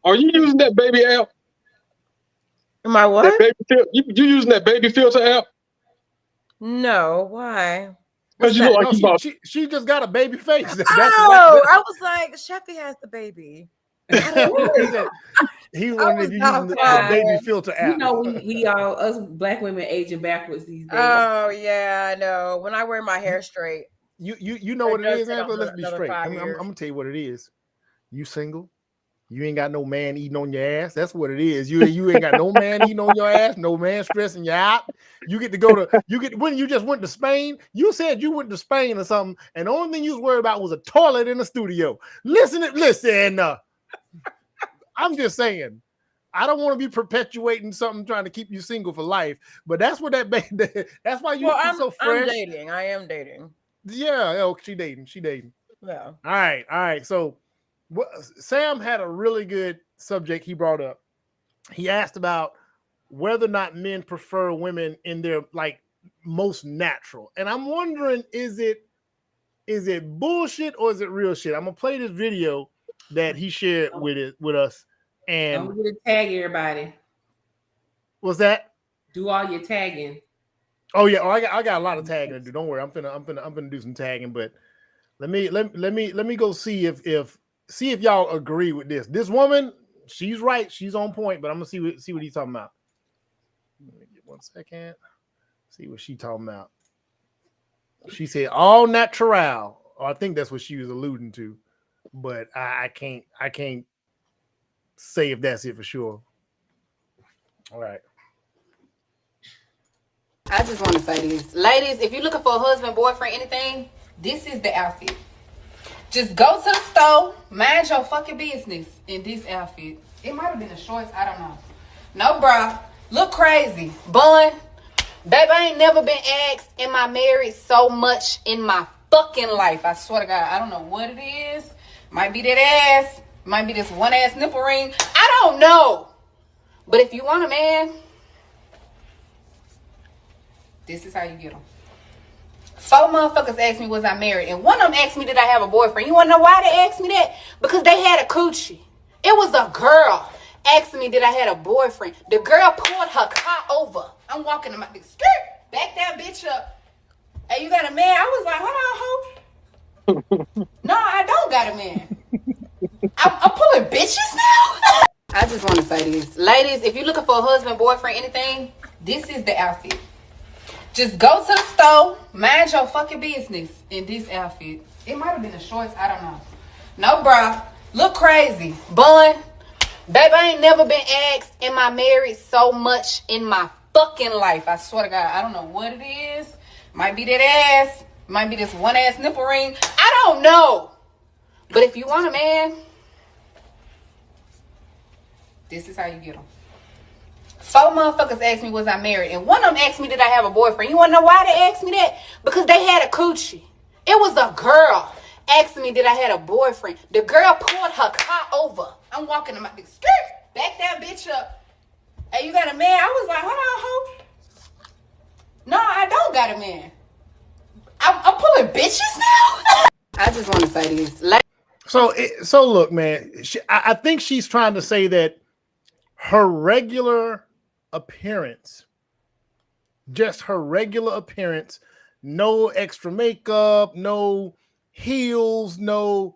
Are you using that baby app? Am I That what? baby you using that baby filter app? No. Why? What's Because you look that? like No, you about. she just got a baby face. Oh, I was like, Sheffy has the baby. I didn't He know. said he I wondered was if you're using not the following. baby filter You app. know, we all us black women aging backwards these days. Oh yeah, I know. When I wear my hair straight, You know it what it does is, take Angela? Let's be another straight. five I'm years. gonna tell you what it is. You single? You ain't got no man eating on your ass. That's what it is. You ain't got no man eating on your ass, no man stressing you out. You get to go to when you just went to Spain. You said you went to Spain or something, and the only thing you was worried about was a toilet in the studio. Listen. I'm just saying. I don't want to be perpetuating something trying to keep you single for life, but that's what that's why you Well, look so I'm fresh. dating. I am dating. Yeah, oh, she dating. Yeah. All right. So Sam had a really good subject he brought up. He asked about whether or not men prefer women in their like most natural. And I'm wondering, is it bullshit or is it real shit? I'm gonna play this video that he shared with us. Don't And forget to tag everybody. what's that? Do all your tagging. Oh yeah, I got a lot of tagging to do. Don't worry, I'm finna do some tagging, but let me go see if y'all agree with this. This woman, she's right, she's on point, but I'm gonna see what he's talking about. Let me get 1 second. See what she talking about. She said all natural. Oh, I think that's what she was alluding to, but I can't say if that's it for sure. All right. I just want to say this. Ladies, if you're looking for a husband, boyfriend, anything, this is the outfit. Just go to the store, mind your fucking business in this outfit. It might have been the shorts, I don't know. No bra, look crazy. Bun. Babe, I ain't never been asked, am I married so much in my fucking life? I swear to God, I don't know what it is. Might be that ass. Might be this one ass nipple ring. I don't know. But if you want a man, this is how you get them. 4 motherfuckers asked me, was I married? And one of them asked me, did I have a boyfriend? You want to know why they asked me that? Because they had a coochie. It was a girl asking me, did I had a boyfriend? The girl pulled her car over. I'm walking in my big skirt. Back that bitch up. Hey, you got a man? I was like, hold on, ho. No, I don't got a man. I'm pulling bitches now? I just want to say this. Ladies, if you're looking for a husband, boyfriend, anything, this is the outfit. Just go to the store, mind your fucking business in this outfit. It might have been the shorts, I don't know. No bra, look crazy. Bun. Babe, I ain't never been asked, am I married so much in my fucking life? I swear to God, I don't know what it is. Might be that ass. Might be this one ass nipple ring. I don't know. But if you want a man, this is how you get them. 4 motherfuckers asked me, was I married? And one of them asked me, did I have a boyfriend? You want to know why they asked me that? Because they had a coochie. It was a girl asking me, did I had a boyfriend? The girl pulled her car over. I'm walking in my big skirt. Back that bitch up. Hey, you got a man? I was like, hold on, ho. No, I don't got a man. I'm pulling bitches now? I just want to say this. So look, man. I think she's trying to say that her regular appearance, just her regular appearance, no extra makeup, no heels, no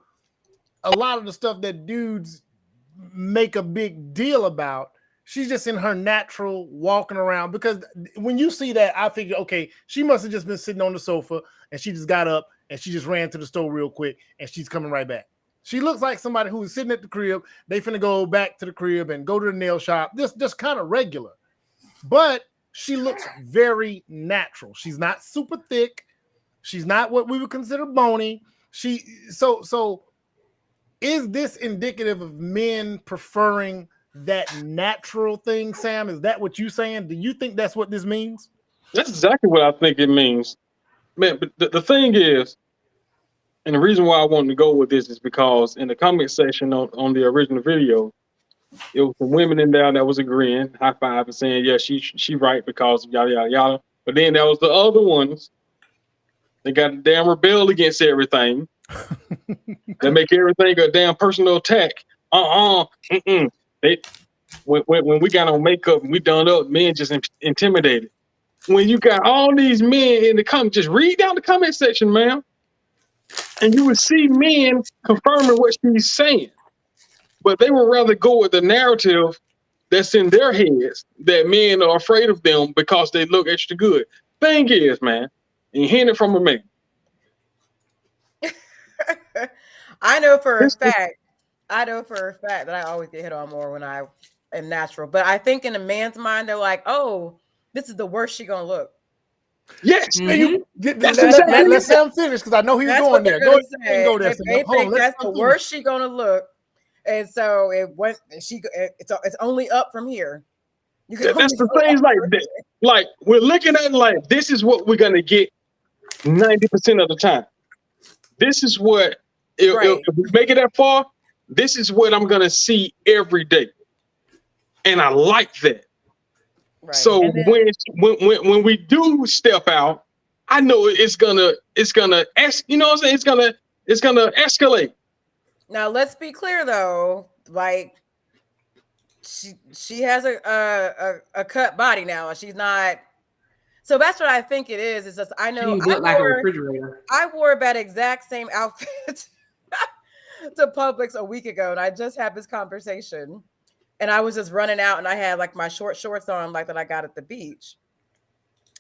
a lot of the stuff that dudes make a big deal about. She's just in her natural walking around, because when you see that, I figure, okay, she must have just been sitting on the sofa and she just got up and she just ran to the store real quick and she's coming right back. She looks like somebody who is sitting at the crib. They finna go back to the crib and go to the nail shop. This just kind of regular, but she looks very natural. She's not super thick. She's not what we would consider bony. So is this indicative of men preferring that natural thing, Sam? Is that what you saying? Do you think that's what this means? That's exactly what I think it means, man. But the thing is, and the reason why I wanted to go with this is because in the comment section on the original video, it was some women in there that was agreeing, high five, and saying, yeah, she right because yada yada yada. But then there was the other ones that got damn rebel against everything. That make everything a damn personal attack. Mm-mm. They when we got on makeup and we done up, men just intimidated. When you got all these men in the comment, just read down the comment section, man, and you would see men confirming what she's saying. But they would rather go with the narrative that's in their heads that men are afraid of them because they look extra good. Thing is, man, and you hearing it from a man. I know for a This is fact. I know for a fact that I always get hit on more when I am natural. But I think in a man's mind, they're like, "Oh, this is the worst she gonna look." yes, And you get, that's That's exactly let's let him finish because I know he's that's going what they're there. Go gonna ahead and say. go there. They Hold on, think let's that's let the him finish. worst she gonna look, and so it went. It's only up from here. You can that's only the go things up like from that. Like we're looking at it like this is what we're gonna get 90% of the time. This is what here. Right, if we make it that far, this is what I'm gonna see every day. And I like that. right. So And then when we do step out, I know it's gonna you know what I'm saying? It's gonna escalate. now let's be clear though, like she has a cut body now. She's not. So that's what I think it is. Is just I She know built like a refrigerator. I wore that exact same outfit to Publix a week ago, and I just had this conversation, and I was just running out, and I had like my short shorts on, like that I got at the beach,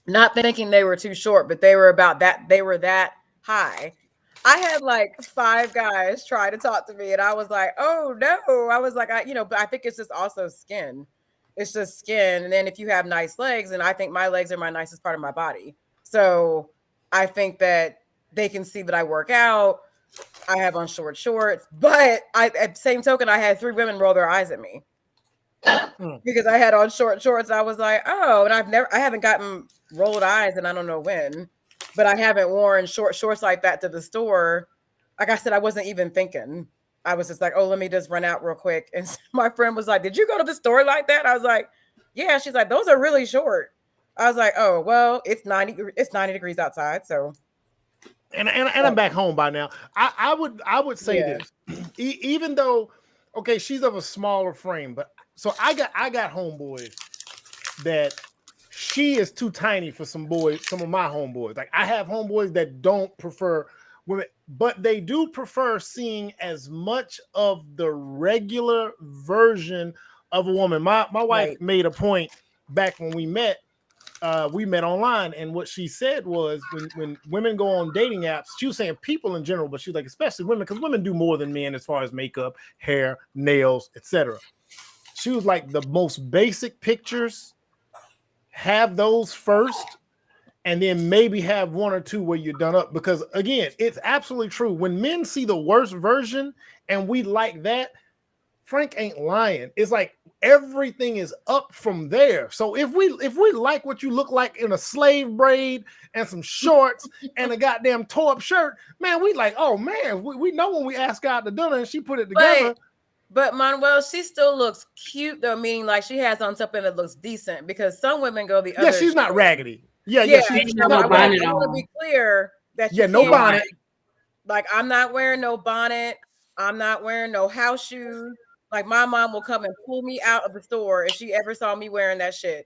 not thinking they were too short, but they were about that. They were that high. I had like 5 guys try to talk to me, and I was like, "Oh no!" I was like, but I think it's just also skin. It's just skin, and then if you have nice legs, and I think my legs are my nicest part of my body, so I think that they can see that I work out. I have on short shorts, but at the same token, I had 3 women roll their eyes at me because I had on short shorts. I was like, oh, and I haven't gotten rolled eyes, and I don't know when, but I haven't worn short shorts like that to the store. Like I said, I wasn't even thinking. I was just like, oh, let me just run out real quick. And my friend was like, did you go to the store like that? I was like, yeah. She's like, those are really short. I was like, oh, well, it's 90 degrees outside. So, And I'm back home by now. I would say yeah. this, even though, okay, she's of a smaller frame, but so I got homeboys that she is too tiny for some of my homeboys. Like I have homeboys that don't prefer women, but they do prefer seeing as much of the regular version of a woman. My wife Right. made a point back when we met online, and what she said was when women go on dating apps, she was saying people in general, but she's like especially women, because women do more than men as far as makeup, hair, nails, etc. She was like the most basic pictures, have those first, and then maybe have 1 or 2 where you're done up, because again, it's absolutely true. When men see the worst version and we like that, Frank ain't lying. It's like everything is up from there. So if we like what you look like in a slave braid and some shorts and a goddamn tore up shirt, man, we like, oh man, we know when we ask out to dinner and she put it together. But Manuel, she still looks cute though, meaning like she has on something that looks decent, because some women go the other. Yeah, she's not raggedy. Yeah, Yeah, she's I not want raggedy. to be clear that Yeah, no bonnet. Like I'm not wearing no bonnet. I'm not wearing no house shoes. Like my mom will come and pull me out of the store if she ever saw me wearing that shit.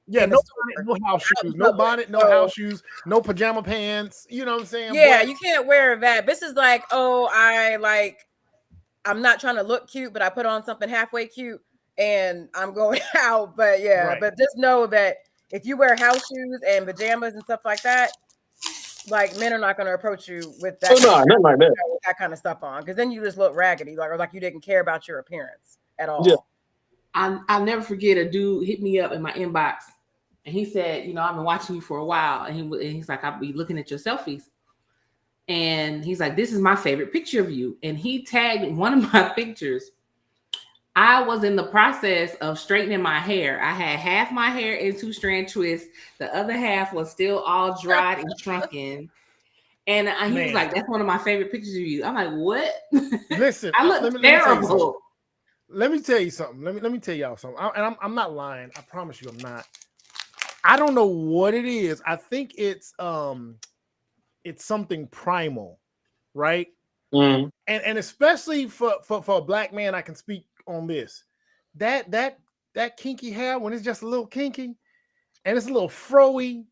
Yeah, in no the bonnet, store, no house out in shoes, no public. bonnet, no So, house shoes, no pajama pants. You know what I'm saying? yeah, But you can't wear that. This is like, oh, I'm not trying to look cute, but I put on something halfway cute and I'm going out. But yeah, right. but just know that if you wear house shoes and pajamas and stuff like that, like men are not going to approach you with that, nothing like that. with that kind of stuff on, because then you just look raggedy, like, or like you didn't care about your appearance at all. Yeah. I'll never forget a dude hit me up in my inbox, and he said, I've been watching you for a while, and he's like, I'll be looking at your selfies, and he's like, this is my favorite picture of you, and he tagged one of my pictures. I was in the process of straightening my hair. I had half my hair in 2-strand twists. The other half was still all dried and shrunken. And he was like, that's one of my favorite pictures of you. I'm like, what? Listen, I look terrible. Let me tell you something. Let me tell y'all something. I'm not lying. I promise you I'm not. I don't know what it is. I think it's something primal, right? Mm. And especially for a black man, I can speak on this. That kinky hair, when it's just a little kinky and it's a little froey,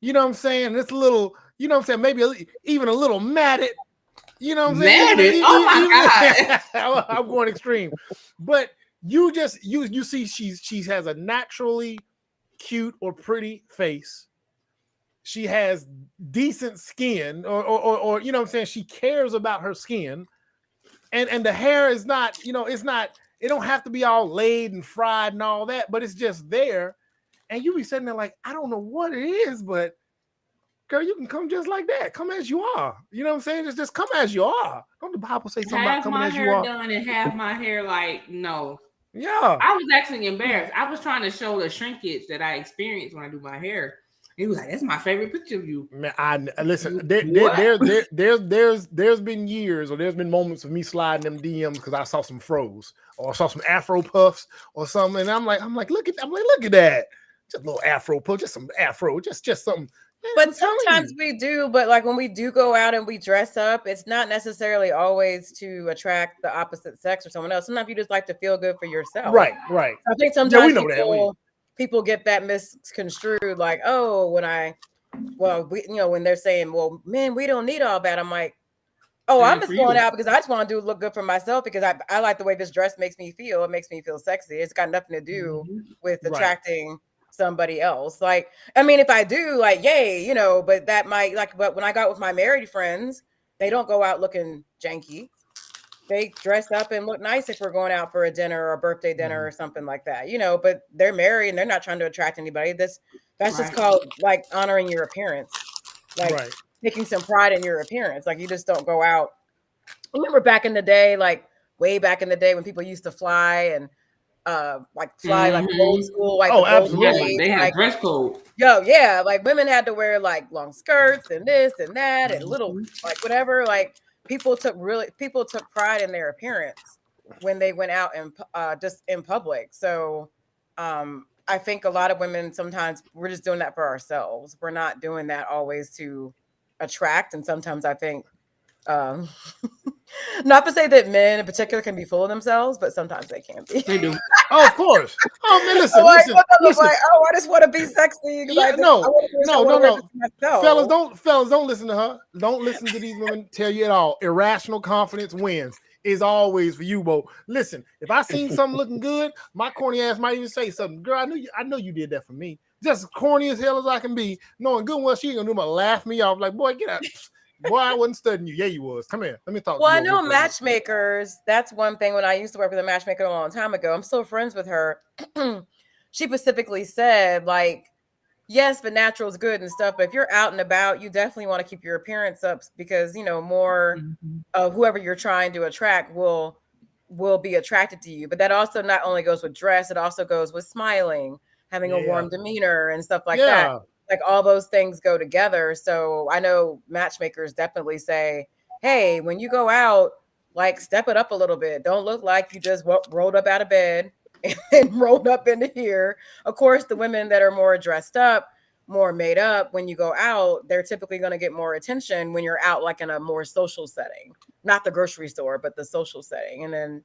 you know what I'm saying? It's a little, you know what I'm saying, maybe even a little matted. You know what I'm saying? Matted? Oh my God. I'm going extreme. But you see she has a naturally cute or pretty face. She has decent skin, or you know what I'm saying, she cares about her skin. And the hair is not, you know, it don't have to be all laid and fried and all that, but it's just there. And you be sitting there like, I don't know what it is, but girl, you can come just like that. Come as you are. You know what I'm saying? Just come as you are. Don't the Bible say something about coming as you are? Half my hair done and half my hair like, no. Yeah. I was actually embarrassed. I was trying to show the shrinkage that I experience when I do my hair. He was like, "That's my favorite picture of you." Man, listen. There's been years, or there's been moments of me sliding them DMs because I saw some froze or saw some Afro puffs or something, and I'm like, look at that, just a little Afro puff, just some Afro, just something. Man, but sometimes we do, but like when we do go out and we dress up, it's not necessarily always to attract the opposite sex or someone else. Sometimes you just like to feel good for yourself. Right. I think sometimes people get that misconstrued, like, oh, when they're saying, well, man, we don't need all that. I'm like, oh, I'm just going out because I just want to look good for myself because I like the way this dress makes me feel. It makes me feel sexy. It's got nothing to do with attracting somebody else. Like, I mean, if I do, like, yay, you know, but that might but when I got with my married friends, they don't go out looking janky. They dress up and look nice if we're going out for a dinner or a birthday dinner or something like that, you know, but they're married and they're not trying to attract anybody. That's just called like honoring your appearance, like taking some pride in your appearance. Like you just don't go out. Remember back in the day, like way back in the day when people used to fly and fly like old school, like absolutely. They had dress code. Yeah, like women had to wear like long skirts and this and that and little like whatever, like people took pride in their appearance when they went out and just in public. So I think a lot of women, sometimes we're just doing that for ourselves. We're not doing that always to attract. And sometimes I think not to say that men in particular can be full of themselves, but sometimes they can be. They do. Oh, of course. Oh man, listen. Like, oh, I just want to be sexy. Yeah, no. Fellas, don't listen to her. Don't listen to these women tell you at all. Irrational confidence wins. Is always for you, Bo. Listen, if I seen something looking good, my corny ass might even say something. Girl, I know you did that for me. Just as corny as hell as I can be, knowing good well she ain't gonna do but laugh me off. Like, boy, get out. Boy, I wasn't studying you. Yeah, you was. Come here. Let me talk. Well, I know matchmakers. That's one thing. When I used to work with a matchmaker a long time ago, I'm still friends with her. She specifically said, like, yes, the natural is good and stuff, but if you're out and about, you definitely want to keep your appearance up because, you know, more of whoever you're trying to attract will be attracted to you. But that also not only goes with dress, it also goes with smiling, having a warm demeanor and stuff like that. Like all those things go together. So I know matchmakers definitely say, hey, when you go out, like step it up a little bit. Don't look like you just rolled up out of bed and rolled up into here. Of course, the women that are more dressed up, more made up, when you go out, they're typically going to get more attention when you're out, like in a more social setting, not the grocery store, but the social setting. And then,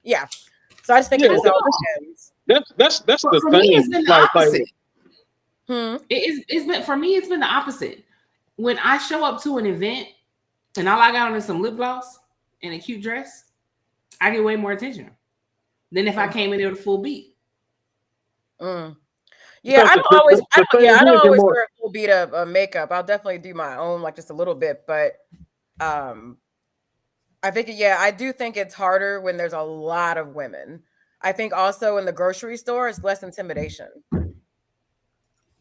so I just think it is all depends. That's the for thing. Me, it's been the opposite. It's been for me. It's been the opposite. When I show up to an event and all I got on is some lip gloss and a cute dress, I get way more attention than if I came in there with a full beat. Yeah, I don't always wear a full beat of makeup. I'll definitely do my own, like just a little bit, but I think I do think it's harder when there's a lot of women. I think also in the grocery store, it's less intimidation.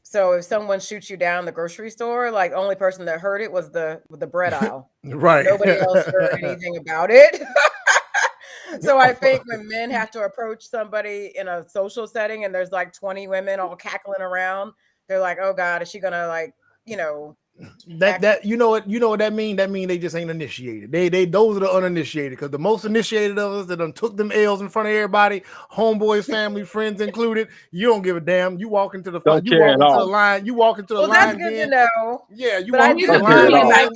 So if someone shoots you down the grocery store, like the only person that heard it was the bread aisle. Right. Nobody else heard anything about it. So I think when men have to approach somebody in a social setting and there's like 20 women all cackling around, they're like, oh God, is she gonna like, you know, that you know what that mean? That mean they just ain't initiated. Those are the uninitiated, because the most initiated of us that done took them L's in front of everybody, homeboys, family, friends included. You don't give a damn. You walk into the line. You walk into the line. That's good to know. Yeah, you walk into the line.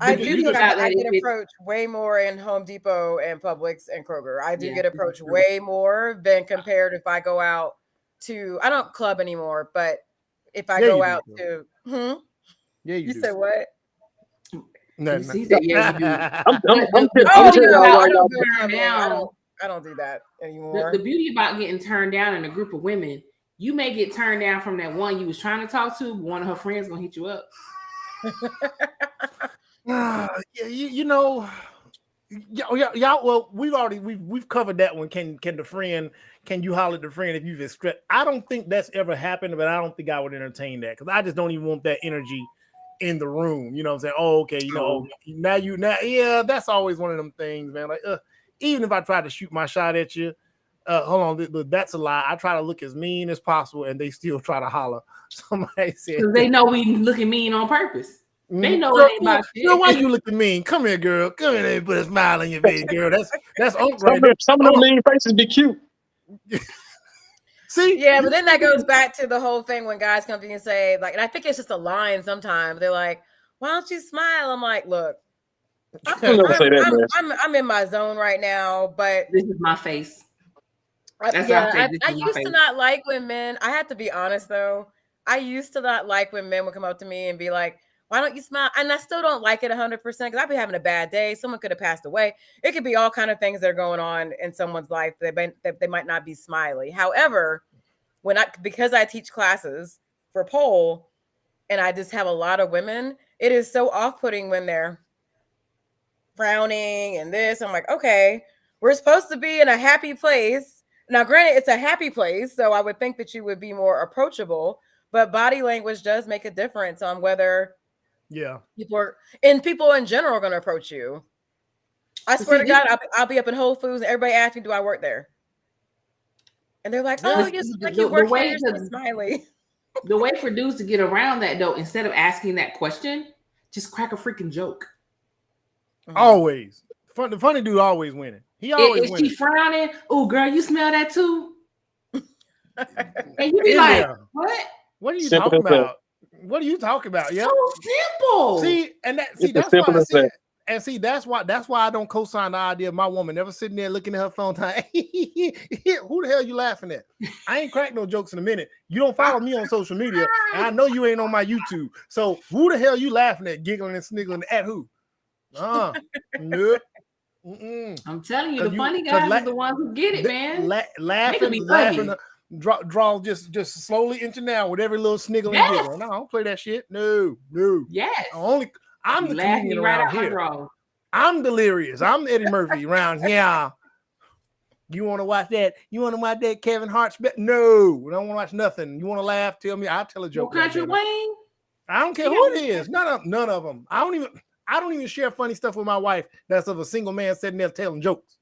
I The do beauty feel about like I that get is it, approached way more in Home Depot and Publix and Kroger. I do yeah, get this is approached true. way more than compared if I go out to, I don't club anymore, but if I Yeah, go you do. out Bro. to, Yeah, you you do. said what? Nothing. He said, "Yeah, you do." I'm But I'm the Oh I'm beauty telling no, y'all I right about don't now. go getting turned clubbing. down, I don't do that the anymore. beauty about getting turned down in a group of women, you may get turned down from that one you was trying to talk to, but one of her friends gonna hit you up. Yeah, you know, y'all. Well, we've covered that one. Can you holler at the friend if you've expressed? I don't think that's ever happened, but I don't think I would entertain that because I just don't even want that energy in the room. You know what I'm saying? Oh, okay. You know, now yeah. That's always one of them things, man. Like, even if I try to shoot my shot at you, hold on, that's a lie. I try to look as mean as possible, and they still try to holler. Somebody said Because they know we looking mean on purpose. They know girl, it ain't about shit. girl, why you looking mean? Come here, girl. Come here and put a smile on your face, girl. That's Unc Some right of there. them mean faces be cute. See? Yeah, but then that goes back to the whole thing when guys come to me and say, like, and I think it's just a line sometimes. They're like, why don't you smile? I'm like, look, You'll never say that, man. I'm in my zone right now, but This is my face. That's what I say. This I is my used to face. not like when men, I have to be honest though. I used to not like when men would come up to me and be like, why don't you smile? And I still don't like it 100% because I'd be having a bad day. Someone could have passed away. It could be all kind of things that are going on in someone's life that they might not be smiley. However, because I teach classes for pole and I just have a lot of women, it is so off-putting when they're frowning and this. I'm like, okay, we're supposed to be in a happy place. Now, granted, it's a happy place, so I would think that you would be more approachable, but body language does make a difference on whether people in general are going to approach you. I swear to God, I'll be up in Whole Foods and everybody asks me, do I work there? And they're like, oh, you look like you work here, you're so smiley. The way for dudes to get around that, though, instead of asking that question, just crack a freaking joke. Always. The funny dude always winning. He always winning. Is she frowning? Oh, girl, you smell that too? And you be In like, there. what? What are you talking about? What are you talking about? Yeah. So simple. See, and that's why I said, and see, that's why I don't co-sign the idea of my woman never sitting there looking at her phone time. Who the hell you laughing at? I ain't cracked no jokes in a minute. You don't follow me on social media, and I know you ain't on my YouTube. So who the hell you laughing at, giggling and sniggling at who? Nope. I'm telling you, the funny guys are the ones who get it, man. Laughing, draw just slowly into now with every little sniggle and giggle. No, I don't play that shit. No. Yes. I'm the comedian around here. I'm delirious. I'm Eddie Murphy around here. You want to watch that? You want to watch that Kevin Hart's? No, I don't want to watch nothing. You want to laugh? Tell me. I'll tell a joke. Country Wayne? I don't care who it is. None of them. I don't even share funny stuff with my wife. That's of a single man sitting there telling jokes.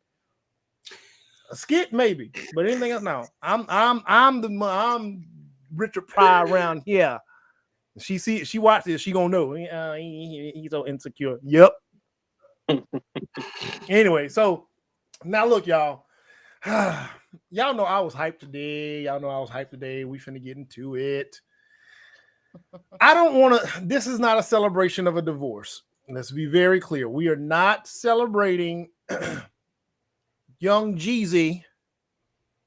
A skit maybe, but anything else no. I'm Richard Pryor around here. She watched this, she gonna know. He's so insecure. Yep. Anyway, so now look, y'all. Y'all know I was hyped today. We finna get into it. I don't want to. This is not a celebration of a divorce. Let's be very clear. We are not celebrating young Jeezy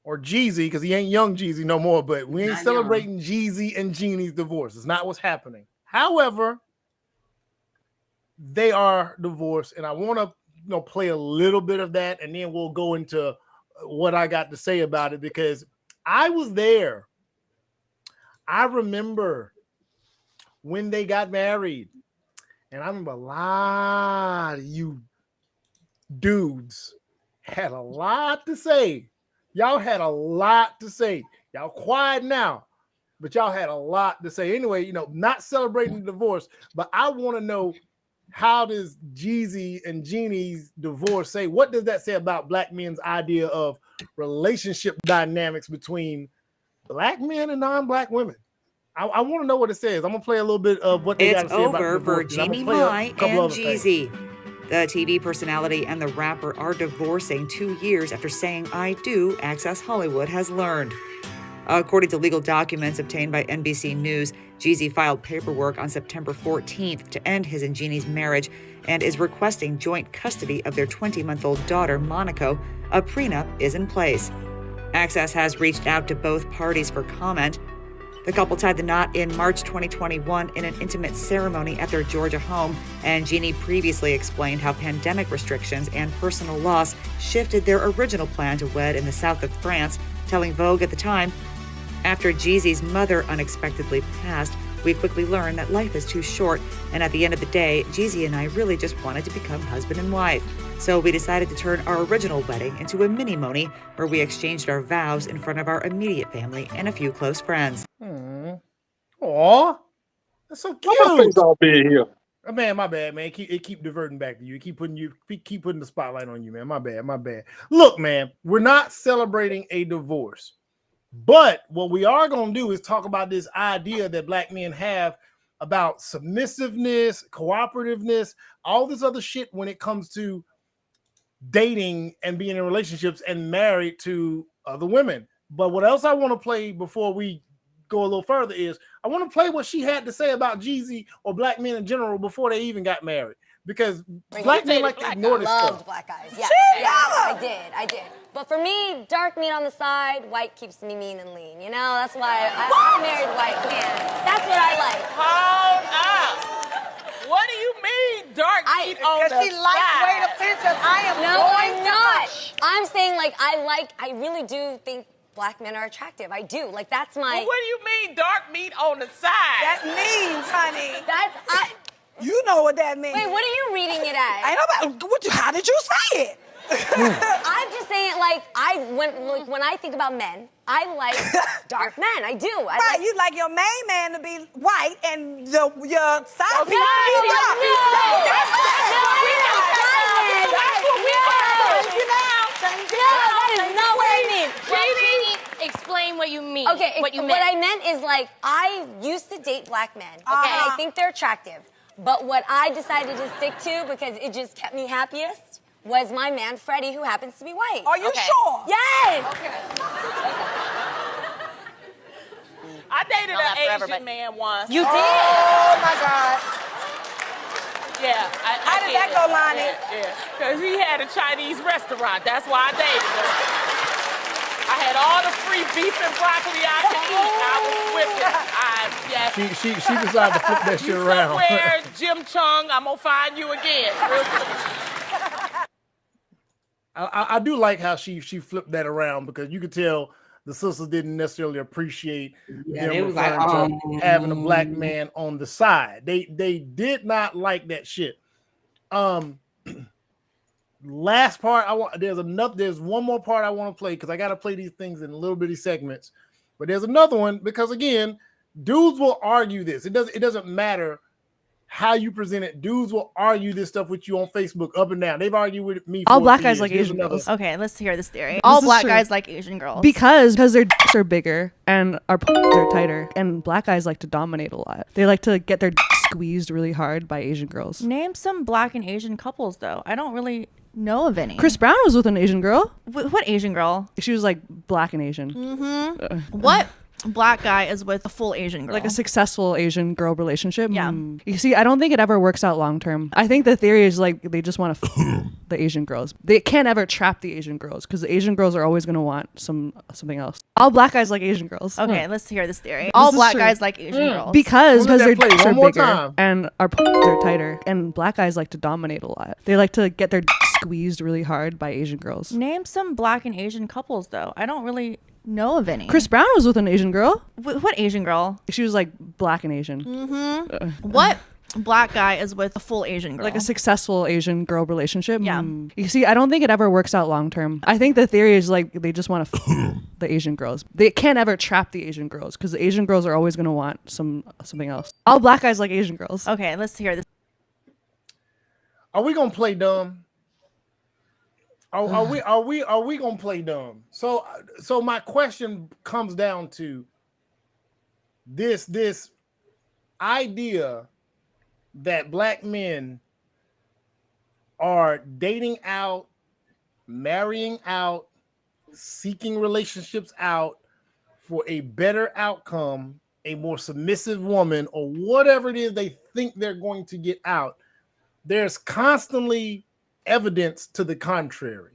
or Jeezy because he ain't young Jeezy no more, but we ain't celebrating Jeezy and Jeannie's divorce. It's not what's happening. However, they are divorced, and I want to play a little bit of that, and then we'll go into what I got to say about it because I was there. I remember when they got married, and I remember a lot of you dudes had a lot to say. Y'all had a lot to say. Y'all quiet now, but y'all had a lot to say. Anyway, not celebrating the divorce, but I want to know, how does Jeezy and Jeannie's divorce say? What does that say about black men's idea of relationship dynamics between black men and non-black women? I want to know what it says. I'm going to play a little bit of what they got to say about the divorce. It's over for Jeannie Mai and Jeezy. The TV personality and the rapper are divorcing 2 years after saying I do, Access Hollywood has learned. According to legal documents obtained by NBC News, Jeezy filed paperwork on September 14th to end his and Jeannie's marriage and is requesting joint custody of their 20-month-old daughter, Monaco. A prenup is in place. Access has reached out to both parties for comment. The couple tied the knot in March 2021 in an intimate ceremony at their Georgia home, and Jeanie previously explained how pandemic restrictions and personal loss shifted their original plan to wed in the south of France, telling Vogue at the time, "After Jeezy's mother unexpectedly passed, we quickly learned that life is too short, and at the end of the day, Jeezy and I really just wanted to become husband and wife. So we decided to turn our original wedding into a mini-moni where we exchanged our vows in front of our immediate family and a few close friends." Aw, that's so cute. Why my face all big here? Oh, man, my bad, man. It keep diverting back to you. Keep putting the spotlight on you, man. My bad. Look, man, we're not celebrating a divorce, but what we are gonna do is talk about this idea that black men have about submissiveness, cooperativeness, all this other shit when it comes to dating and being in relationships and married to other women. But what else I want to play before we go a little further is I want to play what she had to say about Jeezy or black men in general before they even got married, because black men like to ignore this Loved stuff. black guys. Yeah, I did. But for me, dark meat on the side, white keeps me mean and lean. You know, that's why I married white man. That's what I like. Hold up. What do you mean, dark meat on the side? Because she lightweight offensive. I am I'm not. I'm saying, like, I really do think black men are attractive. I do. Like, that's my... Well, what do you mean, dark meat on the side? That means, honey. That's... You know what that means. Wait, what are you reading it as? How did you say it? I'm just saying, like, when I think about men, I like dark men. I do. You like your main man to be white and your side piece to be dark. That is not what I mean. Jeannie, explain what you mean. Okay, what I meant is, like, I used to date black men, okay, and I think they're attractive. But what I decided to stick to, because it just kept me happiest, was my man, Freddie, who happens to be white. Are you sure? Yes! Okay. I dated an Asian man once. You did? Oh, my God. Yeah. How did that go, Lonnie? Yeah, because he had a Chinese restaurant. That's why I dated him. I had all the free beef and broccoli I could eat. I was with it. She decided to flip that shit around. Somewhere, Jim Chung, I'm going to find you again. I do like how she flipped that around, because you could tell the sisters didn't necessarily appreciate them referring to having a black man on the side. They did not like that shit. Last part there's one more part I want to play, because I got to play these things in little bitty segments. But there's another one, because again, dudes will argue this. It doesn't matter how you present it. Dudes will argue this stuff with you on Facebook up and down. They've argued with me. All black guys like Asian girls. Okay, let's hear this theory. All black guys like Asian girls because their dicks are bigger and our are tighter, and black guys like to dominate a lot. They like to get their dicks squeezed really hard by Asian girls. Name some black and Asian couples, though. I don't really know of any. Chris Brown was with an Asian girl. What Asian girl? She was like black and Asian. What black guy is with a full Asian girl? Like a successful Asian girl relationship. Yeah. You see, I don't think it ever works out long term. I think the theory is like they just want to the Asian girls. They can't ever trap the Asian girls, because the Asian girls are always going to want something else. All black guys like Asian girls. Okay, let's hear this theory. All black guys like Asian girls because their dicks are bigger time. and our are tighter, and black guys like to dominate a lot. They like to get their dicks squeezed really hard by Asian girls. Name some black and Asian couples, though. I don't really know of any. Chris Brown was with an Asian girl. What Asian girl? She was like black and Asian. What black guy is with a full Asian girl? Like a successful Asian girl relationship. Yeah. You see, I don't think it ever works out long term. I think the theory is like they just want to the Asian girls. They can't ever trap the Asian girls, because the Asian girls are always going to want something else. All black guys like Asian girls. Okay, let's hear this. Are we gonna play dumb? Are we gonna play dumb? So my question comes down to this idea that black men are dating out, marrying out, seeking relationships out for a better outcome, a more submissive woman, or whatever it is they think they're going to get out, there's constantly evidence to the contrary.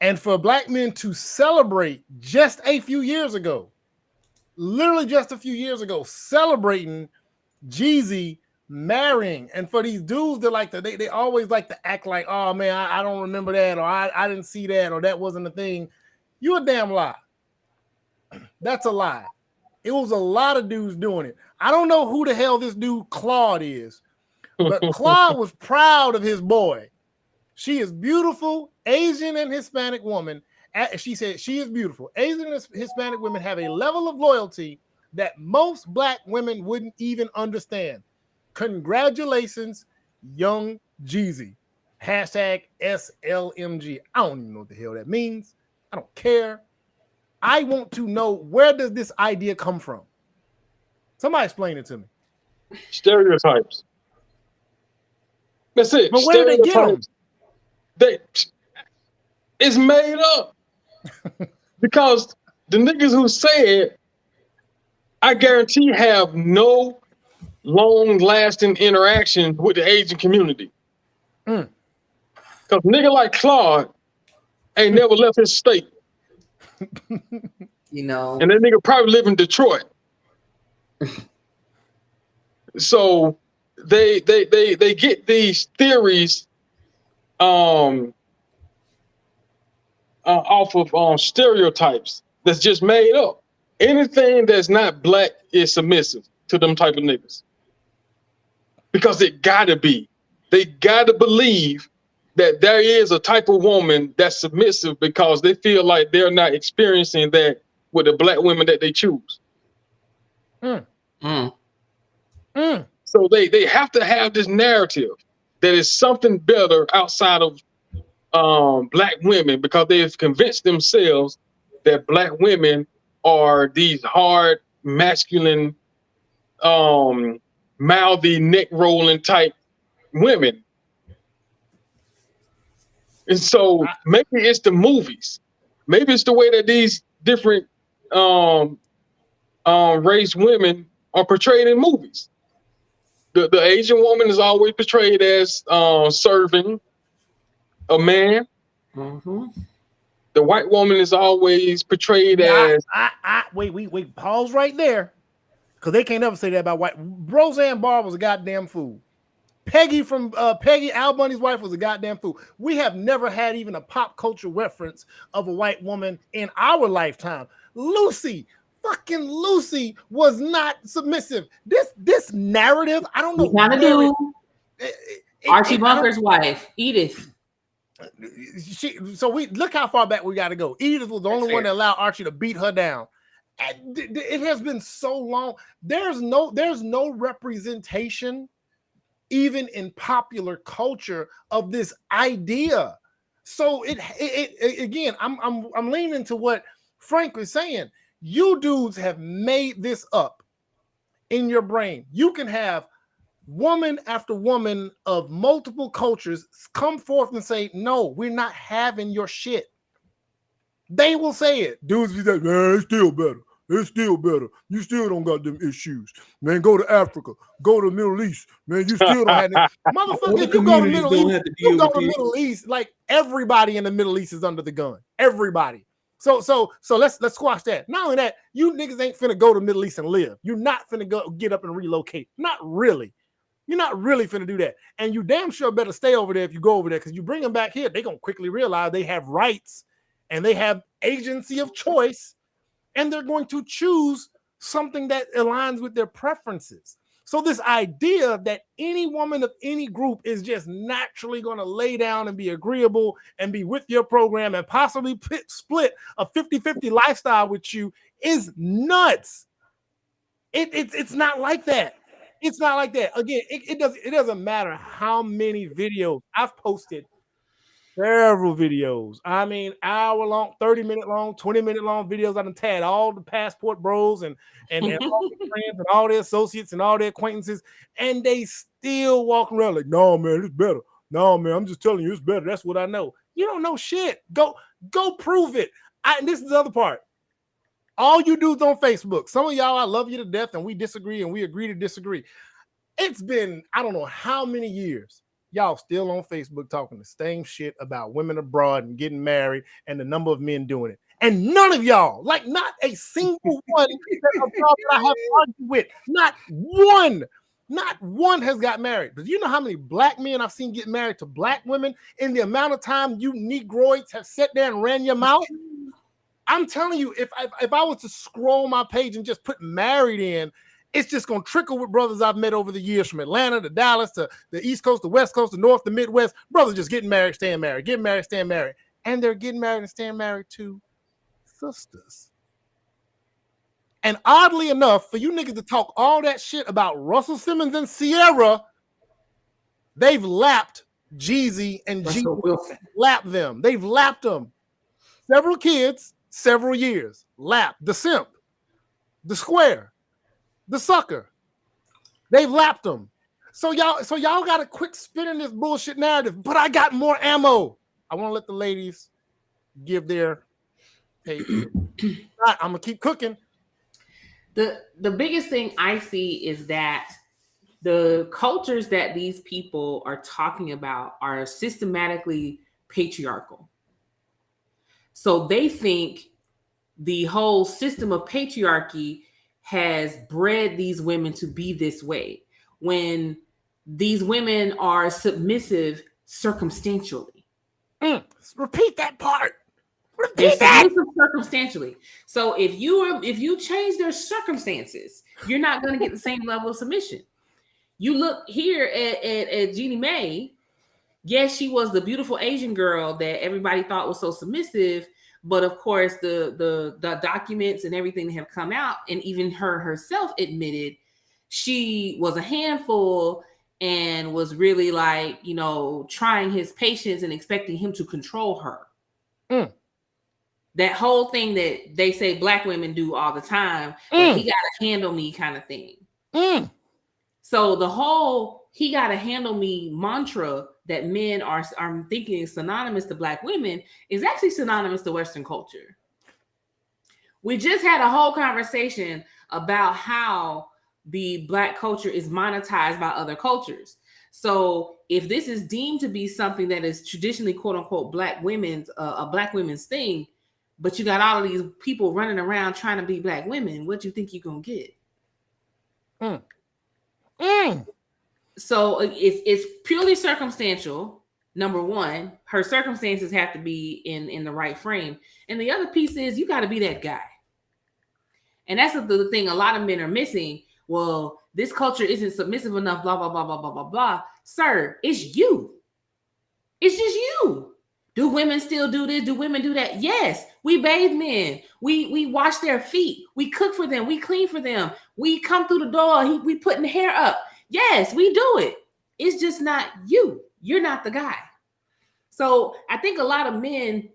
And for black men to celebrate just a few years ago, literally just a few years ago, celebrating Jeezy marrying, and for these dudes, they always like to act like, oh man, I don't remember that, or I didn't see that, or that wasn't a thing. You a damn lie. That's a lie. It was a lot of dudes doing it. I don't know who the hell this dude Claude is, but Claude was proud of his boy. She is beautiful, Asian and Hispanic woman. She said she is beautiful. Asian and Hispanic women have a level of loyalty that most black women wouldn't even understand. Congratulations, young Jeezy. Hashtag SLMG. I don't even know what the hell that means. I don't care. I want to know, where does this idea come from? Somebody explain it to me. Stereotypes. That's it. But where do they get them? It's made up. Because the niggas who say it, I guarantee, have no long-lasting interaction with the Asian community. Because nigga like Claude ain't never left his state. You know. And that nigga probably live in Detroit. So they get these theories off of stereotypes that's just made up. Anything that's not black is submissive to them type of niggas. Because it gotta be. They gotta believe that there is a type of woman that's submissive because they feel like they're not experiencing that with the black women that they choose. So they have to have this narrative that is something better outside of black women, because they've convinced themselves that black women are these hard, masculine, mouthy, neck rolling type women. And so maybe it's the movies. Maybe it's the way that these different race women are portrayed in movies. The Asian woman is always portrayed as serving a man. The white woman is always portrayed as... Wait, pause right there. Because they can't ever say that about white. Roseanne Barr was a goddamn fool. Peggy from Al Bundy's wife was a goddamn fool. We have never had even a pop culture reference of a white woman in our lifetime. Fucking Lucy was not submissive. This narrative, I don't know. We kind of do. Archie Bunker's wife, Edith. So we look how far back we got to go. Edith was the only one that allowed Archie to beat her down. It has been so long. There's no representation, even in popular culture, of this idea. So it again, I'm leaning into what Frank was saying. You dudes have made this up in your brain. You can have woman after woman of multiple cultures come forth and say, no, we're not having your shit. They will say it. Dudes be like, man, it's still better. It's still better. You still don't got them issues. Man, go to Africa. Go to the Middle East. Man, you still don't have them. Motherfucker, if you go to the Middle East, like everybody in the Middle East is under the gun. Everybody. So let's squash that. Not only that, you niggas ain't finna go to the Middle East and live. You're not finna go get up and relocate. Not really. You're not really finna do that. And you damn sure better stay over there if you go over there, because you bring them back here, they're gonna quickly realize they have rights and they have agency of choice, and they're going to choose something that aligns with their preferences. So this idea that any woman of any group is just naturally going to lay down and be agreeable and be with your program and possibly split a 50-50 lifestyle with you is nuts. It's not like that. It's not like that. Again, it doesn't matter how many videos I've posted. Several videos. I mean, hour long, 30-minute long, 20-minute long videos. I done tagged all the passport bros and all their friends and all their associates and all their acquaintances, and they still walking around like, no, man, it's better. No, man, I'm just telling you, it's better. That's what I know. You don't know shit. Go prove it. And this is the other part. all you dudes on Facebook, some of y'all, I love you to death, and we disagree, and we agree to disagree. It's been, I don't know how many years, y'all still on Facebook talking the same shit about women abroad and getting married and the number of men doing it. And none of y'all, like not a single one that I have argued with, not one has got married. But you know how many black men I've seen get married to black women in the amount of time you Negroids have sat there and ran your mouth? I'm telling you, if I was to scroll my page and just put married in, it's just going to trickle with brothers I've met over the years from Atlanta to Dallas to the East Coast, the West Coast, the North, the Midwest. Brothers just getting married, staying married, getting married, staying married. And they're getting married and staying married to sisters. And oddly enough, for you niggas to talk all that shit about Russell Simmons and Sierra, they've lapped Jeezy and Russell Jeezy. Wilson. Lapped them. They've lapped them. Several kids, several years. Lapped. The simp. The square. The sucker. They've lapped them. So y'all got to quit spinning this bullshit narrative. But I got more ammo. I want to let the ladies give their take. I'm going to keep cooking. The biggest thing I see is that the cultures that these people are talking about are systematically patriarchal. So they think the whole system of patriarchy has bred these women to be this way, when these women are submissive circumstantially. Repeat that part. They're submissive circumstantially. So if you change their circumstances, you're not going to get the same level of submission. You look here at Jeannie Mae. Yes, she was the beautiful Asian girl that everybody thought was so submissive, but of course the documents and everything that have come out, and even her herself admitted she was a handful and was really like, trying his patience and expecting him to control her. That whole thing that they say black women do all the time, like, he got to handle me kind of thing. So the whole he got to handle me mantra that men are thinking is synonymous to black women is actually synonymous to Western culture. We just had a whole conversation about how the black culture is monetized by other cultures. So if this is deemed to be something that is traditionally, quote unquote, black women's a black women's thing, but you got all of these people running around trying to be black women, what do you think you're gonna get? So it's purely circumstantial. Number one, her circumstances have to be in the right frame, and the other piece is you got to be that guy. And that's the thing a lot of men are missing. Well, this culture isn't submissive enough. Blah blah blah blah blah blah blah. Sir, it's you. It's just you. Do women still do this? Do women do that? Yes, we bathe men. We wash their feet. We cook for them. We clean for them. We come through the door. We putting hair up. Yes, we do it. It's just not you. You're not the guy. So I think a lot of men,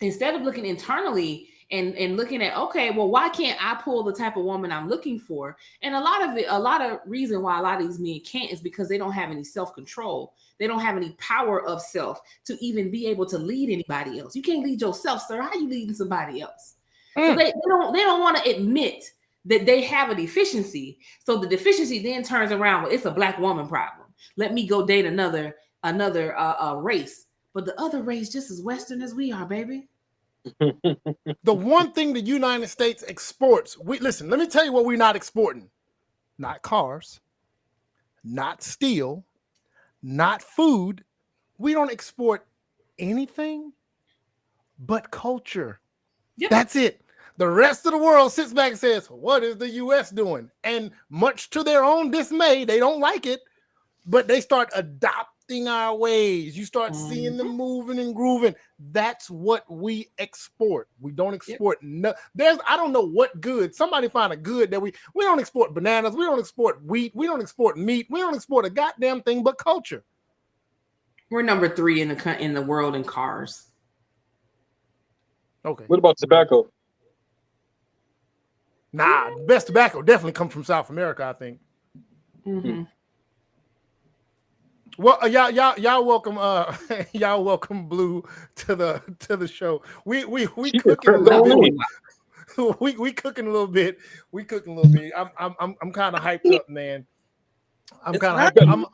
instead of looking internally and looking at, okay, well, why can't I pull the type of woman I'm looking for? And a lot of reason why a lot of these men can't is because they don't have any self-control. They don't have any power of self to even be able to lead anybody else. You can't lead yourself, sir. How are you leading somebody else? So they don't want to admit that they have a deficiency. So the deficiency then turns around, well, it's a black woman problem. Let me go date another race. But the other race just as Western as we are, baby. The one thing the United States exports, listen, let me tell you what we're not exporting. Not cars, not steel, not food. We don't export anything but culture. Yep. That's it. The rest of the world sits back and says, what is the U.S. doing? And much to their own dismay, they don't like it, but they start adopting our ways. You start seeing them moving and grooving. That's what we export. We don't export. I don't know what good. Somebody find a good that we don't export bananas. We don't export wheat. We don't export meat. We don't export a goddamn thing but culture. We're number 3 in the world in cars. Okay. What about tobacco? Nah, the best tobacco definitely comes from South America, I think. Mm-hmm. Well, y'all welcome Blue to the show. We cooking a little bit. we cooking a little bit. We cooking a little bit. I'm kind of hyped up, man. I'm kind of hyped up.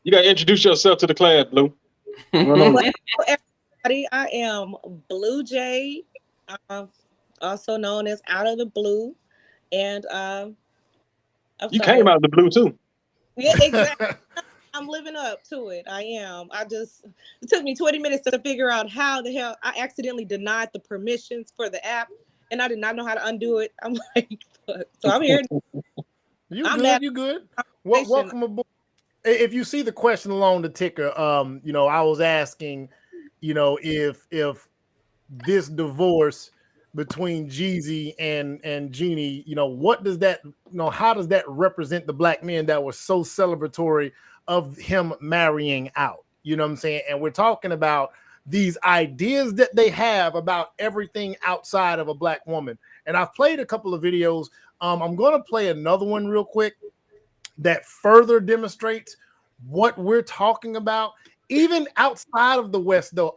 You gotta introduce yourself to the class, Blue. Hello, everybody. I am Blue Jay, also known as Out of the Blue, and you came out of the blue too. Yeah, exactly. I'm living up to it. I am. It took me 20 minutes to figure out how the hell I accidentally denied the permissions for the app, and I did not know how to undo it. I'm like, fuck. So I'm here. You good? Well, welcome aboard. If you see the question along the ticker, I was asking, if this divorce between Jeezy and Jeanie, what does that, how does that represent the black men that were so celebratory of him marrying out? You know what I'm saying? And we're talking about these ideas that they have about everything outside of a black woman. And I've played a couple of videos. I'm going to play another one real quick that further demonstrates what we're talking about, even outside of the West, though.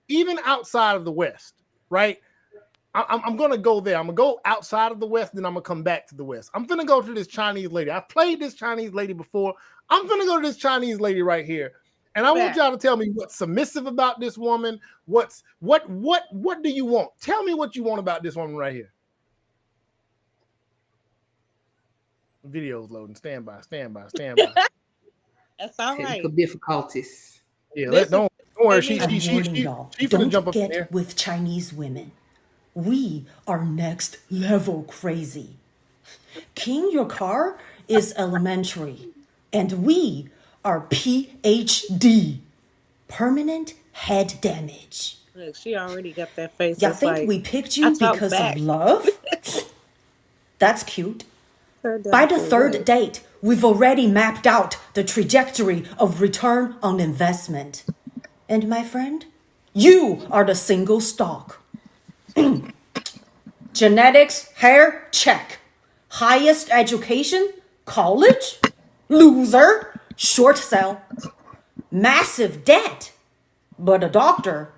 Even outside of the West, right? I'm going to go there. I'm going to go outside of the West, then I'm going to come back to the West. I'm going to go to this Chinese lady. I've played this Chinese lady before. I'm going to go to this Chinese lady right here. And I want y'all to tell me what's submissive about this woman. What do you want? Tell me what you want about this woman right here. Video's loading. Stand by. That's all right. Technical difficulties. Yeah, don't worry. She's Don't jump up in get there. with Chinese women. We are next level crazy. King your car is elementary, and we are PhD, permanent head damage. Look, she already got that face. Y'all think we picked you because of love? That's cute. By the third date, we've already mapped out the trajectory of return on investment. And my friend, you are the single stock. Genetics, hair, check. Highest education, college, loser, short sell. Massive debt, but a doctor.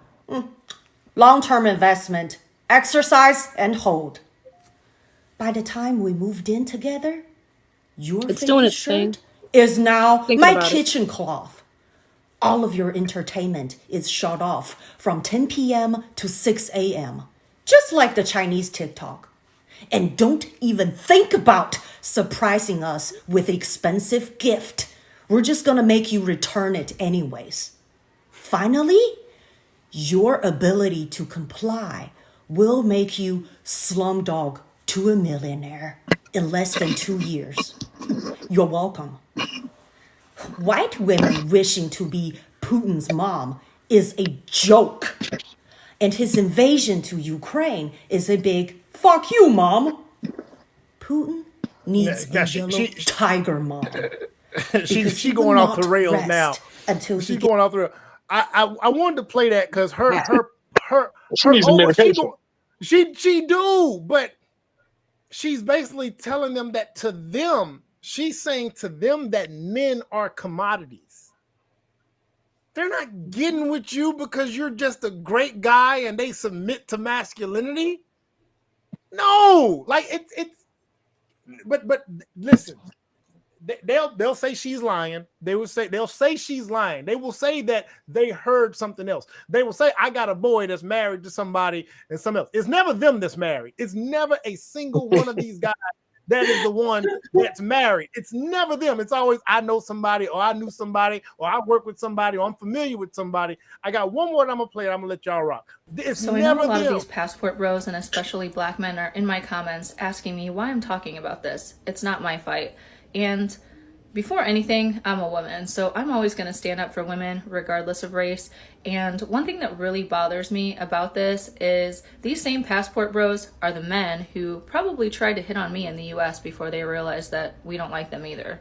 Long-term investment, exercise and hold. By the time we moved in together, your favorite shirt is now my kitchen cloth. All of your entertainment is shut off from 10 p.m. to 6 a.m., just like the Chinese TikTok. And don't even think about surprising us with expensive gift. We're just gonna make you return it anyways. Finally, your ability to comply will make you slumdog to a millionaire in less than 2 years. You're welcome. White women wishing to be Putin's mom is a joke. And his invasion to Ukraine is a big fuck you, mom. Putin needs a yellow tiger mom. She going off the rails now. Until she's going off the rails. I wanted to play that because her she do, but she's basically telling them that to them, she's saying to them that men are commodities. They're not getting with you because you're just a great guy and they submit to masculinity. No, like it's but listen, they'll say she's lying. They'll say she's lying. They will say that they heard something else. They will say, I got a boy that's married to somebody and something else. It's never them that's married. It's never a single one of these guys that is the one that's married. It's never them. It's always, I know somebody, or I knew somebody, or I work with somebody, or I'm familiar with somebody. I got one more that I'm gonna play, and I'm gonna let y'all rock. It's so never I know a lot them. of these passport bros, and especially black men, are in my comments asking me why I'm talking about this. It's not my fight. And before anything, I'm a woman, so I'm always going to stand up for women regardless of race. And one thing that really bothers me about this is these same passport bros are the men who probably tried to hit on me in the US before they realized that we don't like them either.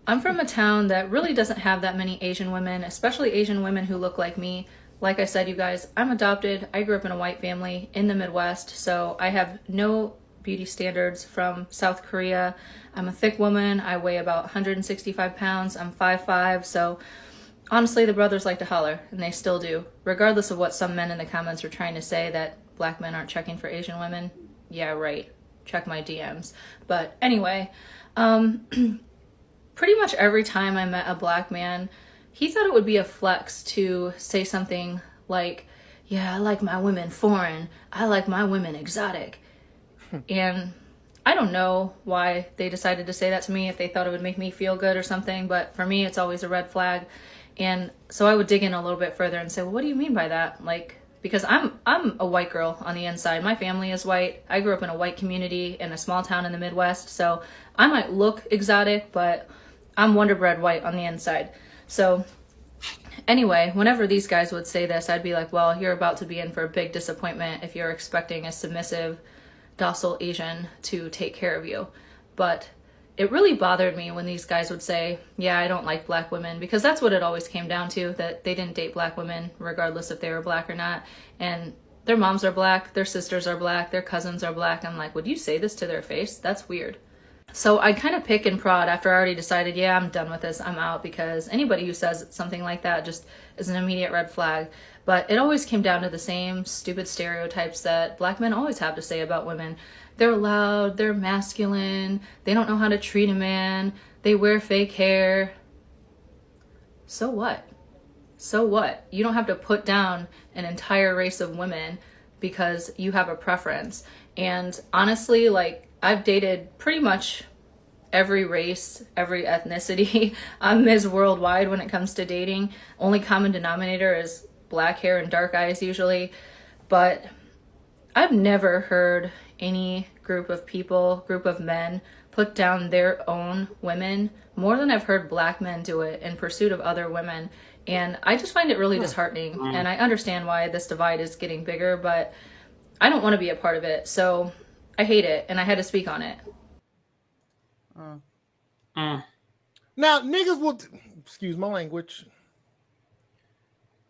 I'm from a town that really doesn't have that many Asian women, especially Asian women who look like me. Like I said, you guys, I'm adopted. I grew up in a white family in the Midwest, so I have no beauty standards from South Korea. I'm a thick woman. I weigh about 165 pounds. I'm 5'5", so honestly, the brothers like to holler, and they still do. Regardless of what some men in the comments are trying to say, that black men aren't checking for Asian women, yeah, right. Check my DMs. But anyway, pretty much every time I met a black man, he thought it would be a flex to say something like, yeah, I like my women foreign. I like my women exotic. And I don't know why they decided to say that to me, if they thought it would make me feel good or something, but for me, it's always a red flag. And so I would dig in a little bit further and say, well, what do you mean by that? Like, because I'm a white girl on the inside. My family is white. I grew up in a white community in a small town in the Midwest. So I might look exotic, but I'm Wonder Bread white on the inside. So anyway, whenever these guys would say this, I'd be like, well, you're about to be in for a big disappointment if you're expecting a submissive, docile Asian to take care of you. But it really bothered me when these guys would say, yeah, I don't like black women, because that's what it always came down to, that they didn't date black women regardless if they were black or not. And their moms are black, their sisters are black, their cousins are black. I'm like, would you say this to their face? That's weird. So I kind of pick and prod after I already decided, yeah, I'm done with this, I'm out, because anybody who says something like that just is an immediate red flag. But it always came down to the same stupid stereotypes that black men always have to say about women. They're loud, they're masculine, they don't know how to treat a man, they wear fake hair. So what? So what? You don't have to put down an entire race of women because you have a preference. And honestly, like, I've dated pretty much every race, every ethnicity. I'm Ms. Worldwide when it comes to dating. Only common denominator is black hair and dark eyes usually. But I've never heard any group of men put down their own women more than I've heard black men do it in pursuit of other women. And I just find it really disheartening. And I understand why this divide is getting bigger, but I don't want to be a part of it. So I hate it, and I had to speak on it. Now, niggas will, excuse my language,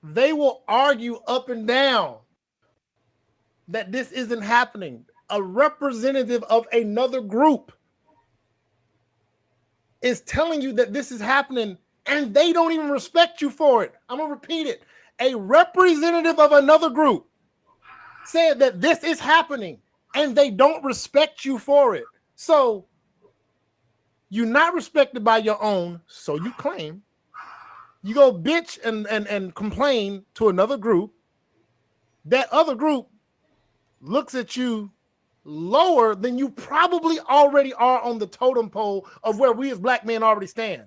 they will argue up and down that this isn't happening. A representative of another group is telling you that this is happening, and they don't even respect you for it. I'm going to repeat it. A representative of another group said that this is happening, and they don't respect you for it. So you're not respected by your own, so you claim. You go bitch and complain to another group. That other group looks at you lower than you probably already are on the totem pole of where we as black men already stand.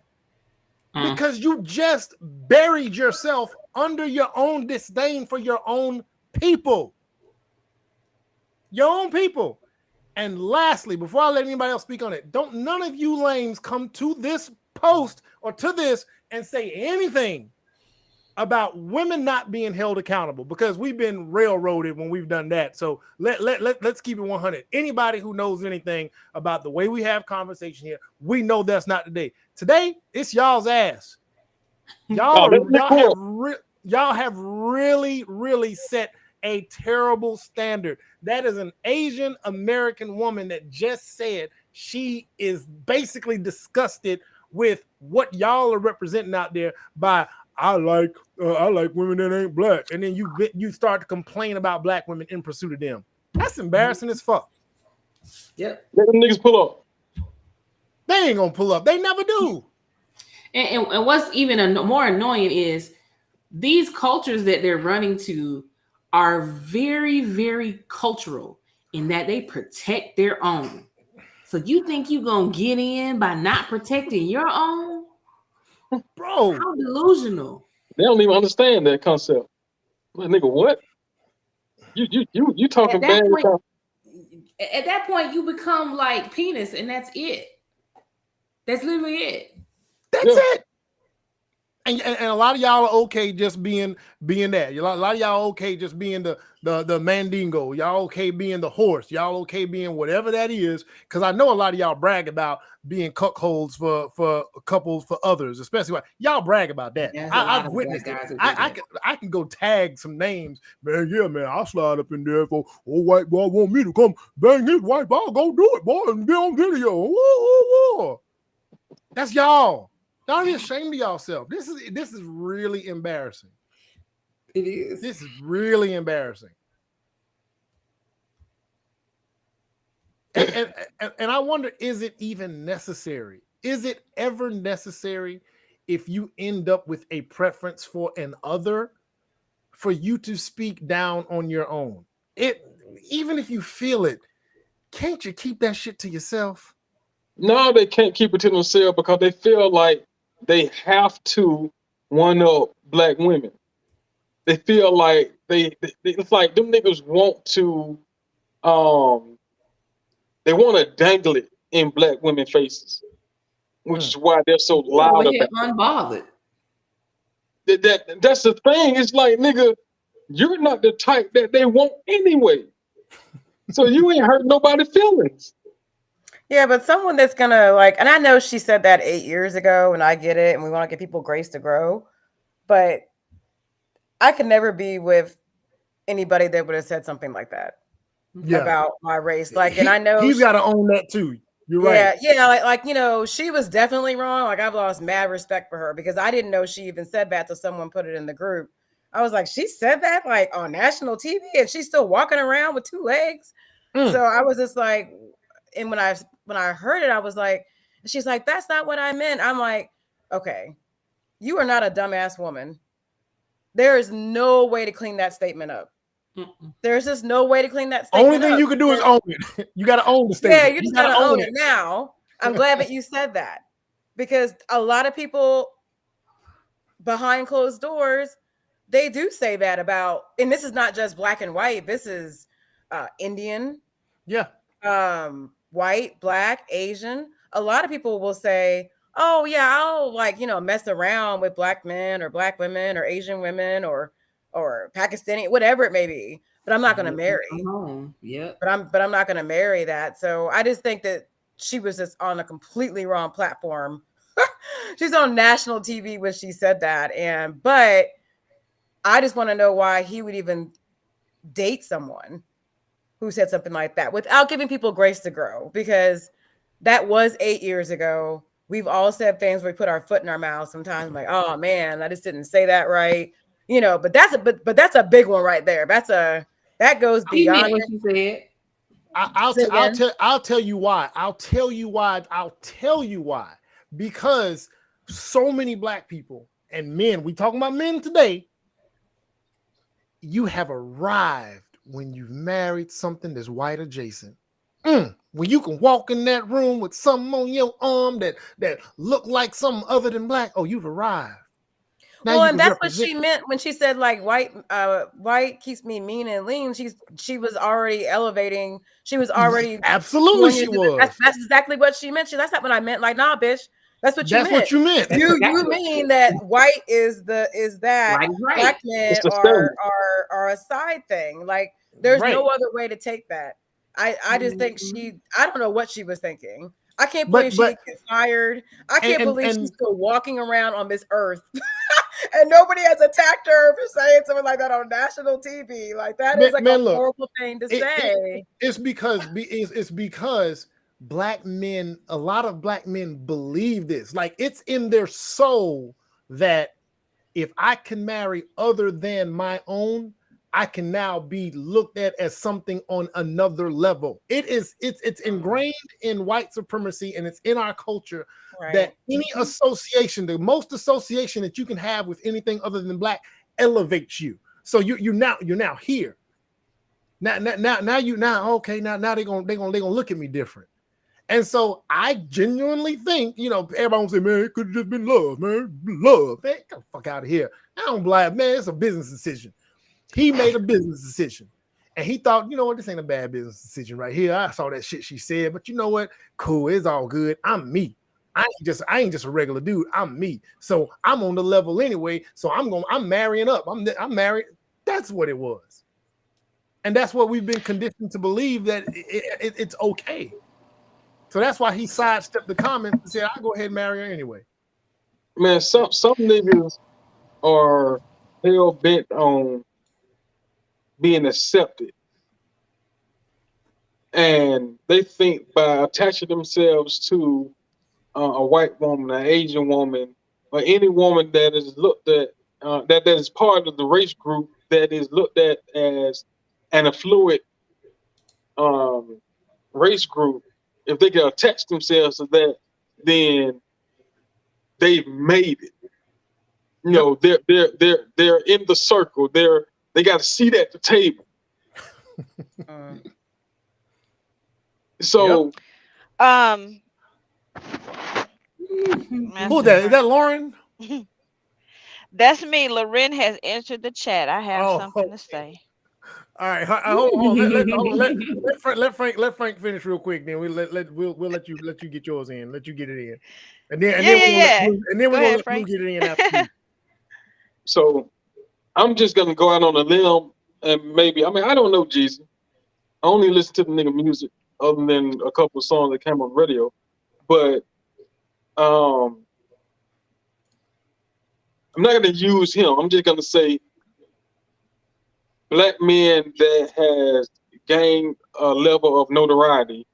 Because you just buried yourself under your own disdain for your own people. Your own people. And lastly, before I let anybody else speak on it, don't none of you lames come to this post or to this and say anything about women not being held accountable, because we've been railroaded when we've done that. So let's keep it 100. Anybody who knows anything about the way we have conversation here, we know that's not today. Today, it's y'all's ass. Y'all have really set a terrible standard. That is an Asian American woman that just said she is basically disgusted with what y'all are representing out there by I like women that ain't black, and then you start to complain about black women in pursuit of them. That's embarrassing as fuck. Yep. Let them niggas pull up. They ain't gonna pull up. They never do. And what's even more annoying is these cultures that they're running to are very, very cultural in that they protect their own. So you think you're gonna get in by not protecting your own? Bro, how delusional. They don't even understand that concept. Like, nigga, what? You talking bad? At that point, you become like penis, and that's it. That's literally it. That's it. And a lot of y'all are okay just being that. A lot of y'all okay just being the mandingo. Y'all okay being the horse. Y'all okay being whatever that is. Because I know a lot of y'all brag about being cuckolds for couples for others, especially when y'all brag about that. I've witnessed it. I can go tag some names. Man, yeah, man, I'll slide up in there for old white boy want me to come bang his wife. I'll go do it, boy, and be on video. Woo. That's y'all. Don't be ashamed of yourself. This is really embarrassing. It is. This is really embarrassing. And I wonder, is it even necessary? Is it ever necessary if you end up with a preference for an other for you to speak down on your own? Even if you feel it, can't you keep that shit to yourself? No, they can't keep it to themselves because they feel like they have to one up black women. They feel like it's like them niggas want to they want to dangle it in black women faces, which is why they're so loud about it. Unbothered. That's the thing. It's like, nigga, you're not the type that they want anyway. So you ain't hurt nobody's feelings. Yeah, but someone that's gonna like, and I know she said that 8 years ago, and I get it, and we want to give people grace to grow, but I could never be with anybody that would have said something like that about my race. Like, and I know he's got to own that too. You're yeah, right. yeah, like you know, she was definitely wrong. Like, I've lost mad respect for her because I didn't know she even said that till someone put it in the group. I was like, she said that like on national TV, and she's still walking around with 2 legs. So I was just like, and when I heard it, I was like, she's like, that's not what I meant. I'm like, okay, you are not a dumbass woman. There is no way to clean that statement up. There's just no way to clean that statement Only thing up. you can do is own it. You got to own the statement. Yeah, you just gotta own it. Now, I'm glad that you said that because a lot of people behind closed doors, they do say that about, and this is not just black and white. This is Indian, white, black, Asian. A lot of people will say, "Oh yeah, I'll like mess around with black men or black women or Asian women or Pakistani, whatever it may be, but I'm not going to marry." Yeah, but I'm not going to marry that. So I just think that she was just on a completely wrong platform. She's on national TV when she said that, but I just want to know why he would even date someone who said something like that without giving people grace to grow, because that was 8 years ago. We've all said things where we put our foot in our mouth sometimes, like, oh man, I just didn't say that right. But that's a big one right there. That goes beyond what you said. I'll tell you why. I'll tell you why. Because so many black people and men, we talking about men today, you have arrived when you've married something that's white adjacent. When you can walk in that room with something on your arm that look like something other than black, oh, you've arrived. Now and that's what she meant when she said like white keeps me mean and lean. She was already elevating. She was already absolutely she was. That's exactly what she meant. That's not what I meant. Like, nah, bitch. That's what you meant. That's what you meant. You mean that white is that right. Black men are a side thing. Like, there's no other way to take that. I just think I don't know what she was thinking. I can't believe she gets fired. I can't believe she's still walking around on this earth. And nobody has attacked her for saying something like that on national TV. Like, that is like a horrible thing to say. It's because black men, a lot of black men believe this. Like, it's in their soul that if I can marry other than my own, I can now be looked at as something on another level. It's ingrained in white supremacy, and it's in our culture that any association, the most association that you can have with anything other than black, elevates you. So you're now here. Now they're gonna look at me different. And so I genuinely think, everybody will say, man, it could have just been love, man. Love. Man, get the fuck out of here. I don't blame, man, it's a business decision. He made a business decision. And he thought, you know what, this ain't a bad business decision right here. I saw that shit she said, but you know what? Cool, it's all good. I'm me. I ain't just a regular dude. I'm me. So I'm on the level anyway. So I'm marrying up. I'm married. That's what it was. And that's what we've been conditioned to believe, that it's okay. So that's why he sidestepped the comments and said, I'll go ahead and marry her anyway. Man, some niggas are hell bent on being accepted. And they think by attaching themselves to a white woman, an Asian woman, or any woman that is looked at, that is part of the race group that is looked at as an affluent race group, if they can attach themselves to that, then they've made it. You know, they're in the circle. They got a seat at the table. So, Who that? Is that Lauren? That's me. Loren has entered the chat. I have something to say. All right, hold on. Let Frank finish real quick. Then we'll let you get yours in. Let you get it in, and then we're gonna let Blue get it in after you. So I'm just gonna go out on a limb and maybe I don't know Jeezy. I only listen to the nigga music other than a couple of songs that came on the radio, but I'm not gonna use him. I'm just gonna say black men that has gained a level of notoriety,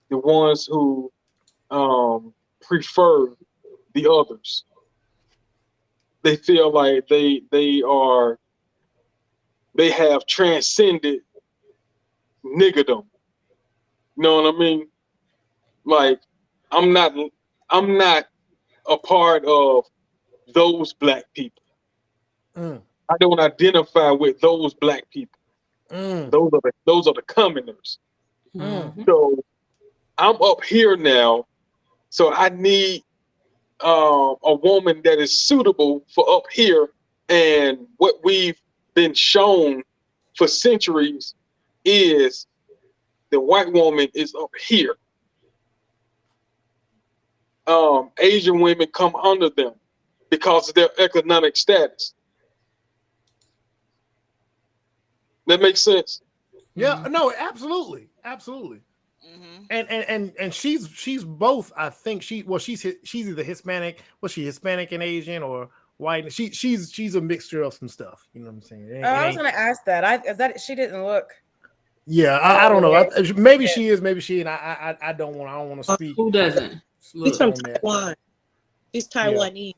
the ones who prefer the others. They feel like they have transcended niggerdom. You know what I mean? Like I'm not a part of those black people. I don't identify with those black people. Those are the commoners. So I'm up here now. So I need a woman that is suitable for up here. And what we've been shown for centuries is the white woman is up here. Asian women come under them because of their economic status. That makes sense. Yeah, no, absolutely. And she's both. I think she's either Hispanic. Was she Hispanic and Asian or white? She's a mixture of some stuff. You know what I'm saying? I was gonna ask that. Is that she didn't look? Yeah, I don't know. Maybe she is. Maybe she. And I don't want to speak. Who doesn't? She's from Taiwan. She's Taiwanese.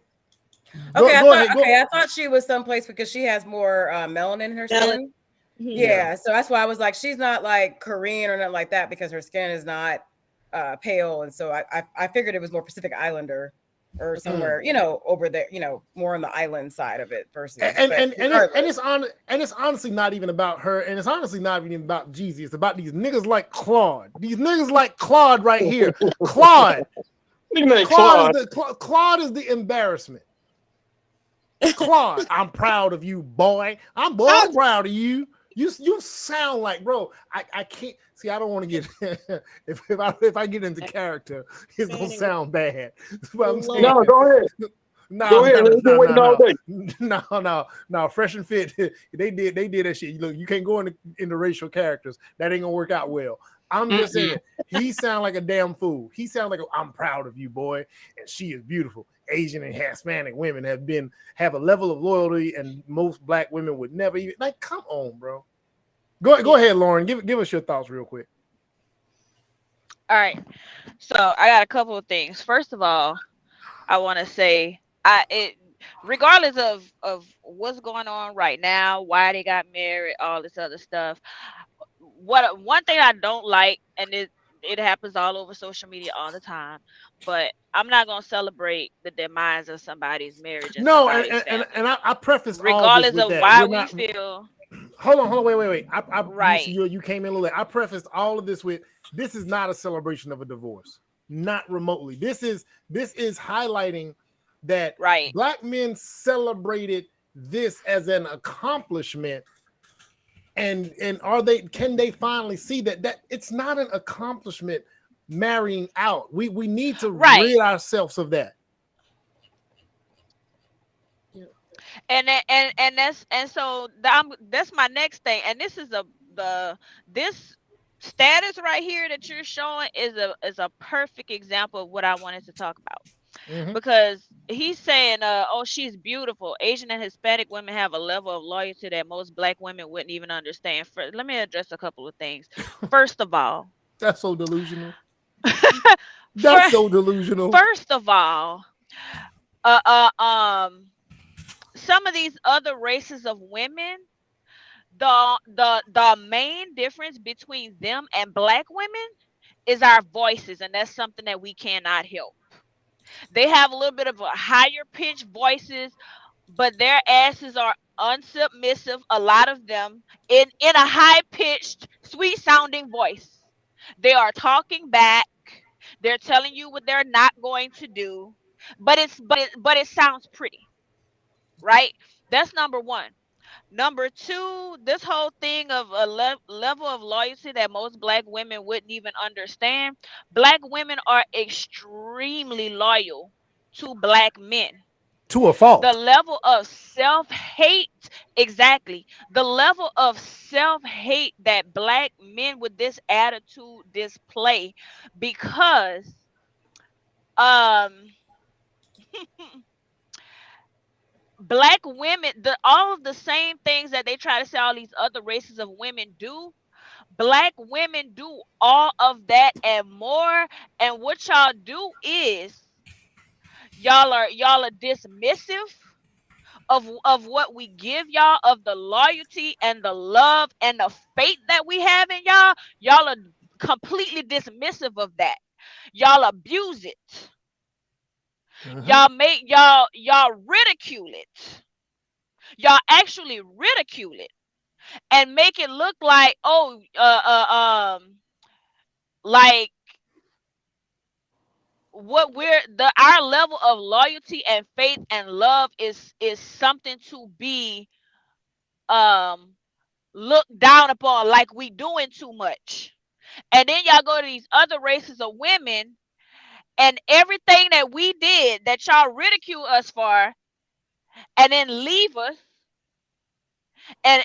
Okay, I thought she was someplace because she has more melanin in her skin. Yeah, so that's why I was like, she's not like Korean or nothing like that because her skin is not pale, and so I figured it was more Pacific Islander or somewhere, over there, more on the island side of it versus. It's honestly not even about her, and it's honestly not even about Jeezy. It's about these niggas like Claude. These niggas like Claude right here. Claude. Claude is the embarrassment. Claude, I'm proud of you, boy. I'm proud of you. You sound like, bro. I can't see. I don't want to get if I get into character, it's gonna sound bad. No, go ahead. No. Fresh and Fit. They did that shit. Look, you can't go into racial characters. That ain't gonna work out well. I'm just saying, he sound like a damn fool. He sound like I'm proud of you, boy, and she is beautiful. Asian and Hispanic women have a level of loyalty, and most black women would never even come on, bro. Go ahead, Lauren. Give us your thoughts real quick. All right. So I got a couple of things. First of all, I want to say regardless of what's going on right now, why they got married, all this other stuff. One thing I don't like, and it happens all over social media all the time, but I'm not gonna celebrate the demise of somebody's marriage. And I preface regardless all this with of that. why we feel. Hold on, wait. Right. You came in a little late. I prefaced all of this with this is not a celebration of a divorce, not remotely. This is highlighting that black men celebrated this as an accomplishment. And can they finally see that it's not an accomplishment marrying out? We need to rid ourselves of that. So that's my next thing. And this is this status right here that you're showing is a perfect example of what I wanted to talk about. Because he's saying, oh, she's beautiful. Asian and Hispanic women have a level of loyalty that most black women wouldn't even understand. Let me address a couple of things. First of all, that's so delusional. So delusional. First of all, some of these other races of women, the main difference between them and black women is our voices, and that's something that we cannot help. They have a little bit of a higher pitched voices, but their asses are unsubmissive, a lot of them, in a high pitched, sweet sounding voice. They are talking back. They're telling you what they're not going to do, but it sounds pretty, right? That's number one. Number two, this whole thing of a level of loyalty that most black women wouldn't even understand. Black women are extremely loyal to black men. To a fault. The level of self-hate, exactly. The level of self-hate that black men with this attitude display, because um black women, all of the same things that they try to say all these other races of women do, black women do all of that and more. And what y'all do is y'all are dismissive of what we give y'all, of the loyalty and the love and the faith that we have in y'all. Y'all are completely dismissive of that. Y'all abuse it. Y'all ridicule it. Y'all actually ridicule it and make it look like, oh, like what our level of loyalty and faith and love is something to be looked down upon, like we doing too much. And then y'all go to these other races of women, and everything that we did that y'all ridicule us for, and then leave us, and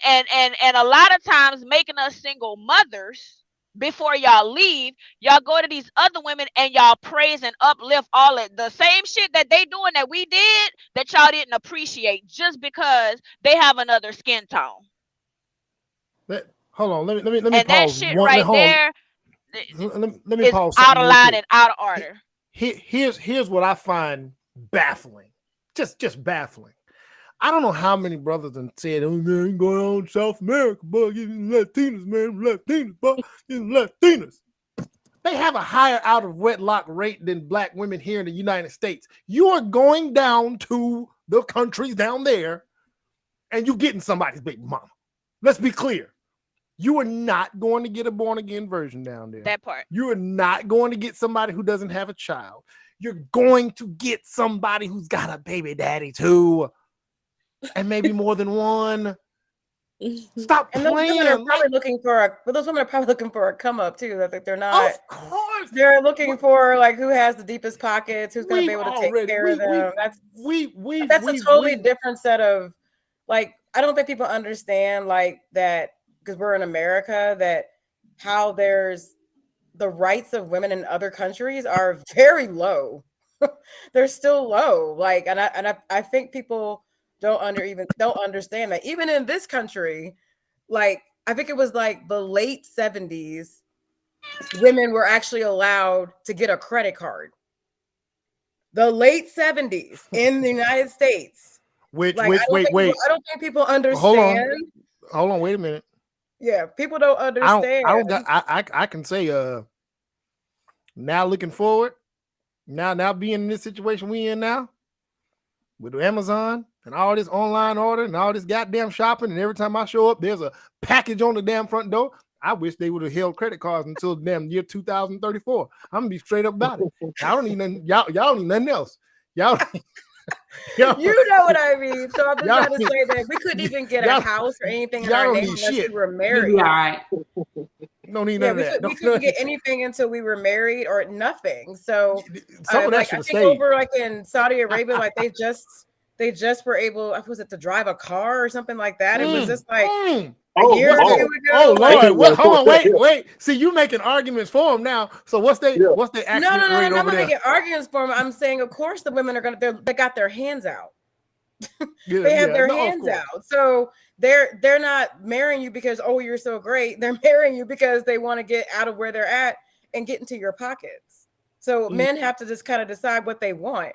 a lot of times making us single mothers before y'all leave. Y'all go to these other women and y'all praise and uplift all of the same shit that they doing that we did, that y'all didn't appreciate, just because they have another skin tone. Hold on, let me And pause. that shit right there let me is pause out of real line quick. and out of order. Here's what I find baffling, just baffling. I don't know how many brothers done said, "Oh man, going on South America, but getting Latinas, man, Latinas, but getting Latinas." They have a higher out of wedlock rate than black women here in the United States. You are going down to the countries down there, and you're getting somebody's baby mama. Let's be clear. You are not going to get a born again version down there. That part. You are not going to get somebody who doesn't have a child. You're going to get somebody who's got a baby daddy too, and maybe more than one. Stop and playing. Those women are probably looking for a come up too. I think they're not. Of course, they're looking for like who has the deepest pockets, who's going to be able to take care of them. That's a totally different set of, like, I don't think people understand like that, because we're in America, that how there's the rights of women in other countries are very low. They're still low. Like, and I think people don't understand that even in this country, like, I think it was like the late 70s, women were actually allowed to get a credit card. The late 70s in the United States. Wait. I don't think people understand. Hold on, wait a minute. Yeah, people don't understand. I can say now looking forward, now being in this situation we in now with Amazon and all this online order and all this goddamn shopping, and every time I show up, there's a package on the damn front door. I wish they would have held credit cards until damn year 2034. I'm gonna be straight up about it. I don't need nothing. Y'all don't need nothing else. Y'all. You know what I mean. So I'm just trying to say that we couldn't even get a house or anything in our name unless we were married. All right. Don't need none of that. We couldn't get anything until we were married or nothing. So some of that should I have think stayed. over like in Saudi Arabia, like they just were able, was it to drive a car or something like that? It was just like a year or two ago. Oh Lord! Hold on, wait. See, you making arguments for them now. So what's they accident rate No, I'm over not there? making arguments for them. I'm saying, of course, the women are they got their hands out. They have their hands out. So they're not marrying you because, oh, you're so great. They're marrying you because they want to get out of where they're at and get into your pockets. So men have to just kind of decide what they want.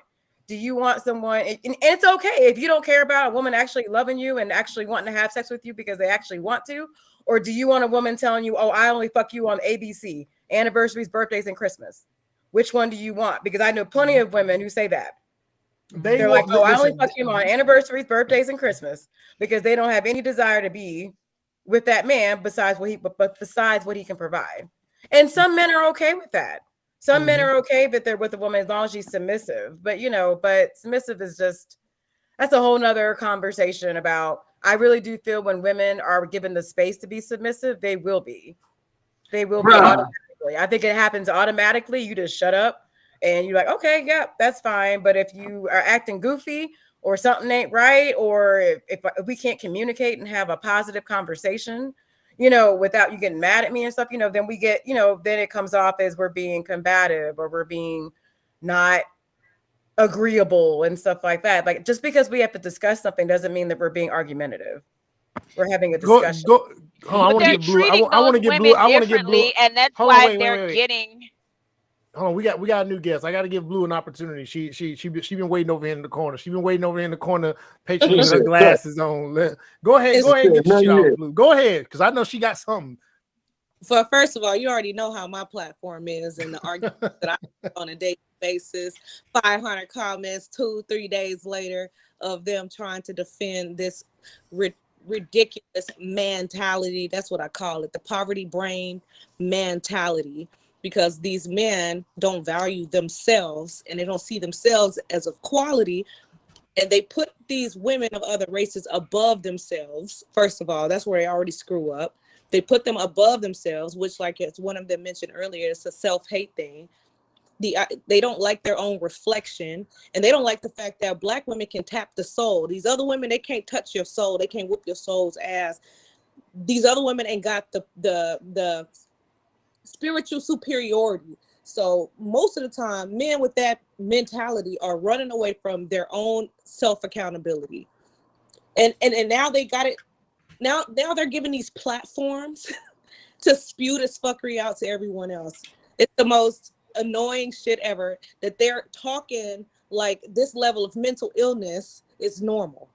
Do you want someone, and it's okay if you don't care about a woman actually loving you and actually wanting to have sex with you because they actually want to, Or do you want a woman telling you, oh, I only fuck you on ABC, anniversaries, birthdays, and Christmas? Which one do you want? Because I know plenty of women who say that. They're like, oh, I only fuck him on anniversaries, birthdays, and Christmas, because they don't have any desire to be with that man besides what he can provide. And some men are okay with that. Some men are okay that they're with a woman as long as she's submissive. But but submissive is that's a whole nother conversation about. I really do feel when women are given the space to be submissive, they will be. They will be automatically. I think it happens automatically. You just shut up and you're like, okay, yeah, that's fine. But if you are acting goofy or something ain't right, or if we can't communicate and have a positive conversation, without you getting mad at me and stuff, then we get, then it comes off as we're being combative or we're being not agreeable and stuff like that. Like, just because we have to discuss something doesn't mean that we're being argumentative. We're having a discussion. But they're treating those women differently, and that's why they're getting. Hold on, we got a new guest. I got to give Blue an opportunity. She been waiting over here in the corner. She been waiting over here in the corner, patiently with her glasses on. Go ahead and get your shit out, Blue. Go ahead, because I know she got something. First of all, you already know how my platform is and the argument that I have on a daily basis. 500 comments 2-3 days later of them trying to defend this ridiculous mentality. That's what I call it, the poverty brain mentality, because these men don't value themselves and they don't see themselves as of quality, and they put these women of other races above themselves. First of all, that's where they already screw up. They put them above themselves, which, like as one of them mentioned earlier, it's a self-hate thing. They don't like their own reflection, and they don't like the fact that Black women can tap the soul. These other women, they can't touch your soul. They can't whoop your soul's ass. These other women ain't got the spiritual superiority. So most of the time, men with that mentality are running away from their own self-accountability. And now they got it. Now they're giving these platforms to spew this fuckery out to everyone else. It's the most annoying shit ever that they're talking like this level of mental illness is normal,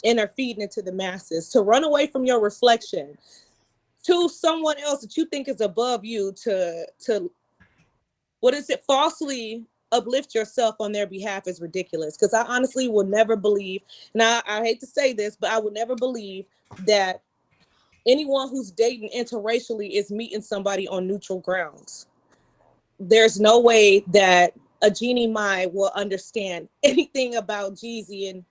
and they're feeding it to the masses to run away from your reflection to someone else that you think is above you, to what is it, falsely uplift yourself on their behalf is ridiculous. Because I honestly will never believe, now I hate to say this, but I would never believe that anyone who's dating interracially is meeting somebody on neutral grounds. There's no way that a Jeanie Mai will understand anything about Jeezy and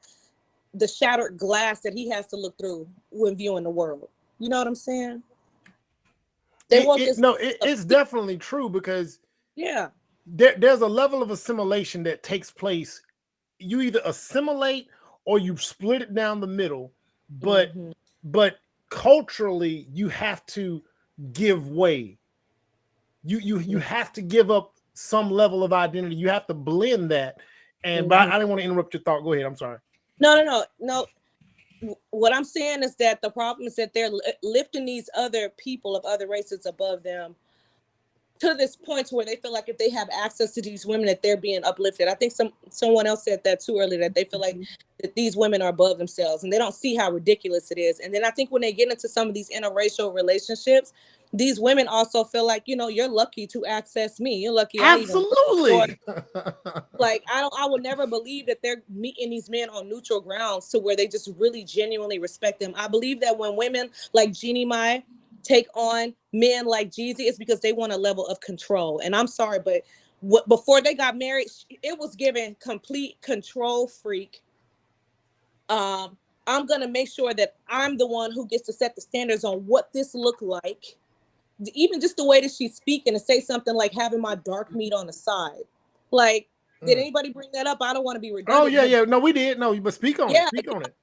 the shattered glass that he has to look through when viewing the world. You know what I'm saying? It's definitely true, because there's a level of assimilation that takes place. You either assimilate or you split it down the middle, but culturally you have to give way. You have to give up some level of identity. You have to blend that. And but I didn't want to interrupt your thought. Go ahead. I'm sorry. No. What I'm saying is that the problem is that they're lifting these other people of other races above them to this point where they feel like if they have access to these women that they're being uplifted. I think someone else said that too earlier, that they feel like that these women are above themselves and they don't see how ridiculous it is. And then I think when they get into some of these interracial relationships, these women also feel like, you're lucky to access me. You're lucky. Absolutely. Like, I would never believe that they're meeting these men on neutral grounds to where they just really genuinely respect them. I believe that when women like Jeanie Mai take on men like Jeezy, it's because they want a level of control. And I'm sorry, but before they got married, it was given complete control freak. I'm going to make sure that I'm the one who gets to set the standards on what this look like. Even just the way that she's speaking, to say something like having my dark meat on the side. Like, did anybody bring that up? I don't want to be redundant. Oh, yeah. No, we did. No, but speak on it. Speak on it.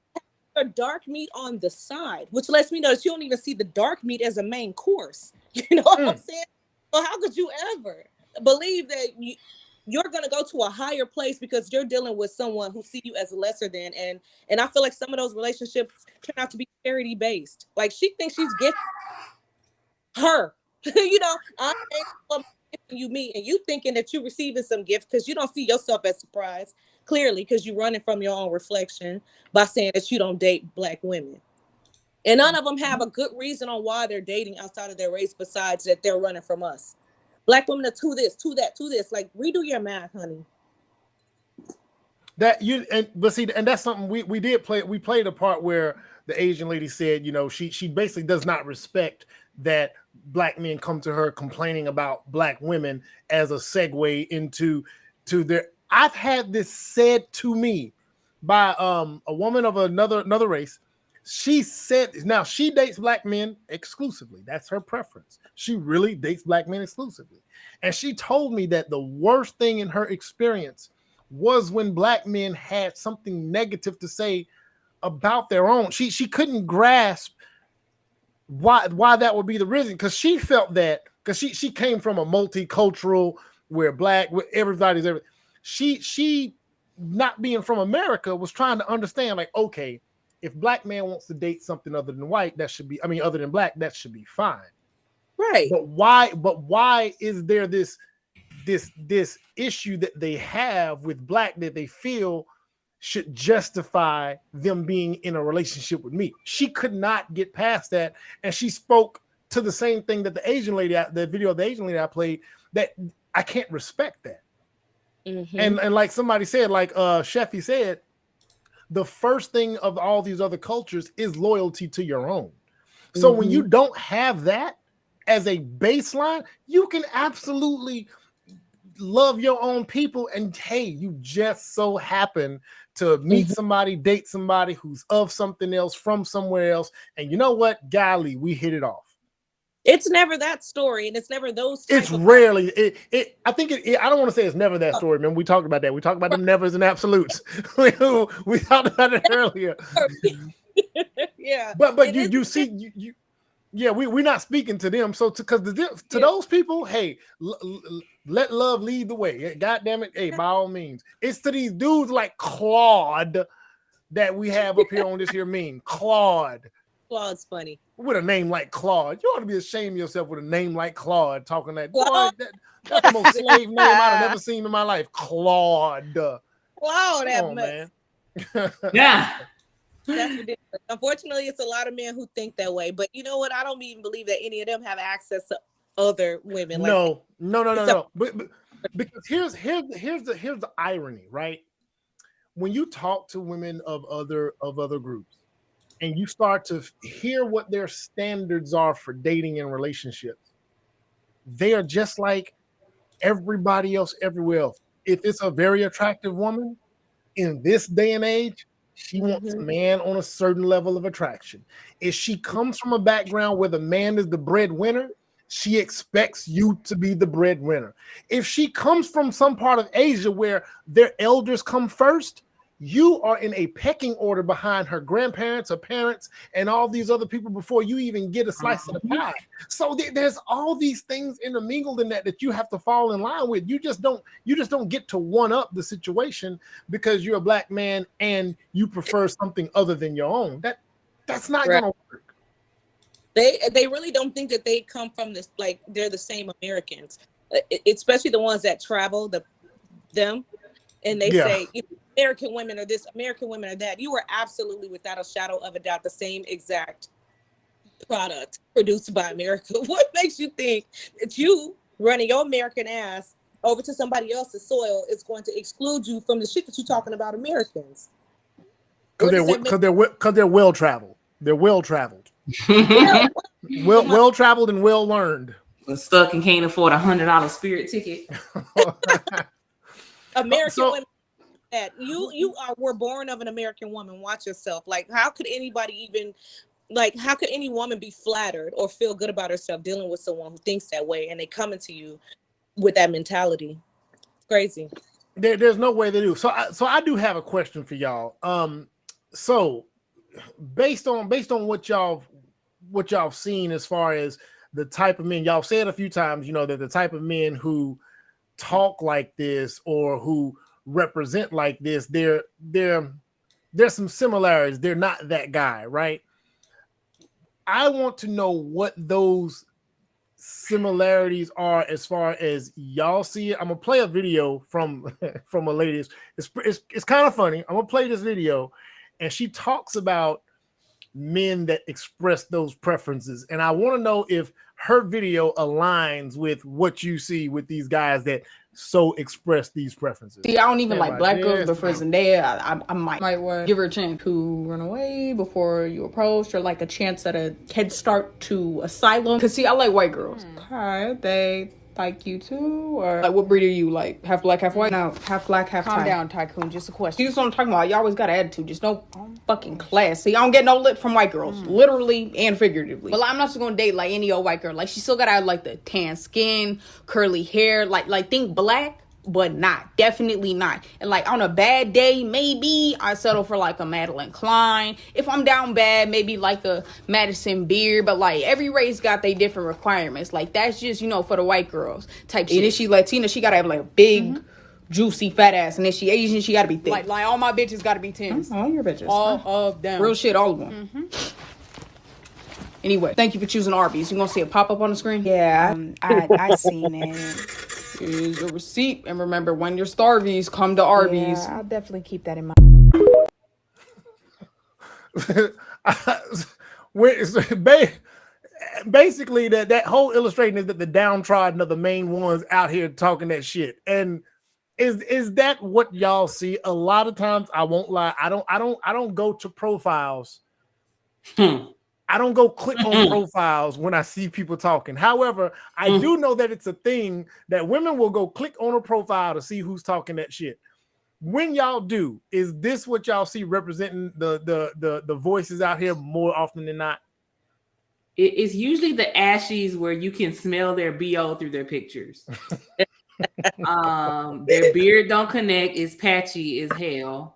Her dark meat on the side, which lets me know that you don't even see the dark meat as a main course. You know what I'm saying? So how could you ever believe that you're going to go to a higher place because you're dealing with someone who see you as lesser than? And I feel like some of those relationships turn out to be charity based. Like, she thinks she's gifted her. I'm giving you me, and you thinking that you're receiving some gift because you don't see yourself as surprised, clearly, because you're running from your own reflection by saying that you don't date Black women. And none of them have a good reason on why they're dating outside of their race besides that they're running from us. Black women are to this, to that, to this. Like, redo your math, honey. But see, and that's something we did play. We played a part where the Asian lady said, you know, she basically does not respect that black men come to her complaining about black women as a segue into their. I've had this said to me by a woman of another race. She said, now she dates black men exclusively. That's her preference. She really dates black men exclusively. And she told me that the worst thing in her experience was when black men had something negative to say about their own. She couldn't grasp why that would be the reason, because she felt that because she came from a multicultural where everybody's everything. She not being from America was trying to understand, like, okay, if black man wants to date something other than white, that should be, other than black, that should be fine. Right. But why is there this issue that they have with black that they feel should justify them being in a relationship with me? She could not get past that. And she spoke to the same thing that the Asian lady, the video of the Asian lady I played, that I can't respect that. Mm-hmm. And like somebody said, like Sheffy said, the first thing of all these other cultures is loyalty to your own. So when you don't have that as a baseline, you can absolutely love your own people. And hey, you just so happen to meet somebody, date somebody who's of something else, from somewhere else. And you know what? Golly, we hit it off. It's never that story, and it's never those. It's rarely. I think I don't want to say it's never that story, man. We talked about that. We talked about them nevers and absolutes. we talked about it earlier. Yeah, but you see, we're not speaking to them. So to those people, hey, let love lead the way. God damn it, hey, by all means. It's to these dudes like Claude that we have up here on this here meme. Claude. Claude's funny. With a name like Claude. You ought to be ashamed of yourself with a name like Claude, talking that. Boy, that's the most slave name I've ever seen in my life. Claude. Claude, that man. Yeah. That's ridiculous. Unfortunately, it's a lot of men who think that way. But you know what? I don't even believe that any of them have access to other women. No. But because here's the irony, right? When you talk to women of other groups, and you start to hear what their standards are for dating and relationships, they are just like everybody else everywhere else. If it's a very attractive woman in this day and age, she wants a man on a certain level of attraction. If she comes from a background where the man is the breadwinner, she expects you to be the breadwinner. If she comes from some part of Asia where their elders come first, you are in a pecking order behind her grandparents, her parents, and all these other people before you even get a slice of the pie. So there's all these things intermingled in that you have to fall in line with. You just don't get to one up the situation because you're a black man and you prefer something other than your own. That's not gonna work. They really don't think that they come from this, like they're the same Americans, especially the ones that travel them, and they say, you know, American women are this, American women are that. You are absolutely, without a shadow of a doubt, the same exact product produced by America. What makes you think that you running your American ass over to somebody else's soil is going to exclude you from the shit that you're talking about Americans? Because they're well traveled. They're well traveled. well traveled and well learned. We're stuck and can't afford $100 Spirit ticket. American women. That were born of an American woman. Watch yourself. Like, how could anybody even, like, how could any woman be flattered or feel good about herself dealing with someone who thinks that way and they come into you with that mentality? It's crazy. There's no way they do. So I do have a question for y'all. So based on what y'all seen as far as the type of men, y'all said a few times, you know, that the type of men who talk like this or who represent like this, there's some similarities. They're not that guy, right? I want to know what those similarities are as far as y'all see it. I'm gonna play a video from a lady. It's kind of funny. I'm gonna play this video, and she talks about men that express those preferences. And I want to know if her video aligns with what you see with these guys that so express these preferences. See, I don't even like black girls, but for Zendaya, I might want to give her a chance to run away before you approach, or like a chance at a head start to asylum. Cause see, I like white girls. Okay, they like you too, or like what breed are you? Like half black, half white? No, half black, half Calm down, Tycoon. Just a question. You know what I'm talking about? You always got an attitude. Just no fucking class. See, I don't get no lip from white girls, literally and figuratively. But like, I'm not just gonna date like any old white girl. Like she still gotta have like the tan skin, curly hair. Like think black, but not. Definitely not. And like on a bad day, maybe I settle for like a Madeline Klein. If I'm down bad, maybe like a Madison Beer. But like every race got their different requirements. Like that's just, you know, for the white girls type shit. And if she Latina, she gotta have like a big, juicy, fat ass. And if she Asian, she gotta be thick. Like all my bitches gotta be 10s. All your bitches. All of them. Real shit, all of them. Anyway, thank you for choosing Arby's. You gonna see it pop up on the screen? Yeah, I seen it. Here's your receipt, and remember, when you're starvies, come to Arby's. Yeah, I'll definitely keep that in mind. Basically, that whole illustration is that the downtrodden are the main ones out here talking that shit. And is that what y'all see? A lot of times, I won't lie, I don't go to profiles. I don't go click on profiles when I see people talking. However, I do know that it's a thing that women will go click on a profile to see who's talking that shit. When y'all do, is this what y'all see representing the voices out here more often than not? It's usually the ashies where you can smell their BO through their pictures. Their beard don't connect. It's patchy as hell.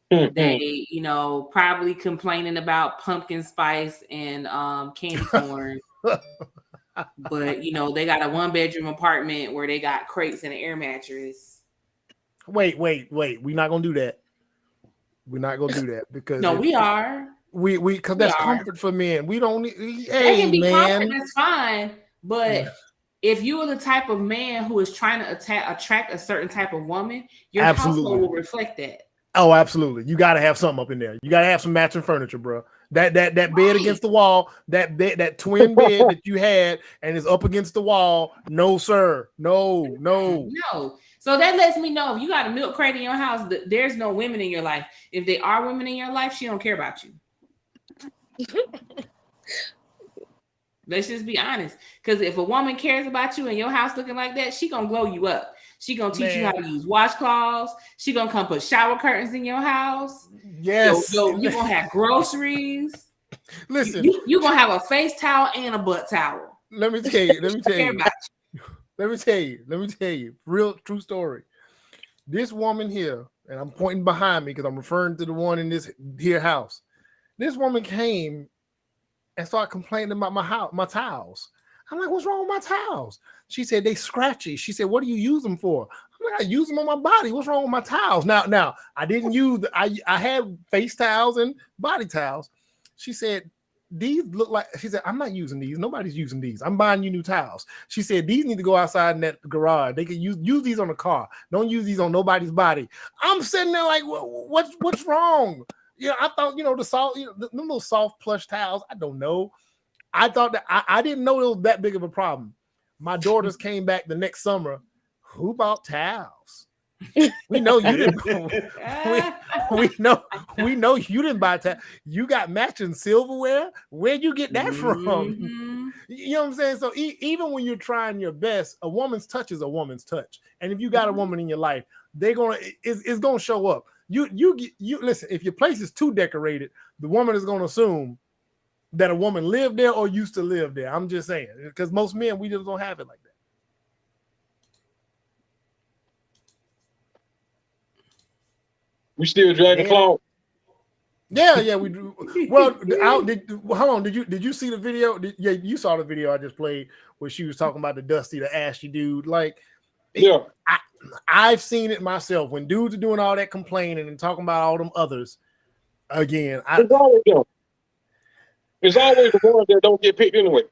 They, you know, probably complaining about pumpkin spice and candy corn. But, you know, they got a 1-bedroom apartment where they got crates and an air mattress. Wait. We're not going to do that. We're not going to do that because no, we are. We because that's comfort for men. We don't need. That can be comfort. That's fine. But if you are the type of man who is trying to attract a certain type of woman, your household will reflect that. Oh, absolutely. You got to have something up in there. You got to have some matching furniture, bro. That bed against the wall, that twin bed that you had and is up against the wall. No, sir. No. So that lets me know if you got a milk crate in your house, there's no women in your life. If there are women in your life, she don't care about you. Let's just be honest. Because if a woman cares about you and your house looking like that, she gonna glow you up. She gonna teach you how to use washcloths. She gonna come put shower curtains in your house. Yes. You're gonna have groceries. Listen, you gonna have a face towel and a butt towel. Let me tell you. Real true story. This woman here, and I'm pointing behind me because I'm referring to the one in this here house. This woman came and started complaining about my towels. I'm like, what's wrong with my towels? She said, they scratchy. She said, what do you use them for? I'm like, I use them on my body. What's wrong with my towels? Now I didn't use, I had face towels and body towels. She said, these look like, she said, I'm not using these. Nobody's using these. I'm buying you new towels. She said, these need to go outside in that garage. They can use these on the car. Don't use these on nobody's body. I'm sitting there like, what's wrong? Yeah, I thought, the soft, them little soft plush towels. I don't know. I thought that I didn't know it was that big of a problem. My daughters came back the next summer. Who bought towels? We know you didn't. we know you didn't buy towels. You got matching silverware. Where'd you get that from? You know what I'm saying? So even when you're trying your best, a woman's touch is a woman's touch. And if you got a woman in your life, it's gonna show up. You listen. If your place is too decorated, the woman is gonna assume that a woman lived there or used to live there. I'm just saying, because most men, we just don't have it like that. We still dragging clout. Yeah, we do. Well, hold on. Did you see the video? You saw the video I just played where she was talking about the Dusty, the ashy dude. Like, yeah, I've seen it myself. When dudes are doing all that complaining and talking about all them others, again, it's always the ones that don't get picked anyway.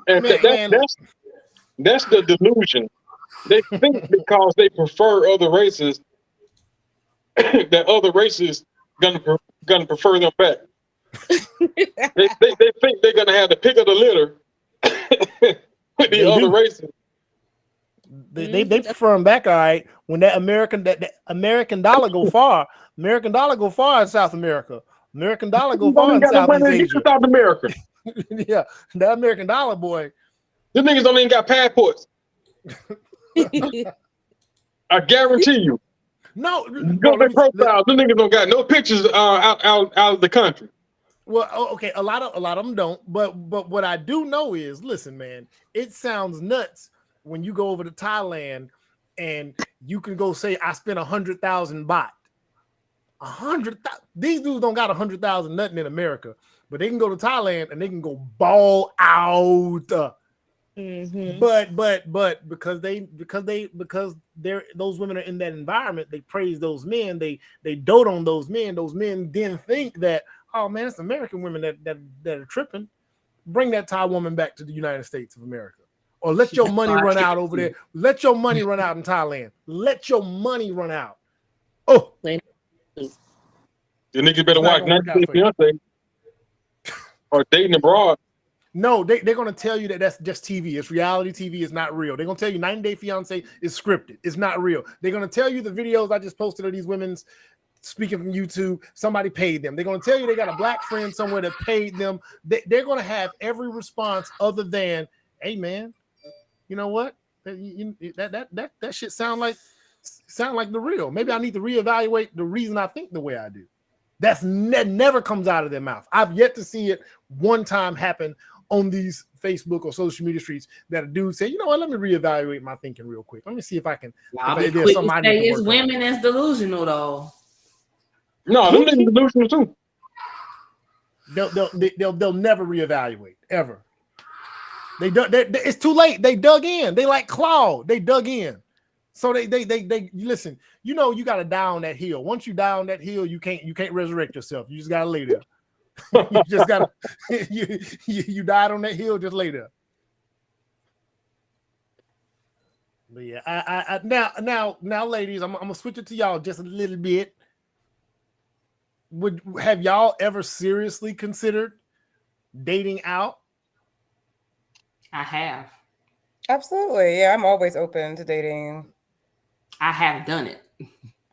And that's the delusion. They think because they prefer other races, that other races gonna prefer them back. they think they're gonna have the pick of the litter with the other races. They prefer them back, all right. When that American dollar go far, American dollar go far in South America. American dollar go far in Southeast Asia. South America. Yeah, that American dollar, boy. The niggas don't even got passports. I guarantee you. No, their profiles. The niggas don't got no pictures out of the country. Well, okay, a lot of them don't. But what I do know is, listen, man, it sounds nuts when you go over to Thailand and you can go say, I spent 100,000 baht. 100,000. These dudes don't got 100,000 nothing in America, but they can go to Thailand and they can go ball out. But because they're those women are in that environment, they praise those men, they dote on those men. Those men then think that, oh man, it's American women that are tripping. Bring that Thai woman back to the United States of America. Or let your money run out over there. Let your money run out in Thailand. Let your money run out. Oh, the niggas better watch 90 Day Fiancé or Dating Abroad. No, they're going to tell you that that's just TV. It's reality TV. It's not real. They're going to tell you 90 Day Fiancé is scripted. It's not real. They're going to tell you the videos I just posted of these women's speaking from YouTube, somebody paid them. They're going to tell you they got a black friend somewhere that paid them. They're going to have every response other than, hey, man, you know what? That shit sound like the real. Maybe I need to reevaluate the reason I think the way I do. That never comes out of their mouth. I've yet to see it one time happen on these Facebook or social media streets that a dude say, you know what, let me reevaluate my thinking real quick. Let me see if I can. I'll be quick to say it's women that's delusional though. No, them niggas delusional too. They'll never reevaluate ever. It's too late. They dug in. They like Claude. They dug in. So they listen. You know you got to down that hill. Once you down that hill, you can't resurrect yourself. You just gotta lay there. You just gotta you died on that hill. Just lay there. But yeah, I now, ladies, I'm gonna switch it to y'all just a little bit. Have y'all ever seriously considered dating out? I have. Absolutely. Yeah, I'm always open to dating. I have done it.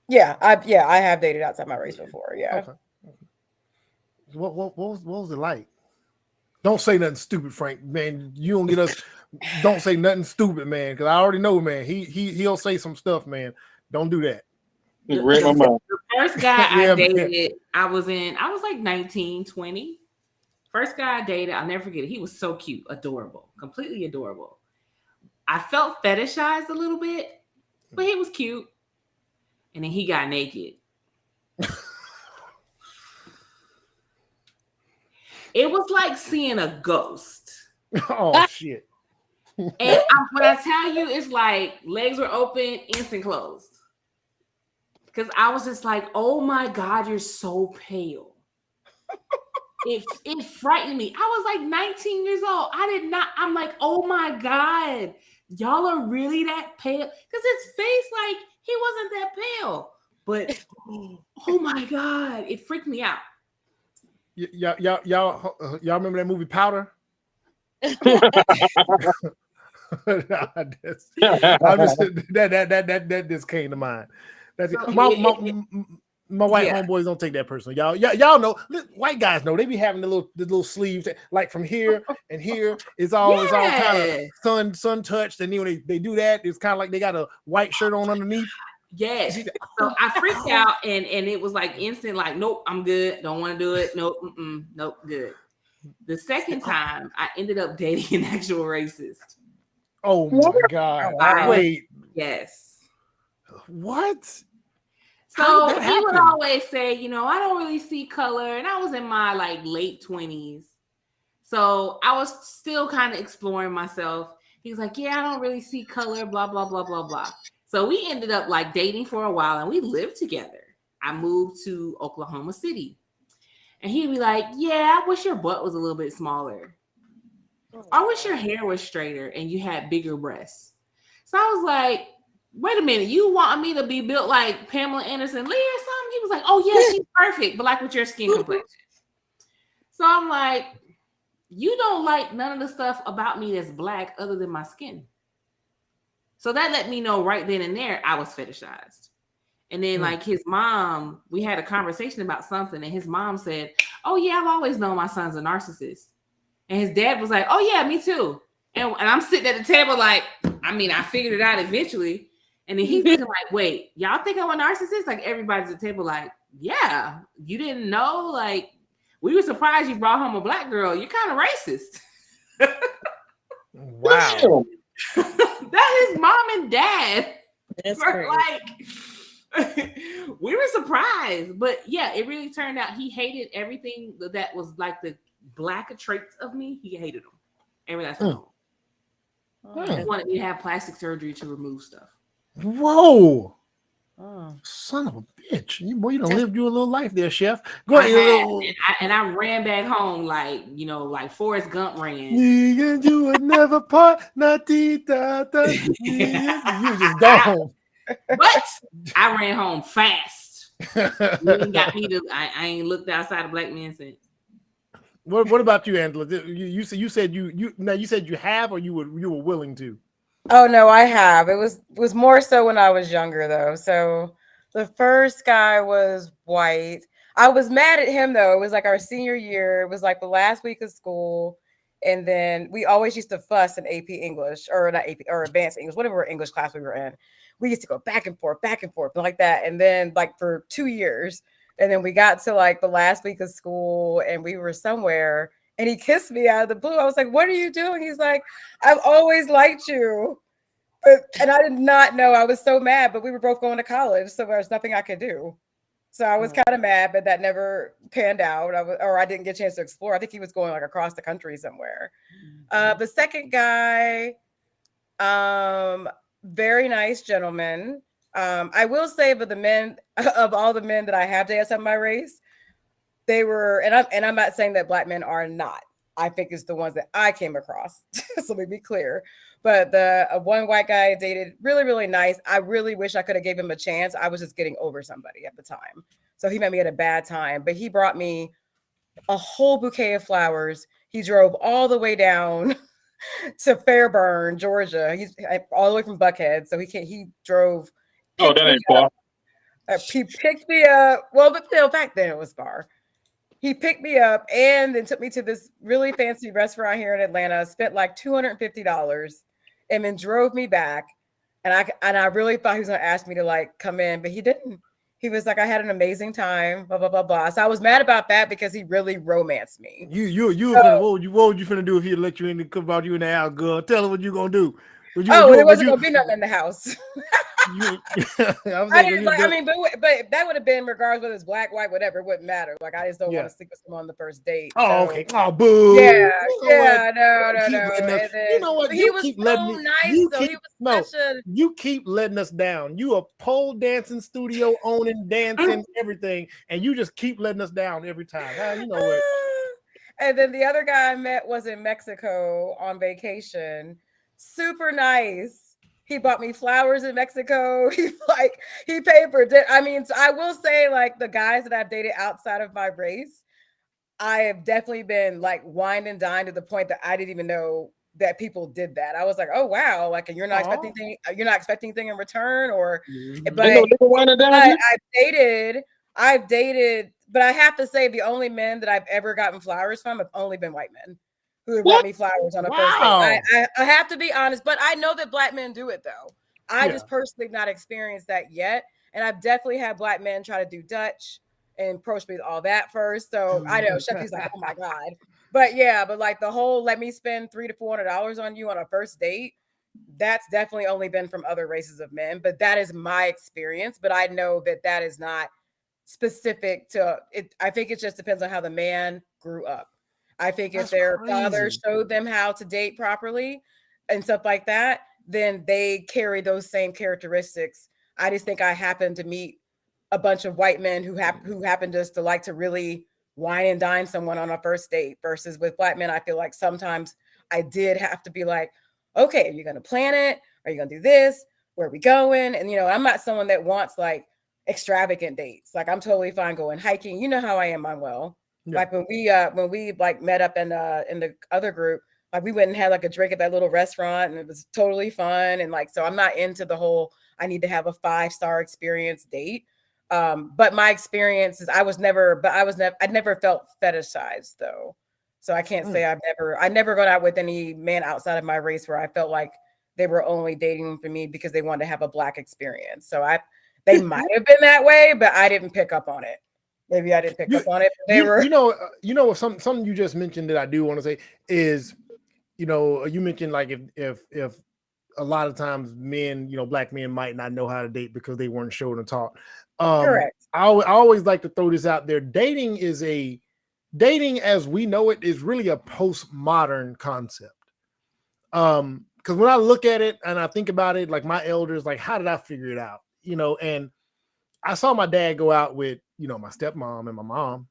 Yeah, I have dated outside my race before. Yeah. Okay. What was it like? Don't say nothing stupid, Frank. Man, you don't get us. Don't say nothing stupid, man, because I already know, man. He'll say some stuff, man. Don't do that. The first guy I dated, I was like 19, 20. First guy I dated, I'll never forget it. He was so cute, adorable, completely adorable. I felt fetishized a little bit, but he was cute. And then he got naked. It was like seeing a ghost. Oh, shit. And when I tell you, it's like legs were open, instant closed. Because I was just like, oh my God, you're so pale. It frightened me. I was like 19 years old. I'm like, oh my God, y'all are really that pale? Because his face, like, he wasn't that pale. But, oh my God, it freaked me out. Y'all remember that movie Powder? That just came to mind. That's my white homeboys don't take that personally. Y'all know, white guys know they be having the little sleeves like from here and here. It's all kind of sun touched, and then when they do that, it's kind of like they got a white shirt on underneath. Yes. So I freaked out, and it was like instant, like, nope, I'm good. Don't want to do it. Nope, nope, good. The second time, I ended up dating an actual racist. Oh my God! Wait. Yes. What? So he would always say, I don't really see color, and I was in my like late 20s, so I was still kind of exploring myself. He's like, yeah, I don't really see color, blah blah blah blah blah. So we ended up like dating for a while, and we lived together. I moved to Oklahoma City, and he'd be like, yeah, I wish your butt was a little bit smaller. I wish your hair was straighter and you had bigger breasts. So I was like, wait a minute, you want me to be built like Pamela Anderson Lee or something? He was like, oh yeah, she's perfect, but like with your skin complexion. So I'm like, you don't like none of the stuff about me that's black other than my skin. So that let me know right then and there I was fetishized. And then like his mom, we had a conversation about something, and his mom said, "Oh yeah, I've always known my son's a narcissist." And his dad was like, "Oh yeah, me too." And I'm sitting at the table like, I mean, I figured it out eventually. And then he's thinking like, wait, y'all think I'm a narcissist? Like everybody's at the table like, yeah, you didn't know? Like, we were surprised you brought home a black girl. You're kind of racist. Wow. That is mom and dad. That's were great. like, we were surprised. But yeah, it really turned out he hated everything that was like the black traits of me. He hated them. Every last one. He wanted me to have plastic surgery to remove stuff. Whoa. Son of a bitch. You done lived you a little life there, Chef. Go ahead. And I ran back home like, like Forrest Gump ran. You would never part. You just gone. But I ran home fast. Got me to I ain't looked outside of Black Men since. What about you, Angela? You said you said you have, or you were willing to? Oh no, I have. It was more so when I was younger though. So the first guy was white. I was mad at him though. It was like our senior year. It was like the last week of school. And then we always used to fuss in AP English, or not AP, or advanced English, whatever English class we were in. We used to go back and forth like that. And then like for 2 years. And then we got to like the last week of school and we were somewhere and he kissed me out of the blue. I was like, what are you doing? He's like, I've always liked you. And I did not know. I was so mad, but we were both going to college. So there was nothing I could do. So I was kind of mad, but that never panned out. I didn't get a chance to explore. I think he was going like across the country somewhere. The second guy, very nice gentleman. I will say, of all the men that I have dated outside my race, they were, and I'm not saying that black men are not. I think it's the ones that I came across. So let me be clear. But the one white guy I dated, really, really nice. I really wish I could have gave him a chance. I was just getting over somebody at the time. So he met me at a bad time, but he brought me a whole bouquet of flowers. He drove all the way down to Fairburn, Georgia. He's all the way from Buckhead. So he drove. Oh, that ain't far. He picked me up. Well, but still, back then it was far. He picked me up and then took me to this really fancy restaurant here in Atlanta. Spent like $250 and then drove me back. And I really thought he was going to ask me to like come in, but he didn't. He was like, I had an amazing time, blah, blah, blah, blah. So I was mad about that because he really romanced me. What would you finna do if he let you in and come about you in the house, girl? Tell him what you gonna do. There wasn't gonna be nothing in the house. But that would have been regardless whether it's black, white, whatever. It wouldn't matter. Like I just don't want to sleep with someone on the first date. Oh, okay. Oh, boo. Yeah, no. You know what? He was so nice. You keep letting us down. You a pole dancing studio owning, dancing, everything, and you just keep letting us down every time. You know what? And then the other guy I met was in Mexico on vacation. Super nice. He bought me flowers in Mexico. He paid for dinner. I mean, so I will say, like, the guys that I've dated outside of my race, I have definitely been like wined and dined to the point that I didn't even know that people did that. I was like, oh wow, like, and you're not expecting anything in return, or but I've dated, but I have to say the only men that I've ever gotten flowers from have only been white men who have brought me flowers on a first date. I have to be honest, but I know that black men do it though. I just personally have not experienced that yet. And I've definitely had black men try to do Dutch and approach me with all that first. So I know Sheffy's like, oh my God. But yeah, but like the whole let me spend $300 to $400 on you on a first date, that's definitely only been from other races of men. But that is my experience. But I know that is not specific to it. I think it just depends on how the man grew up. I think if their father showed them how to date properly and stuff like that, then they carry those same characteristics. I just think I happened to meet a bunch of white men who happen just to like to really wine and dine someone on a first date, versus with black men, I feel like sometimes I did have to be like, okay, are you going to plan it? Are you going to do this? Where are we going? And, I'm not someone that wants like extravagant dates. Like I'm totally fine going hiking. You know how I am, Manuel. Yeah. Like when we like met up in the other group, like we went and had like a drink at that little restaurant, and it was totally fun. And like, so I'm not into the whole I need to have a 5-star experience date. But my experiences, I never felt fetishized though. So I can't say I never gone out with any man outside of my race where I felt like they were only dating for me because they wanted to have a Black experience. So they might have been that way, but I didn't pick up on it. Maybe I didn't pick up on it. But they were, something you just mentioned that I do want to say is, you mentioned like if a lot of times men, Black men might not know how to date because they weren't shown and taught. Correct. I always like to throw this out there. Dating as we know it is really a postmodern concept. Because when I look at it and I think about it, like my elders, like how did I figure it out? And I saw my dad go out with, my stepmom and my mom.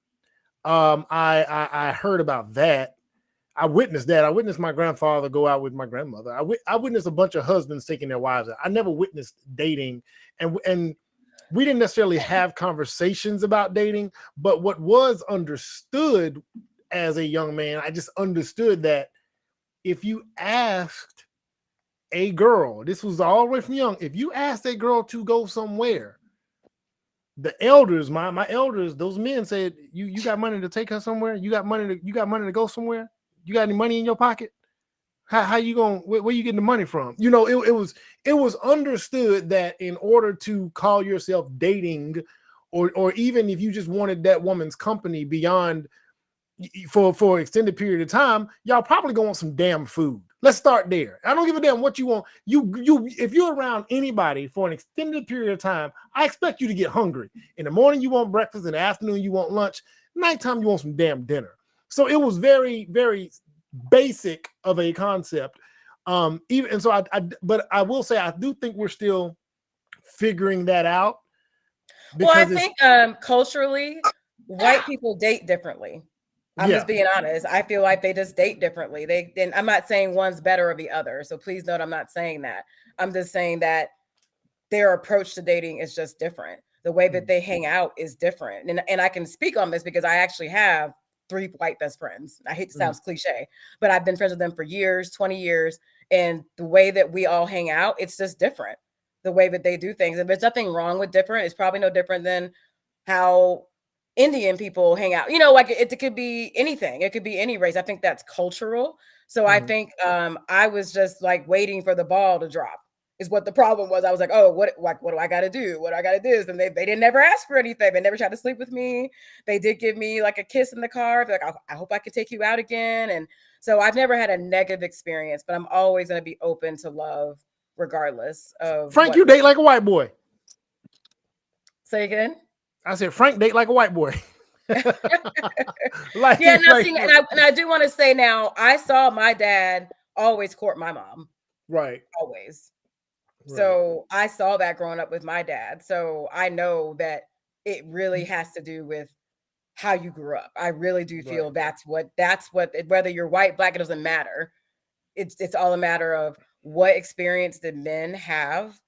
I heard about that. I witnessed that. I witnessed my grandfather go out with my grandmother. I witnessed a bunch of husbands taking their wives out. I never witnessed dating, and we didn't necessarily have conversations about dating, but what was understood as a young man, I just understood that if you asked a girl, this was all the way from young, if you asked a girl to go somewhere, the elders, my elders, those men said, you got money to take her somewhere? You got money to go somewhere? You got any money in your pocket? How you going? Where you getting the money from? It was understood that in order to call yourself dating, or even if you just wanted that woman's company beyond for an extended period of time, y'all probably gonna want some damn food. Let's start there. I don't give a damn what you want. If you're around anybody for an extended period of time, I expect you to get hungry. In the morning, you want breakfast. In the afternoon, you want lunch. Nighttime, you want some damn dinner. So it was very, very basic of a concept. But I will say, I do think we're still figuring that out. Well, I think culturally, white people date differently. I'm just being honest. I feel like they just date differently. I'm not saying one's better or the other. So please note, I'm not saying that. I'm just saying that their approach to dating is just different. The way that they hang out is different. And I can speak on this because I actually have 3 white best friends. I hate to sound cliche, but I've been friends with them for years, 20 years. And the way that we all hang out, it's just different. The way that they do things. And there's nothing wrong with different. It's probably no different than how Indian people hang out. Like it could be anything. It could be any race. I think that's cultural. So I think I was just like waiting for the ball to drop is what the problem was. I was like, oh, what do I got to do? What do I got to do? And they didn't ever ask for anything. They never tried to sleep with me. They did give me like a kiss in the car. They're like, I hope I can take you out again. And so I've never had a negative experience, but I'm always going to be open to love regardless of Frank, you date like a white boy. Say again? I said, Frank date like a white boy. And I do want to say now, I saw my dad always court my mom. Right. Always. Right. So I saw that growing up with my dad. So I know that it really has to do with how you grew up. I really do feel that's what, whether you're white, Black, it doesn't matter. It's all a matter of what experience did men have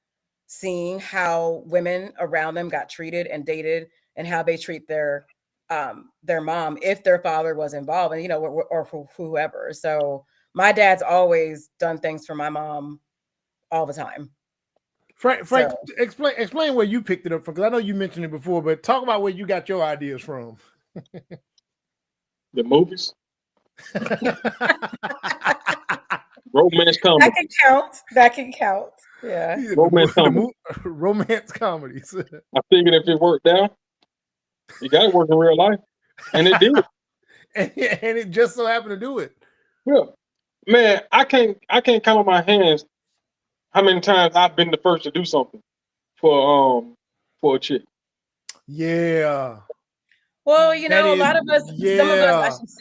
seeing how women around them got treated and dated and how they treat their mom if their father was involved, and or for whoever. So my dad's always done things for my mom all the time. Frank, explain where you picked it up from, because I know you mentioned it before, but talk about where you got your ideas from. The movies. Romance comedy. That can count. Yeah. Romance comedies. I figured if it worked out, you got to work in real life. And it did. and it just so happened to do it. Yeah. Man, I can't count on my hands how many times I've been the first to do something for a chick. Yeah. Well, a lot of us,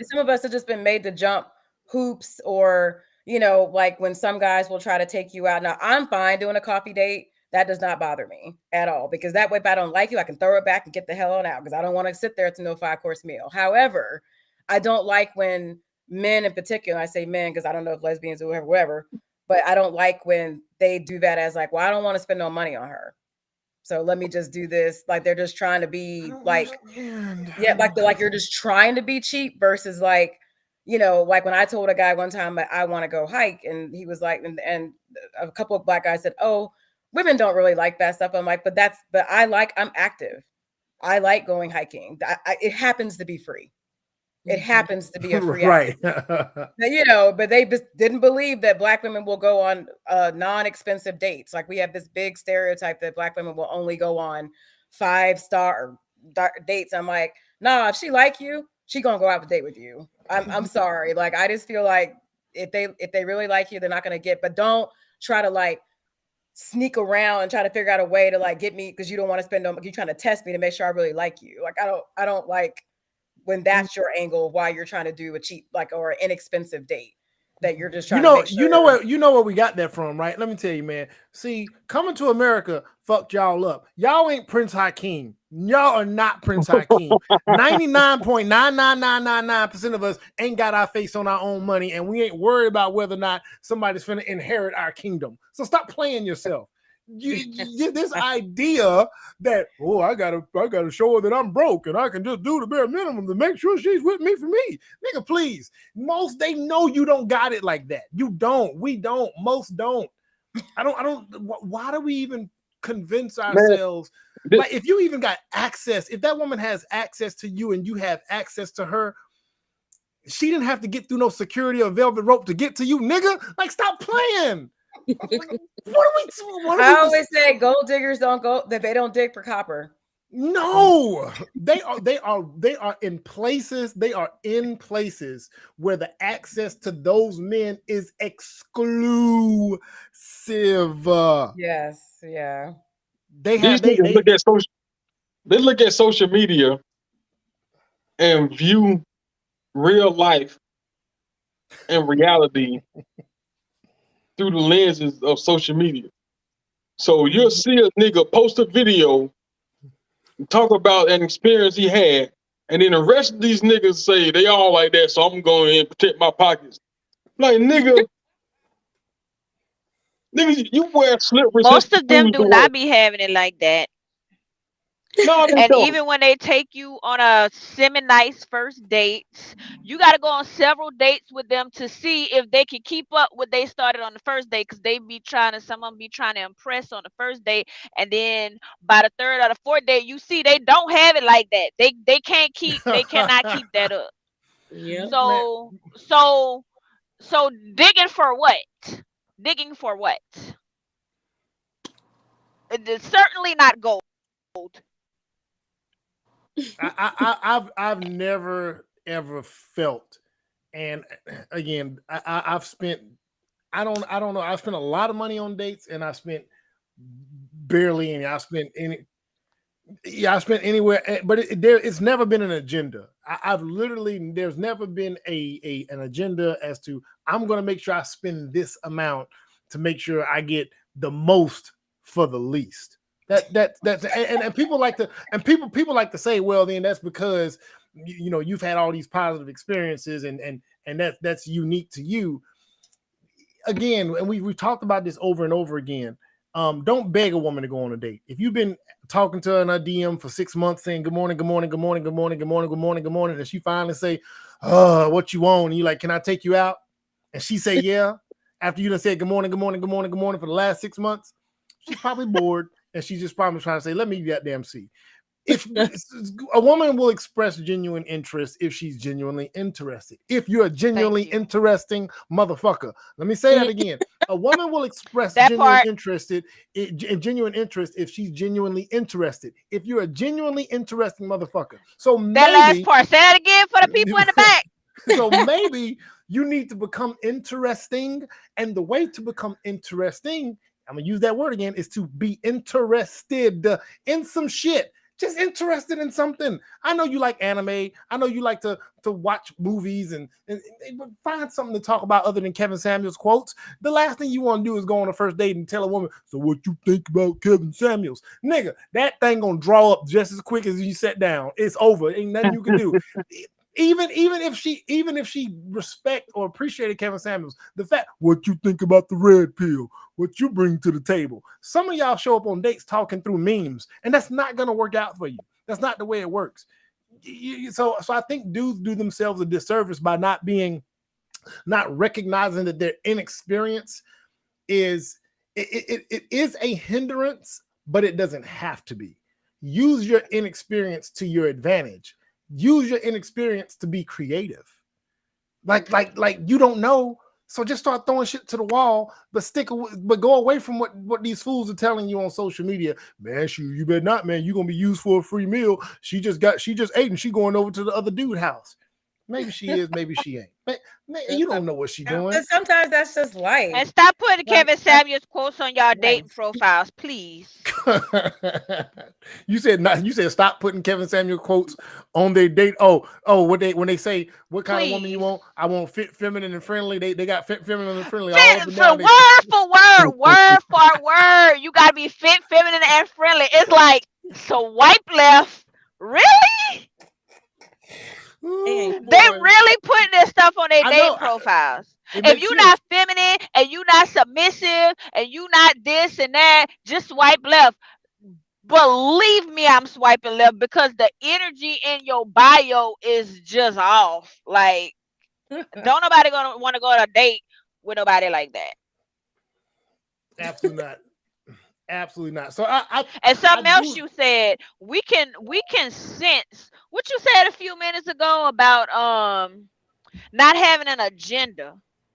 some of us have just been made to jump hoops, or like when some guys will try to take you out. Now, I'm fine doing a coffee date. That does not bother me at all, because that way, if I don't like you, I can throw it back and get the hell on out, because I don't want to sit there to no 5-course meal. However, I don't like when men in particular, I say men because I don't know if lesbians or whoever, but I don't like when they do that as like, well, I don't want to spend no money on her. So let me just do this. Like they're just trying to be like, yeah, like you're just trying to be cheap versus like, you know, like when I told a guy one time that I want to go hike, and he was like, and a couple of black guys said, "Oh, women don't really like that stuff." I'm like, but I'm active. I like going hiking. It happens to be free. It happens to be a free right. you know, but they just didn't believe that black women will go on non-expensive dates. Like we have this big stereotype that black women will only go on 5-star dates. I'm like, nah, if she like you, she gonna go out to date with you. I'm sorry. Like I just feel like if they really like you, they're not gonna but don't try to like sneak around and try to figure out a way to like get me because you don't want to spend you're trying to test me to make sure I really like you. Like I don't like when that's your angle of why you're trying to do a cheap or an inexpensive date, that you're just trying to make sure. You know where we got that from, right? Let me tell you, man. See, coming to America fucked y'all up. Y'all ain't Prince Hakeem. Y'all are not Prince Hakeem. 99.99999% of us ain't got our face on our own money, and we ain't worried about whether or not somebody's finna inherit our kingdom. So stop playing yourself. This idea that I gotta show her that I'm broke and I can just do the bare minimum to make sure she's with me for me, nigga. Please, they know you don't got it like that. You don't. We don't. Most don't. I don't. Why do we even convince ourselves? Man, like if you even got access, if that woman has access to you and you have access to her, she didn't have to get through no security or velvet rope to get to you, nigga. Like stop playing. I always say gold diggers don't go that they don't dig for copper. No, they are in places. They are in places where the access to those men is exclusive. Yes, yeah. They look at social media and view real life and reality through the lenses of social media. So you'll see a nigga post a video, talk about an experience he had, and then the rest of these niggas say they all like that, so I'm going to protect my pockets. Like, nigga, you wear slip-resistant Most of them shoes do not be having it like that. No, and even when they take you on a semi-nice first dates, you got to go on several dates with them to see if they can keep up what they started on the first date, because some of them be trying to impress on the first date, and then by the third or the fourth date, you see they don't have it like that. They cannot keep that up. Yeah. So digging for what? Digging for what? It's certainly not gold. I've never ever felt, and again, I've spent I don't know. I've spent a lot of money on dates, and I've spent barely any. I spent anywhere, but it's never been an agenda. There's never been an agenda as to I'm going to make sure I spend this amount to make sure I get the most for the least. That's and people like to people like to say, well, then that's because you've had all these positive experiences and that's unique to you. Again, and we've talked about this over and over again. Don't beg a woman to go on a date. If you've been talking to her in a DM for 6 months saying good morning, good morning, good morning, good morning, good morning, good morning, good morning, and she finally say, what you want? And you like, can I take you out? And she say, yeah. After you done said good morning, good morning, good morning, good morning for the last 6 months, she's probably bored, and she's just probably trying to say, let me goddamn see. If a woman will express genuine interest if she's genuinely interested. If you're a genuinely interesting motherfucker, let me say that again. A woman will express genuine interest if she's genuinely interested. If you're a genuinely interesting motherfucker. So that last part, say that again for the people in the back. So maybe you need to become interesting, and the way to become interesting, I'm gonna use that word again, is to be interested in some shit. Just interested in something. I know you like anime. I know you like to watch movies and find something to talk about other than Kevin Samuels quotes. The last thing you want to do is go on a first date and tell a woman, so what you think about Kevin Samuels? Nigga, that thing gonna draw up just as quick as you sat down. It's over. Ain't nothing you can do. Even if she respect or appreciated Kevin Samuels, the fact what you think about the red pill, what you bring to the table. Some of y'all show up on dates talking through memes, and that's not gonna work out for you. That's not the way it works. So I think dudes do themselves a disservice by not recognizing that their inexperience is it is a hindrance, but it doesn't have to be. Use your inexperience to your advantage. Use your inexperience to be creative. Like you don't know, so just start throwing shit to the wall, but go away from what these fools are telling you on social media. Man, you better not, man. You're gonna be used for a free meal. She just ate and she going over to the other dude house. Maybe she is, maybe she ain't. Man, you don't know what she doing. But sometimes that's just life. And stop putting Kevin Samuels quotes on y'all dating profiles, please. You said stop putting Kevin Samuel quotes on their date. When they say what kind of woman you want, I want fit, feminine, and friendly. They got fit, feminine, and friendly all up and down. Word for word. You gotta be fit, feminine, and friendly. It's like, so wipe left. Really? Ooh, they really putting this stuff on their dating profiles. If you're not feminine and you're not submissive and you're not this and that, just swipe left. Believe me, I'm swiping left because the energy in your bio is just off. Like, don't nobody gonna want to go on a date with nobody like that. Absolutely not. Absolutely not. So something else you said, we can sense what you said a few minutes ago about not having an agenda,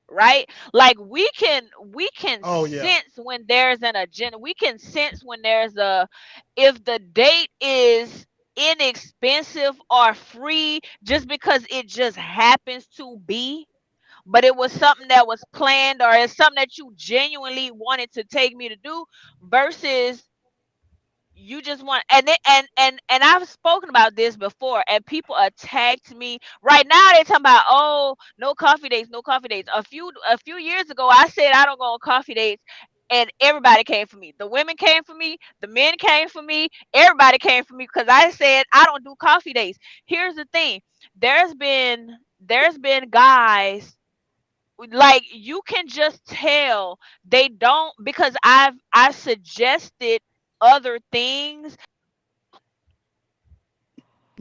right? Like we can sense when there's an agenda. We can sense when there's if the date is inexpensive or free just because it just happens to be, but it was something that was planned or it's something that you genuinely wanted to take me to do versus you just want and I've spoken about this before and people attacked me. Right now they're talking about, oh, no coffee dates. A few years ago I said I don't go on coffee dates and everybody came for me. The women came for me, the men came for me, everybody came for me because I said I don't do coffee dates. Here's the thing. There's been guys, like, you can just tell they don't, because I suggested other things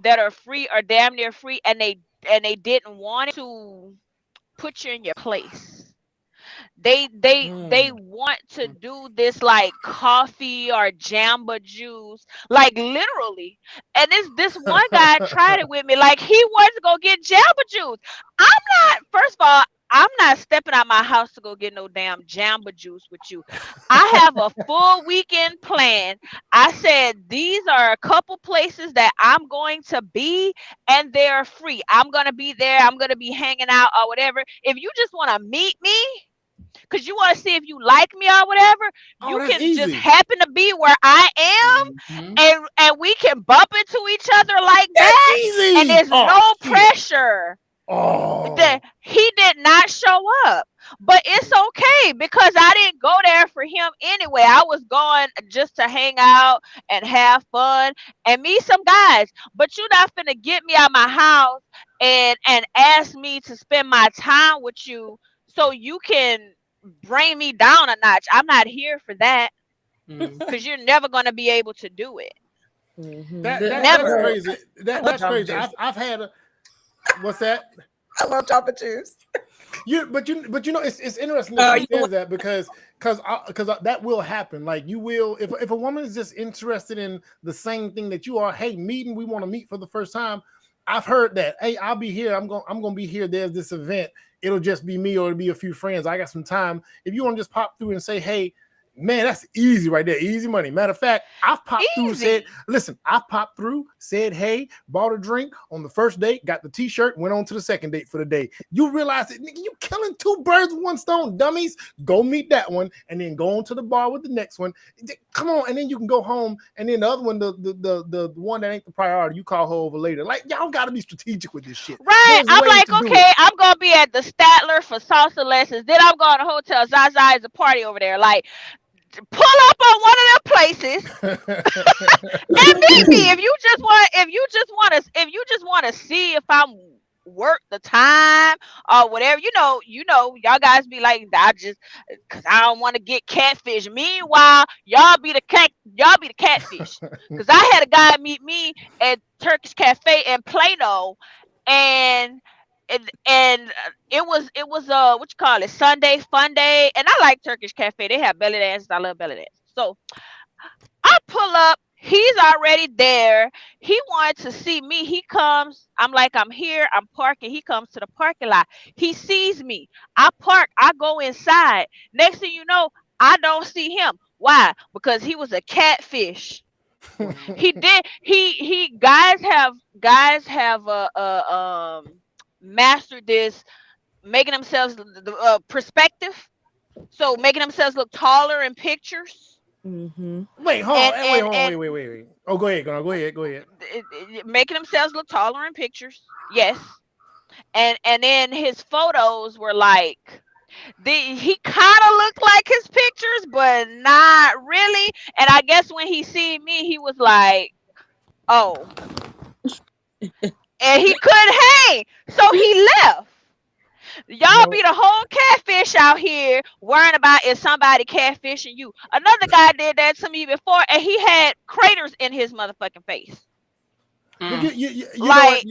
that are free or damn near free and they didn't want to put you in your place. They want to do this like coffee or jamba juice, like literally. And this one guy tried it with me, like he wanted to go get jamba juice. First of all, I'm not stepping out my house to go get no damn jamba juice with you. I have a full weekend plan. I said these are a couple places that I'm going to be and they're free. I'm going to be there. I'm going to be hanging out or whatever. If you just want to meet me, because you want to see if you like me or whatever, you can just happen to be where I am, and we can bump into each other like that, and there's no pressure. He did not show up, but it's okay because I didn't go there for him anyway. I was going just to hang out and have fun and meet some guys, but you're not finna get me out of my house and ask me to spend my time with you so you can bring me down a notch. I'm not here for that because you're never going to be able to do it. That's crazy. That's crazy. I've had a, what's that? I love Jamba Juice. But you know it's interesting that you say that because that will happen. Like you will, if a woman is just interested in the same thing that you are, hey, we want to meet for the first time. I've heard that. Hey, I'll be here. I'm gonna be here. There's this event. It'll just be me or it'll be a few friends. I got some time. If you want to just pop through and say, hey, man, that's easy right there. Easy money. Matter of fact, I've popped through and said, listen, I popped through, said, hey, bought a drink on the first date, got the t-shirt, went on to the second date for the day. You realize that, nigga, you killing two birds with one stone, dummies. Go meet that one and then go on to the bar with the next one. Come on, and then you can go home. And then the other one, the one that ain't the priority, you call her over later. Like, y'all got to be strategic with this shit. Right. I'm like, okay, I'm going to be at the Statler for salsa lessons. Then I'm going to Hotel Zaza is a party over there. Like, pull up on one of them places and meet me if you just want to see if I'm worth the time or whatever. Y'all guys be like, cause I don't want to get catfish. Meanwhile, y'all be the catfish. Cause I had a guy meet me at Turkish Cafe in Plano, and it was what you call it, Sunday fun day, and I like Turkish Cafe. They have belly dances. I love belly dances. So I pull up. He's already there. He wanted to see me. He comes. I'm like, I'm here. I'm parking. He comes to the parking lot. He sees me. I park. I go inside. Next thing you know, I don't see him. Why? Because he was a catfish. He did. He guys have mastered this, making themselves perspective. So making themselves look taller in pictures. Wait, hold on. Wait. Oh, go ahead. Making themselves look taller in pictures. Yes. And then his photos were like, he kind of looked like his pictures, but not really. And I guess when he seen me, he was like, oh. And he couldn't hang. So he left. Y'all be the whole catfish out here worrying about if somebody catfishing you. Another guy did that to me before, and he had craters in his motherfucking face. You know what?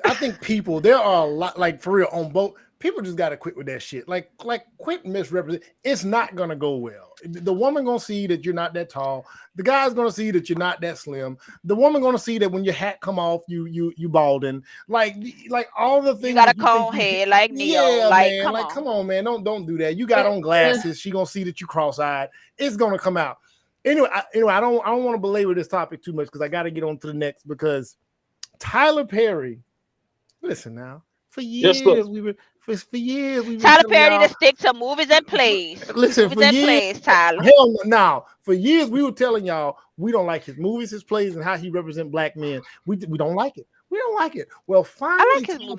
I think people, there are a lot, like, for real, on both. People just got to quit with that shit. Like quit misrepresent. It's not gonna go well. The woman gonna see that you're not that tall. The guy's gonna see that you're not that slim. The woman gonna see that when your hat come off, you balding. Like all the things. You got a cone head like Neo. Yeah, like, man. Come on, man. Don't do that. You got on glasses. She gonna see that you cross-eyed. It's gonna come out. Anyway, I don't want to belabor this topic too much because I got to get on to the next, because Tyler Perry. Listen now. For years we were. Tyler Perry to stick to movies and plays. Listen, movies and plays, Tyler. Hell no. Now, for years we were telling y'all we don't like his movies, his plays, and how he represents black men. We don't like it. We don't like it. Well, finally, Tyler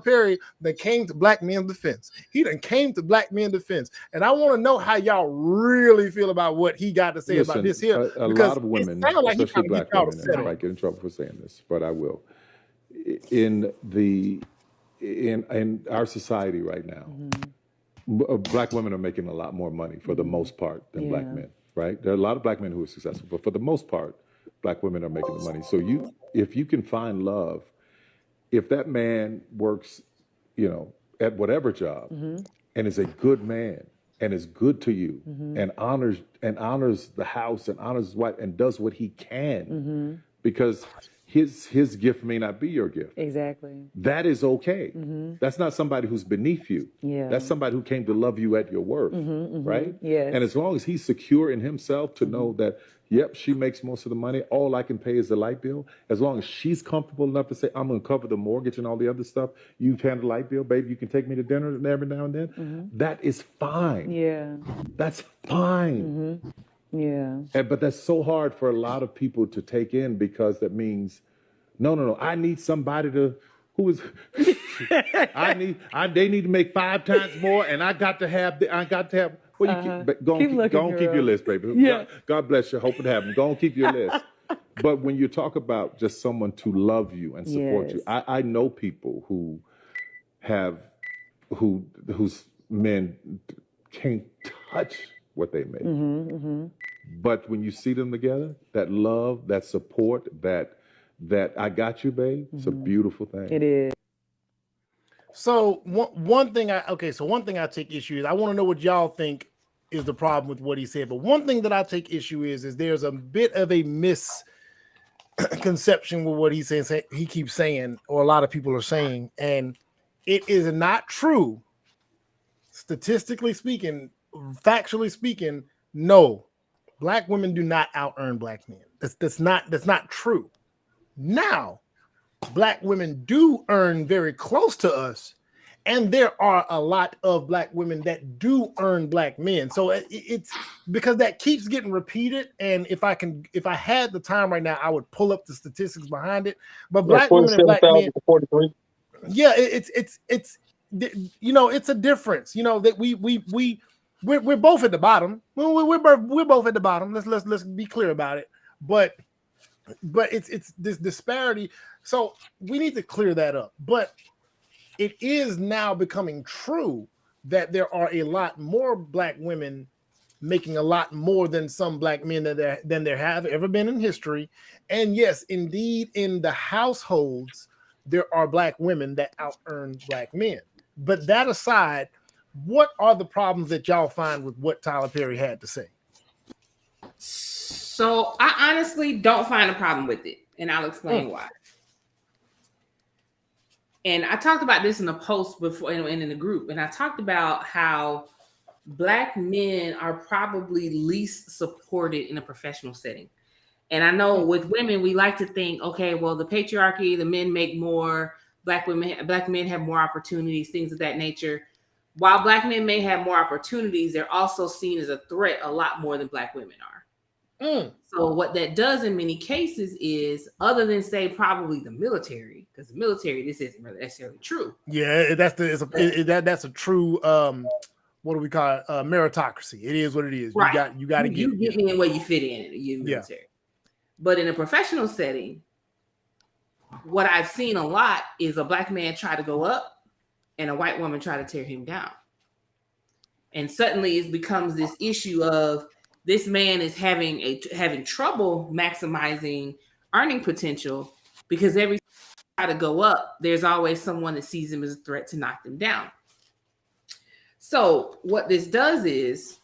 Perry that came to black men's defense. He done came to black men's defense, and I want to know how y'all really feel about what he got to say about this here. A lot of women, especially black women, and I might get in trouble for saying this, but I will. In our society right now, black women are making a lot more money for the most part than black men, right? There are a lot of black men who are successful, but for the most part, black women are making the money. So if you can find love, if that man works, at whatever job and is a good man and is good to you and honors the house and honors his wife and does what he can, because his gift may not be your gift. Exactly. That is okay. That's not somebody who's beneath you. Yeah. That's somebody who came to love you at your worth, right? Yes. And as long as he's secure in himself to know that, yep, she makes most of the money, all I can pay is the light bill. As long as she's comfortable enough to say, I'm going to cover the mortgage and all the other stuff, you've handled the light bill, baby, you can take me to dinner every now and then. That is fine. Yeah. That's fine. Yeah. But that's so hard for a lot of people to take in, because that means, no, I need somebody to, they need to make 5 times more, and I got to have, go on, keep your list, baby. Yeah. God bless you. Hope it happens. Go on, keep your list. But when you talk about just someone to love you and support you, I know people whose men can't touch what they make. But when you see them together, that love, that support, that I got you, babe, it's a beautiful thing. It is. So one thing I take issue is, I want to know what y'all think is the problem with what he said. But one thing that I take issue is there's a bit of a misconception with what he keeps saying, or a lot of people are saying, and it is not true. Statistically speaking, factually speaking, no, black women do not out-earn black men. That's not true. Now, black women do earn very close to us, and there are a lot of black women that do earn black men. So it's because that keeps getting repeated. And if I had the time right now, I would pull up the statistics behind it. But black women and black men, 43. Yeah, it's it's a difference. That we're both at the bottom. We're both at the bottom. Let's be clear about it. But But it's this disparity. So we need to clear that up. But it is now becoming true that there are a lot more black women making a lot more than some black men than there have ever been in history. And yes, indeed, in the households, there are black women that out earn black men. But that aside, what are the problems that y'all find with what Tyler Perry had to say? So I honestly don't find a problem with it, and I'll explain why. And I talked about this in a post before and in the group, and I talked about how black men are probably least supported in a professional setting. And I know with women, we like to think, okay, well, the patriarchy, the men make more, black men have more opportunities, things of that nature. While black men may have more opportunities, they're also seen as a threat a lot more than black women are. So what that does in many cases is, other than say probably the military, because the military, this isn't really necessarily true. Yeah, that's a true what do we call it? Meritocracy. It is what it is. Right. You got to get in where you fit in the military. Yeah. But in a professional setting, what I've seen a lot is a black man try to go up and a white woman try to tear him down. And suddenly it becomes this issue of this man is having trouble maximizing earning potential, because every time he try to go up, there's always someone that sees him as a threat to knock them down. So what this does is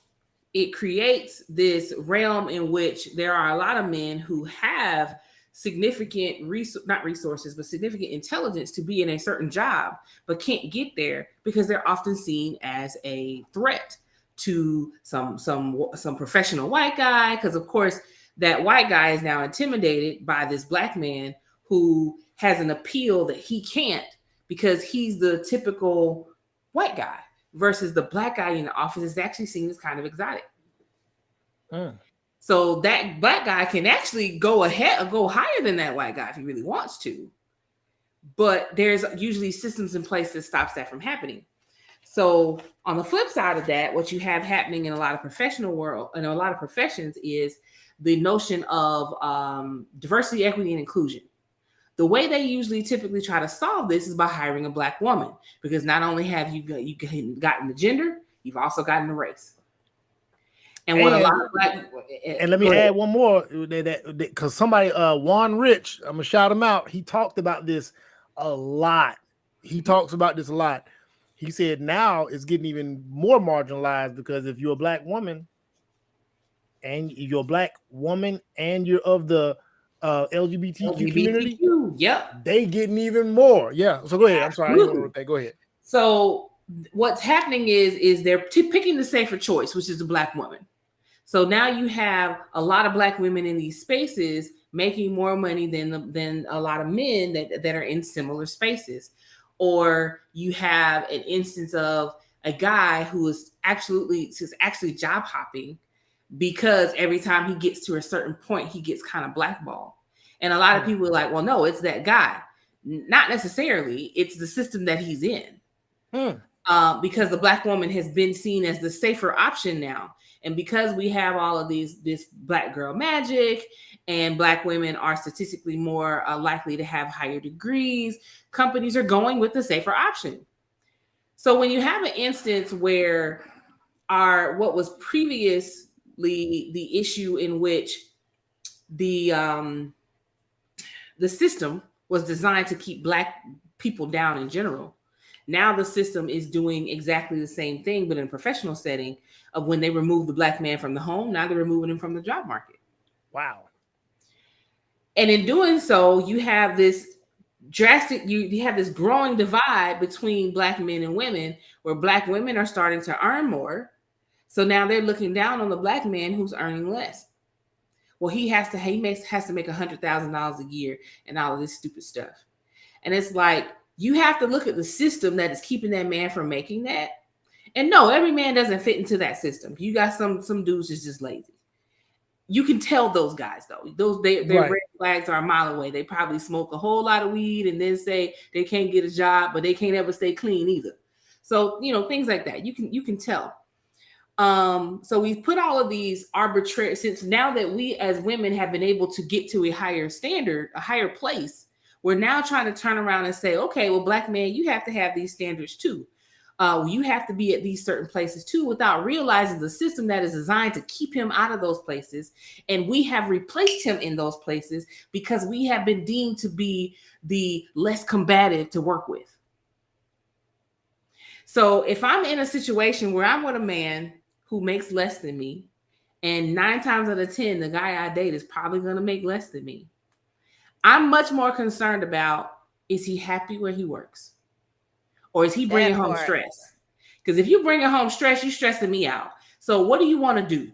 it creates this realm in which there are a lot of men who have significant significant intelligence to be in a certain job, but can't get there because they're often seen as a threat to some professional white guy, because of course that white guy is now intimidated by this black man who has an appeal that he can't, because he's the typical white guy, versus the black guy in the office is actually seen as kind of exotic. So that black guy can actually go ahead or go higher than that white guy if he really wants to, but there's usually systems in place that stops that from happening. So on the flip side of that, what you have happening in a lot of professional world and a lot of professions is the notion of diversity, equity, and inclusion. The way they usually typically try to solve this is by hiring a black woman, because not only have you gotten the gender, you've also gotten the race. And what a lot of black, and let me add one more, because somebody, Juan Rich, I'm gonna shout him out. He talked about this a lot. He said now it's getting even more marginalized, because if you're a black woman and you're of the LGBTQ community, they getting even more. Yeah. So go ahead. I'm sorry. I didn't want to go ahead. So what's happening is they're picking the safer choice, which is the black woman. So now you have a lot of black women in these spaces making more money than a lot of men that are in similar spaces. Or you have an instance of a guy who is actually job hopping, because every time he gets to a certain point, he gets kind of blackballed. And a lot of people are like, well, no, it's that guy. Not necessarily. It's the system that he's in. Because the black woman has been seen as the safer option now. And because we have all of this black girl magic, and black women are statistically more likely to have higher degrees, companies are going with the safer option. So when you have an instance where what was previously the issue in which the system was designed to keep black people down in general, now the system is doing exactly the same thing, but in a professional setting, of when they remove the black man from the home, now they're removing him from the job market. Wow. And in doing so, you have this drastic, you have this growing divide between black men and women, where black women are starting to earn more. So now they're looking down on the black man who's earning less. Well, he has to make $100,000 a year and all of this stupid stuff. And it's like, you have to look at the system that is keeping that man from making that. And no, every man doesn't fit into that system. You got some dudes that's just lazy. You can tell those guys though. Their red flags are a mile away. They probably smoke a whole lot of weed and then say they can't get a job, but they can't ever stay clean either. So, things like that. You can tell. So we've put all of these arbitrary, since now that we as women have been able to get to a higher standard, a higher place, we're now trying to turn around and say, okay, well, Black men, you have to have these standards too. You have to be at these certain places too, without realizing the system that is designed to keep him out of those places. And we have replaced him in those places because we have been deemed to be the less combative to work with. So if I'm in a situation where I'm with a man who makes less than me, and 9 times out of 10, the guy I date is probably going to make less than me, I'm much more concerned about, is he happy where he works? Or is he bringing home stress? Because if you bring home stress, you're stressing me out. So what do you want to do?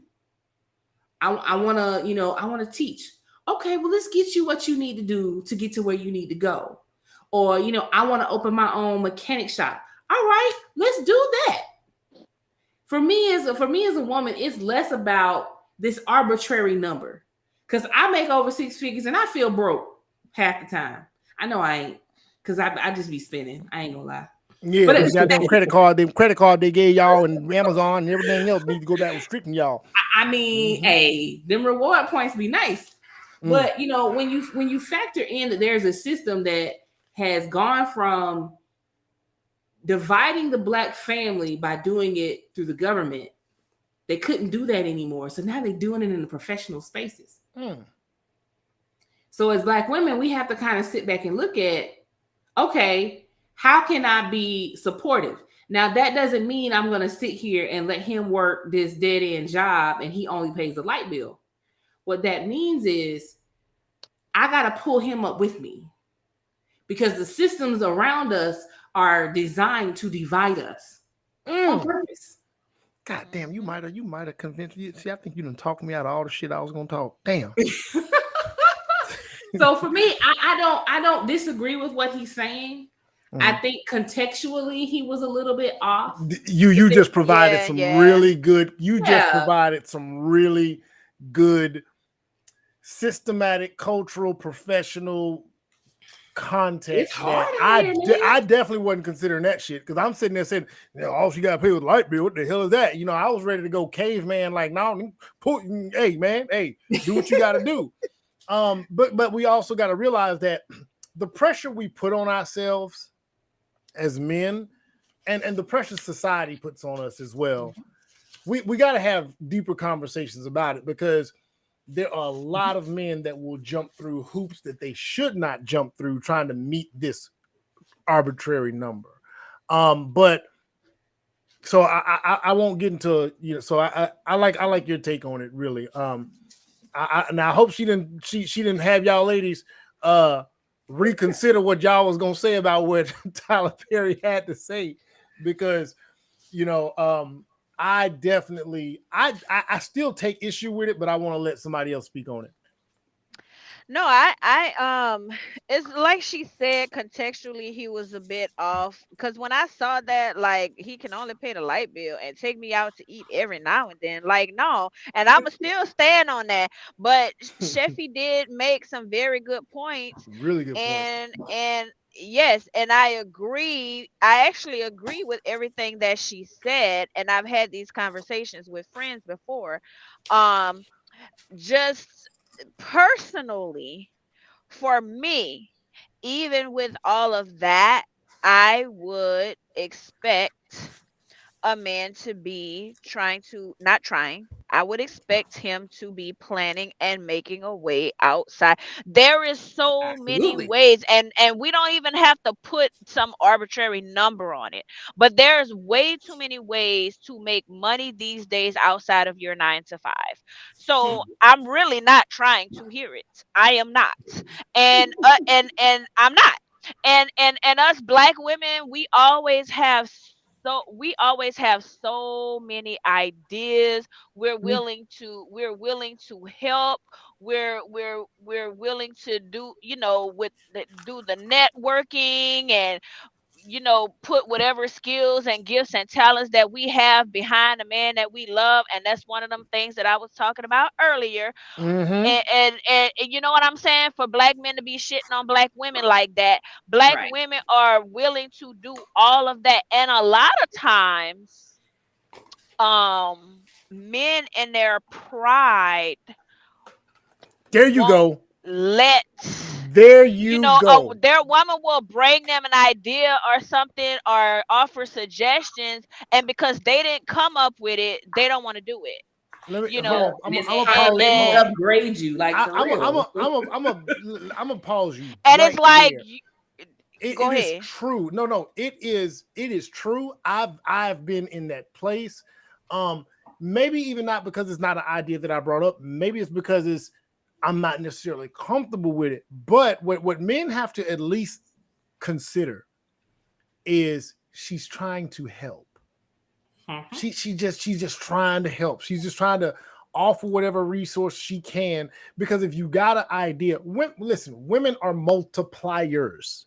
I want to, I want to teach. Okay, well, let's get you what you need to do to get to where you need to go. Or, I want to open my own mechanic shop. All right, let's do that. For me as a woman, it's less about this arbitrary number. Because I make over 6 figures and I feel broke half the time. I know I ain't, because I just be spending. I ain't gonna lie. Yeah, but got them credit card they gave y'all and Amazon and everything else need to go back restricting y'all. I mean, hey, them reward points be nice. But when you factor in that there's a system that has gone from dividing the Black family by doing it through the government, they couldn't do that anymore. So now they're doing it in the professional spaces. So as Black women, we have to kind of sit back and look at, okay, how can I be supportive? Now, that doesn't mean I'm going to sit here and let him work this dead-end job and he only pays the light bill. What that means is I got to pull him up with me, because the systems around us are designed to divide us on purpose. God damn, you might have convinced me. See, I think you done talked me out of all the shit I was gonna talk. Damn. So for me, I don't disagree with what he's saying. I think contextually he was a little bit off. You just provided some really good. You just provided some really good systematic, cultural, professional context that I definitely wasn't considering that shit, because I'm sitting there saying, all she got to pay with light bill. What the hell is that? I was ready to go caveman, like, no, hey man, hey, do what you got to do. But we also got to realize that the pressure we put on ourselves as men, and the pressure society puts on us as well, we got to have deeper conversations about it, because there are a lot of men that will jump through hoops that they should not jump through trying to meet this arbitrary number. But so I won't get into, so I like your take on it, really. I hope she didn't have y'all ladies reconsider what y'all was gonna say about what Tyler Perry had to say, because I definitely I still take issue with it, but I want to let somebody else speak on it. No, I it's like she said, contextually he was a bit off, because when I saw that, like, he can only pay the light bill and take me out to eat every now and then, like, no, and I'ma still stand on that. But Sheffy did make some very good points, really good points. And yes, and I actually agree with everything that she said, and I've had these conversations with friends before. Just personally, for me, even with all of that, I would expect a man to be I would expect him to be planning and making a way outside. There is so many ways, and we don't even have to put some arbitrary number on it, but there's way too many ways to make money these days outside of your 9 to 5. So I'm really not trying to hear it. I am not. And I'm not. And us Black women, we always have so many ideas. We're willing to help. We're willing to do, do the networking, and put whatever skills and gifts and talents that we have behind the man that we love. And that's one of them things that I was talking about earlier. And you know what I'm saying? For Black men to be shitting on Black women like that, Black women are willing to do all of that. And a lot of times men in their pride There you won't go. let There you go. their woman will bring them an idea or something or offer suggestions, and because they didn't come up with it, they don't want to do it. Let me You hold know, on. Let me upgrade you, like for real. I'm a pause you and it's right like, there. go It is ahead. true. No, it is true. I've been in that place. Maybe even not because it's not an idea that I brought up. Maybe it's because I'm not necessarily comfortable with it. But what men have to at least consider is she's trying to help. She's just trying to help. She's just trying to offer whatever resource she can. Because if you got an idea, listen, women are multipliers.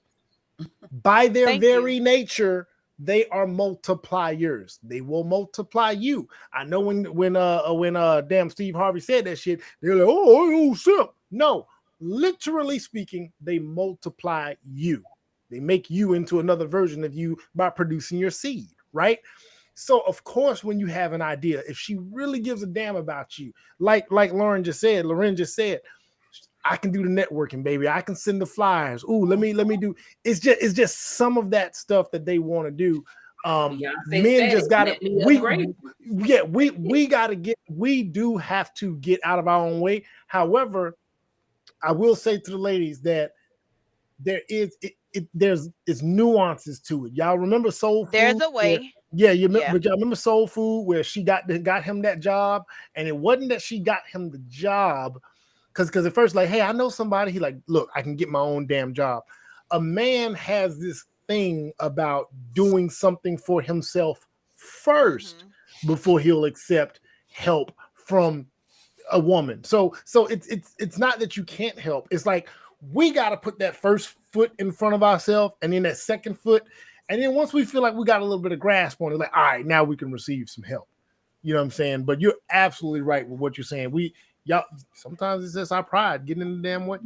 By their very nature, they are multipliers. They will multiply you. I know when damn Steve Harvey said that shit, they're like, oh simp. No, literally speaking, they multiply you. They make you into another version of you by producing your seed, right? So of course, when you have an idea, if she really gives a damn about you, like Loren just said, I can do the networking, baby. I can send the flyers. Ooh, let me do. It's just some of that stuff that they want to do. Men just gotta. We do have to get out of our own way. However, I will say to the ladies that there's nuances to it. Y'all remember Soul Food? There's a way. But y'all remember Soul Food where she got him that job, and it wasn't that she got him the job. Because at first, like, hey, I know somebody. He like, look, I can get my own damn job. A man has this thing about doing something for himself first before he'll accept help from a woman. So it's not that you can't help. It's like we got to put that first foot in front of ourselves, and then that second foot, and then once we feel like we got a little bit of grasp on it, like, all right, now we can receive some help. You know what I'm saying? But you're absolutely right with what you're saying. Y'all, sometimes it's just our pride getting in the damn way.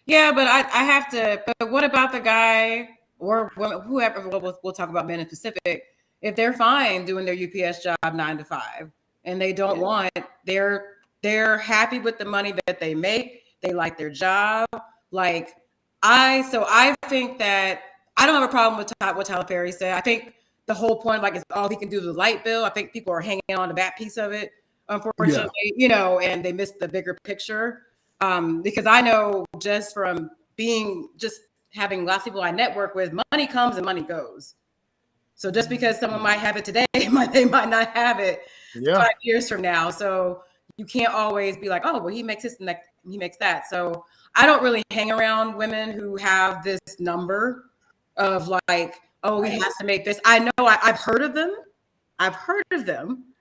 Yeah, but I have to. But what about the guy or whoever? We'll talk about men in specific. If they're fine doing their UPS job 9 to 5, and they don't want, they're happy with the money that they make. They like their job. Like I think that I don't have a problem with what Tyler Perry said. I think the whole point, like, is all he can do is the light bill. I think people are hanging on to that piece of it, unfortunately, and they missed the bigger picture. Because I know just from having lots of people I network with, money comes and money goes. So just because someone might have it today, they might not have it 5 years from now. So you can't always be like, oh, well, he makes this and he makes that. So I don't really hang around women who have this number of like, oh, he has to make this. I know I've heard of them.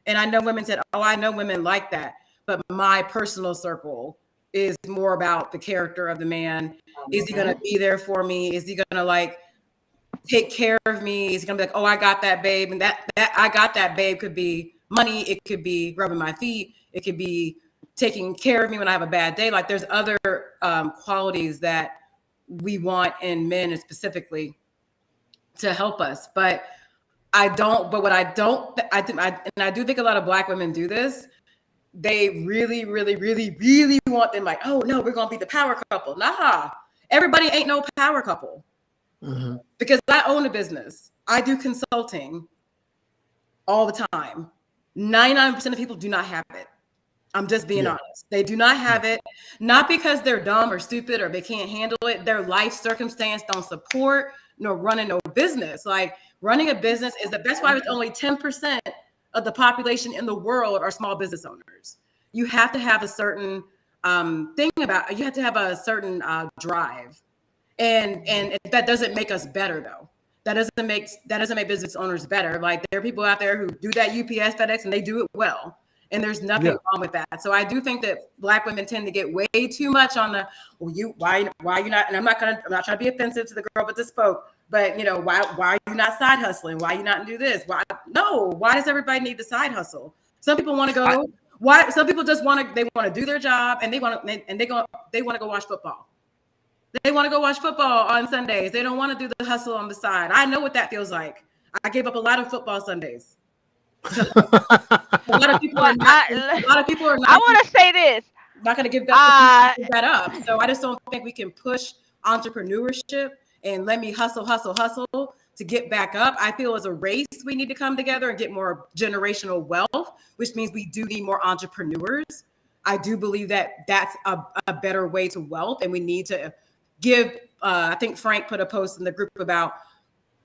And I know women said, oh, I know women like that. But my personal circle is more about the character of the man. Is he going to be there for me? Is he going to like take care of me? Is he going to be like, oh, I got that babe. And that I got that babe could be money. It could be rubbing my feet. It could be taking care of me when I have a bad day. Like there's other qualities that we want in men specifically to help us. But I do think a lot of Black women do this. They really, really, really, really want them like, oh no, we're gonna be the power couple. Nah, everybody ain't no power couple. Because I own a business. I do consulting all the time. 99% of people do not have it. I'm just being honest. They do not have it, not because they're dumb or stupid or they can't handle it. Their life circumstance don't support nor running no business. Like running a business that's why it's only 10% of the population in the world are small business owners. You have to have a certain you have to have a certain drive. And that doesn't make us better though. That doesn't make business owners better. Like there are people out there who do that UPS, FedEx, and they do it well. And there's nothing wrong with that. So I do think that Black women tend to get way too much on the, well, why you not, and I'm not trying to be offensive to the girl that just spoke, but why are you not side hustling? Why you not do this? Why does everybody need the side hustle? Some people want to go, some people just want to do their job and they want to go watch football. They want to go watch football on Sundays. They don't want to do the hustle on the side. I know what that feels like. I gave up a lot of football Sundays. A lot of people are not. A lot of people are not. I want to say this. Not going to give that up. So I just don't think we can push entrepreneurship and let me hustle to get back up. I feel as a race, we need to come together and get more generational wealth, which means we do need more entrepreneurs. I do believe that that's a better way to wealth, and we need to give. I think Frank put a post in the group about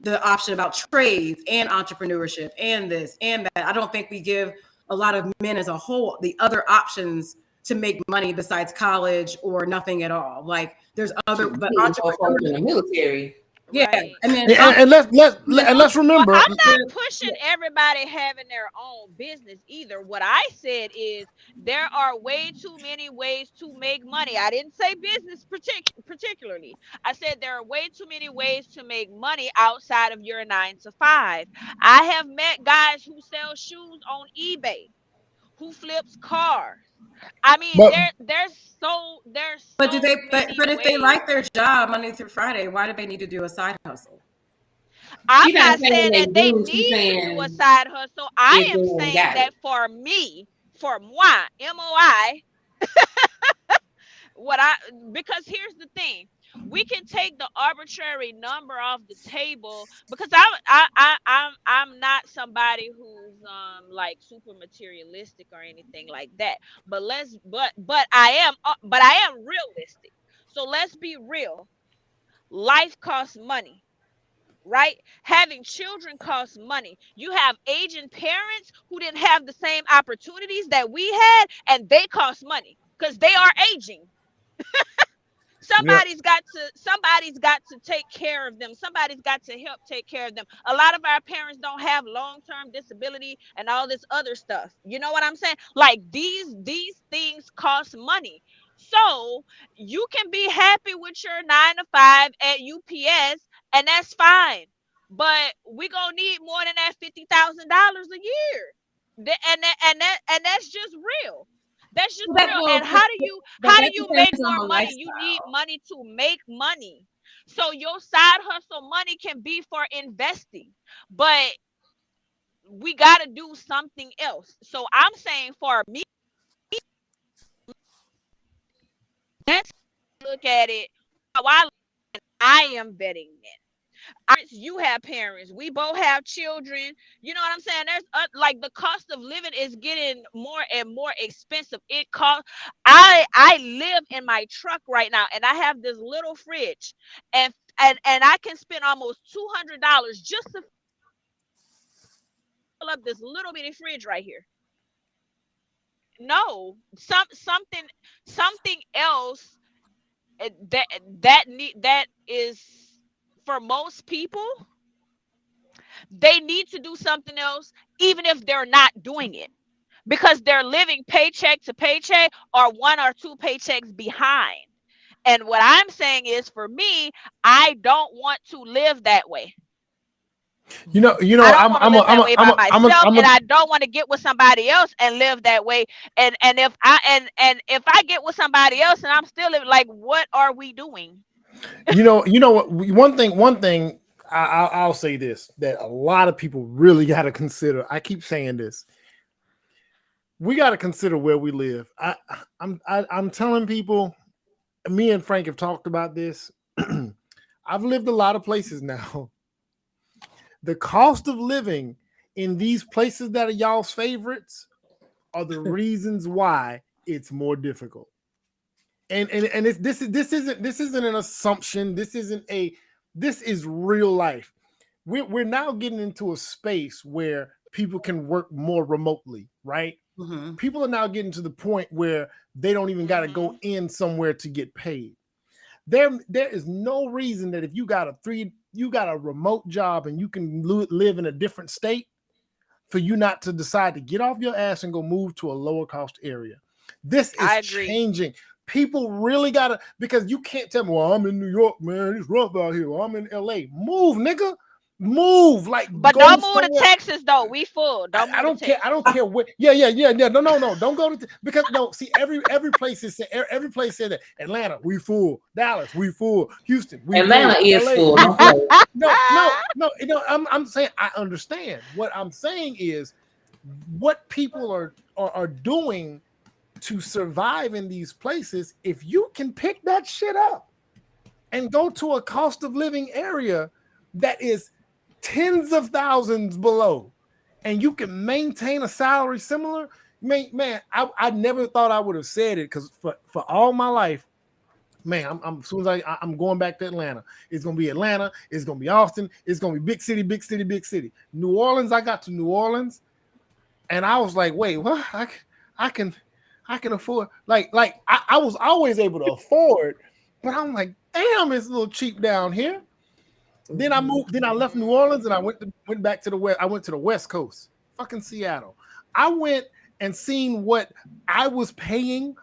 the option about trades and entrepreneurship and this and that. I don't think we give a lot of men as a whole the other options to make money besides college or nothing at all. Like there's other, but entrepreneurs in the military. Yeah, Right. and let's remember. I'm not pushing everybody having their own business either. What I said is there are way too many ways to make money. I didn't say business particularly. I said there are way too many ways to make money outside of your 9 to 5. I have met guys who sell shoes on eBay, who flips cars. I mean, there's so but if they like their job Monday through Friday, why do they need to do a side hustle? I'm not saying that they need to do a side hustle. I am saying that for me, for moi, M-O-I, because here's the thing. We can take the arbitrary number off the table because I'm not somebody who's like super materialistic or anything like that. But I am realistic. So let's be real. Life costs money, right? Having children costs money. You have aging parents who didn't have the same opportunities that we had, and they cost money because they are aging. Somebody's got to take care of them. Somebody's got to help take care of them. A lot of our parents don't have long-term disability and all this other stuff. You know what I'm saying? Like these things cost money. So you can be happy with your 9 to 5 at UPS, and that's fine. But we gonna need more than that $50,000 a year. And that's just real. That's just real. And how do you make more money? You need money to make money. So your side hustle money can be for investing, but we got to do something else. So I'm saying for me, let's look at it how I am betting men. You have parents. We both have children. You know what I'm saying? There's like the cost of living is getting more and more expensive. It costs. I live in my truck right now, and I have this little fridge, and I can spend almost $200 just to fill up this little bitty fridge right here. No, something else that is for most people. They need to do something else, even if they're not doing it, because they're living paycheck to paycheck or 1 or 2 paychecks behind. And what I'm saying is, for me, I don't want to live that way. I don't want to live that way by myself, and I don't want to get with somebody else and live that way. And if I get with somebody else and I'm still living, like, what are we doing? You know what? One thing I'll say this that a lot of people really got to consider. I keep saying this. We got to consider where we live. I'm telling people. Me and Frank have talked about this. I've lived a lot of places now. The cost of living in these places that are y'all's favorites are the reasons why it's more difficult. And this isn't an assumption. This is real life. We're now getting into a space where people can work more remotely, right? Mm-hmm. People are now getting to the point where they don't even got to go in somewhere to get paid. There is no reason that if you got a remote job and you can live in a different state for you not to decide to get off your ass and go move to a lower cost area. This is changing. People really gotta, because you can't tell me, well, I'm in New York, man. It's rough out here. Well, I'm in LA. Move, nigga. Move. But don't move to Texas though. We full. I don't care. I don't care what. Yeah. No. Don't go to because no. See, every place said that. Atlanta, we full. Dallas, we full. Houston, we Atlanta full. is LA, full. No. I'm saying I understand. What I'm saying is what people are doing to survive in these places, if you can pick that shit up and go to a cost of living area that is tens of thousands below, and you can maintain a salary similar, man, I never thought I would have said it, because for all my life, man, I'm as soon as I'm going back to Atlanta. It's gonna be Atlanta, it's gonna be Austin, it's gonna be big city, big city, big city. New Orleans, I got to New Orleans, and I was like, wait, what? I can afford, like I was always able to afford, but I'm like, damn, it's a little cheap down here. Then I moved. Then I left New Orleans and I went back to the west. I went to the West Coast, fucking Seattle. I went and seen what I was paying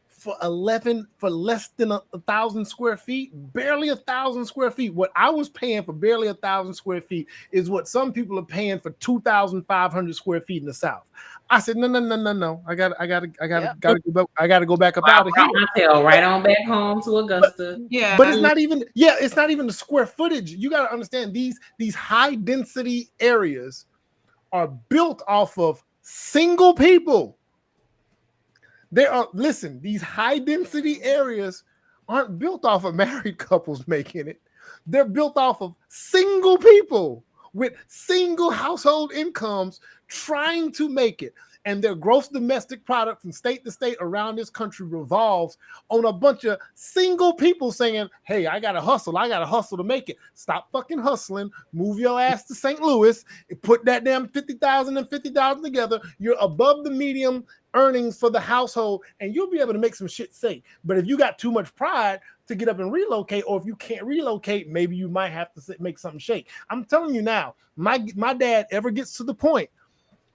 for less than 1,000 square feet, barely 1,000 square feet. What I was paying for barely 1,000 square feet is what some people are paying for 2,500 square feet in the South. I said, no. I gotta go back up out of here. My tail right on back home to Augusta. But it's not even the square footage. You got to understand, these high density areas are built off of single people. These high density areas aren't built off of married couples making it. They're built off of single people with single household incomes trying to make it. And their gross domestic product from state to state around this country revolves on a bunch of single people saying, hey, I got to hustle to make it. Stop fucking hustling. Move your ass to St. Louis. Put that damn 50,000 and 50,000 together. You're above the medium earnings for the household, and you'll be able to make some shit safe. But if you got too much pride to get up and relocate, or if you can't relocate, maybe you might have to make something shake. I'm telling you now, my dad ever gets to the point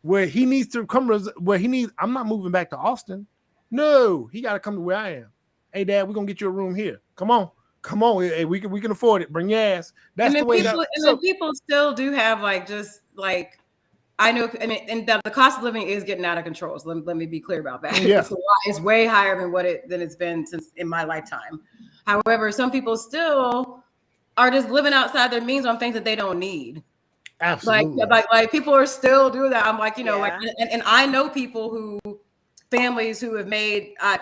where he needs to come, I'm not moving back to Austin. No, he got to come to where I am. Hey, Dad, we're going to get you a room here. Come on. Hey, we can afford it. Bring your ass. That's the way. Then people still do have I know, and the cost of living is getting out of control. So let me be clear about that. Yeah. It's way higher than it's been since in my lifetime. However, some people still are just living outside their means on things that they don't need. Absolutely. Like people are still doing that. I'm like, and I know families who have made, I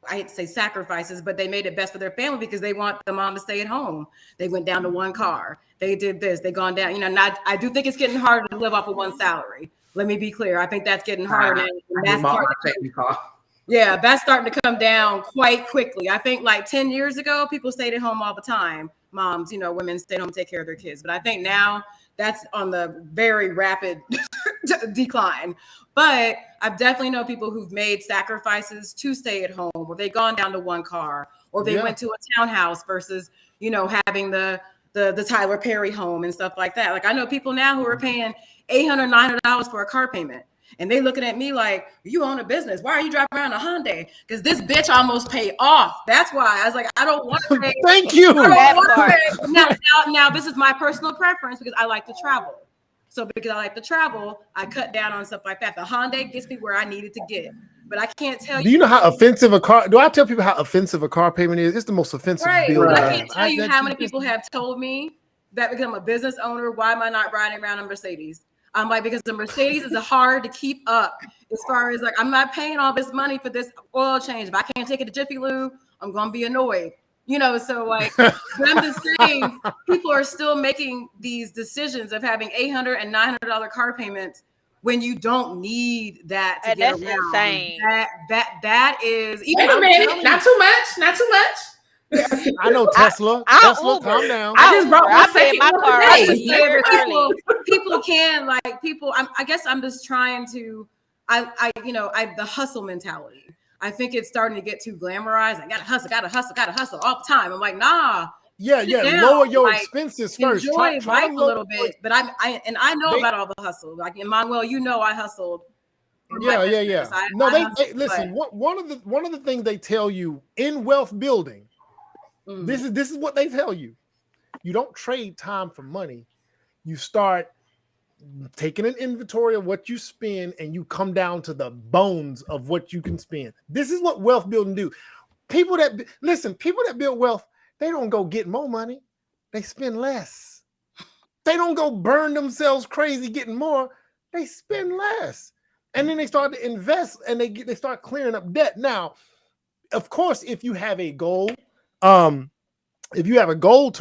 hate to say sacrifices, but they made it best for their family because they want the mom to stay at home. They went down to one car. They did this. They gone down. I do think it's getting harder to live off of one salary. Let me be clear. I think that's getting harder now. That's starting to come down quite quickly. I think like 10 years ago, people stayed at home all the time. Moms, women stayed home to take care of their kids. But I think now that's on the very rapid decline. But I've definitely know people who've made sacrifices to stay at home, or they've gone down to one car, or they went to a townhouse versus, having the Tyler Perry home and stuff like that. Like I know people now who are paying $800, $900 for a car payment. And they looking at me like, you own a business. Why are you driving around a Hyundai? Because this bitch almost paid off. That's why I was like, I don't want to pay. Thank you. Now, this is my personal preference because I like to travel. So because I like to travel, I cut down on stuff like that. The Hyundai gets me where I needed to get. But I can't tell you. Do you know how offensive a car? Do I tell people how offensive a car payment is? It's the most offensive bill. But I can't tell you how many people have told me that because I'm a business owner, why am I not riding around a Mercedes? I'm like, because the Mercedes is hard to keep up as far as like, I'm not paying all this money for this oil change. If I can't take it to Jiffy Lube, I'm going to be annoyed. So like, but I'm just saying, people are still making these decisions of having $800 and $900 car payments when you don't need that to get around. Insane. That is even not too much. I know Tesla. Tesla, calm down. I just brought my car. People can I guess I'm just trying to. The hustle mentality. I think it's starting to get too glamorized. I gotta hustle all the time. I'm like, nah. Yeah. Lower your expenses first. Enjoy life a little bit. But I know about all the hustle. Like Emmanuel, I hustled. Yeah. They listen. One of the things they tell you in wealth building. This is what they tell you. You don't trade time for money. You start taking an inventory of what you spend and you come down to the bones of what you can spend. This is what wealth building do. People that build wealth, they don't go get more money. They spend less. They don't go burn themselves crazy getting more. They spend less. And then they start to invest and they start clearing up debt. Now, of course, if you have a goal, to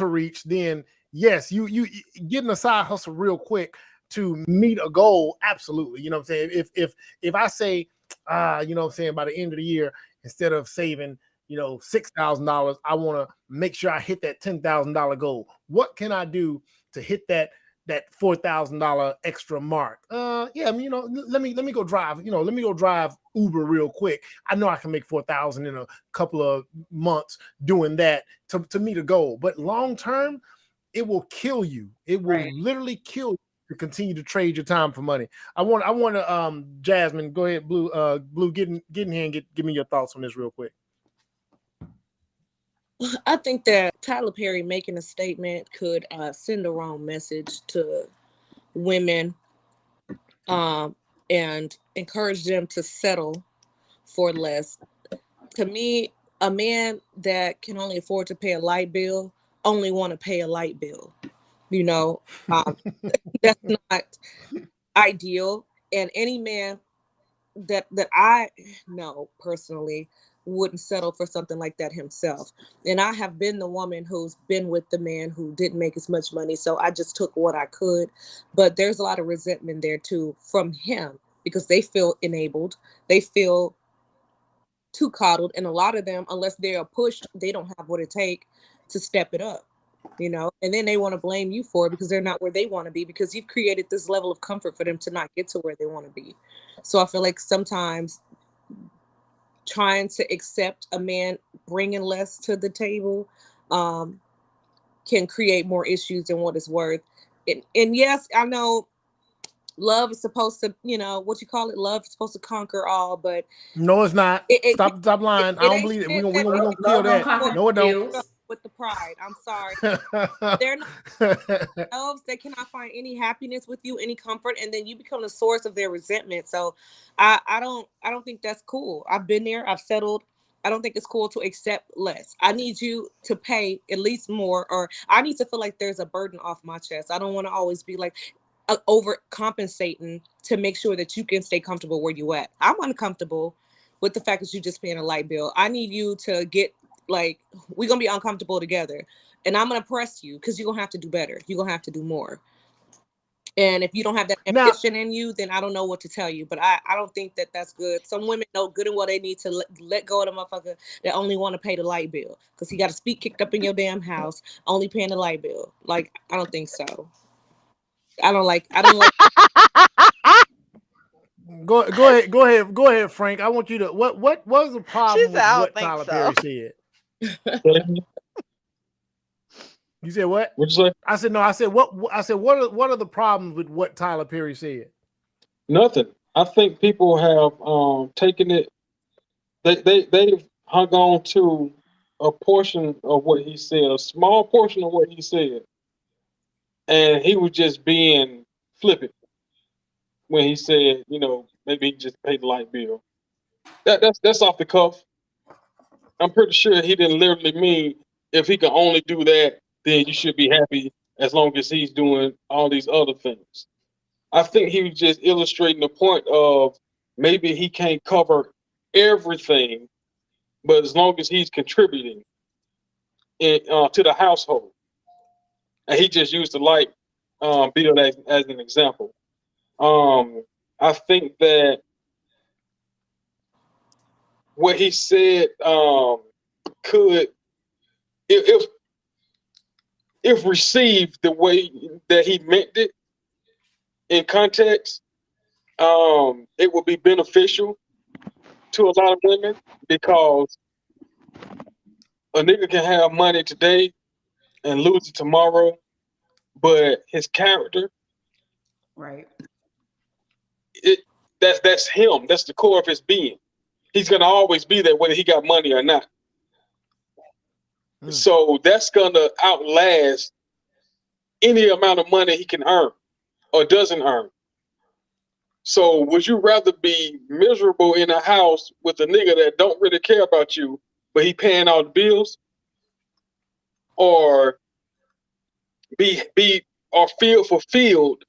reach, then yes, you getting a side hustle real quick to meet a goal. Absolutely. You know what I'm saying? If I say, you know what I'm saying, by the end of the year, instead of saving, $6,000, I want to make sure I hit that $10,000 goal. What can I do to hit that $4,000 extra mark? Yeah, I mean, let me go drive. Let me go drive Uber real quick. I know I can make $4,000 in a couple of months doing that to meet a goal. But long term, it will kill you. It will literally kill you to continue to trade your time for money. I want to Jasmine, go ahead, Blue, get in here and give me your thoughts on this real quick. I think that Tyler Perry making a statement could send the wrong message to women and encourage them to settle for less. To me, a man that can only afford to pay a light bill only want to pay a light bill. That's not ideal. And any man that I know personally wouldn't settle for something like that himself. And I have been the woman who's been with the man who didn't make as much money, so I just took what I could. But there's a lot of resentment there too from him because they feel enabled, they feel too coddled, and a lot of them, unless they are pushed, they don't have what it takes to step it up. And then they want to blame you for it because they're not where they want to be, because you've created this level of comfort for them to not get to where they want to be. So I feel like sometimes trying to accept a man bringing less to the table can create more issues than what it's worth. And yes, I know love is supposed to, what you call it, love is supposed to conquer all, but no, it's not. Stop lying. I don't believe it. We're gonna kill that. No, it don't. With the pride, I'm sorry. They're not themselves. They cannot find any happiness with you, any comfort, and then you become the source of their resentment. So I don't think that's cool. I've been there, I've settled. I don't think it's cool to accept less. I need you to pay at least more, or I need to feel like there's a burden off my chest. I don't want to always be like overcompensating to make sure that you can stay comfortable where you at. I'm uncomfortable with the fact that you just paying a light bill. I need you to get, like, we're going to be uncomfortable together. And I'm going to press you because you're going to have to do better. You're going to have to do more. And if you don't have that ambition in you, then I don't know what to tell you. But I don't think that that's good. Some women know good and well they need to let go of the motherfucker that only want to pay the light bill. Because he got his feet kicked up in your damn house, only paying the light bill. Like, I don't think so. I don't like Go ahead, Frank. I want you to what was the problem with what Tyler Perry said? You said what? What'd you say? I said no. I said what are the problems with what Tyler Perry said? Nothing. I think people have taken it. They've hung on to a portion of what he said, a small portion of what he said, and he was just being flippant when he said, maybe he just paid the light bill. That's off the cuff. I'm pretty sure he didn't literally mean if he can only do that, then you should be happy as long as he's doing all these other things. I think he was just illustrating the point of maybe he can't cover everything, but as long as he's contributing to the household. And he just used the light bill as an example. I think that what he said could, if received the way that he meant it in context, it would be beneficial to a lot of women, because a nigga can have money today and lose it tomorrow, but his character, right? That's him. That's the core of his being. He's gonna always be there whether he got money or not. So that's gonna outlast any amount of money he can earn or doesn't earn. So would you rather be miserable in a house with a nigga that don't really care about you, but he paying all the bills, or feel fulfilled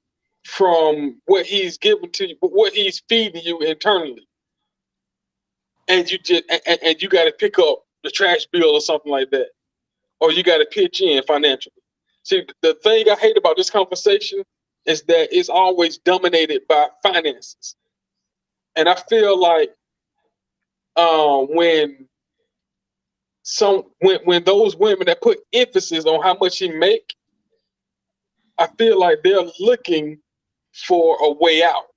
from what he's giving to you, but what he's feeding you internally, and you got to pick up the trash bill or something like that, or you got to pitch in financially. See, the thing I hate about this conversation is that it's always dominated by finances, and I feel like when those women that put emphasis on how much he make, I feel like they're looking for a way out,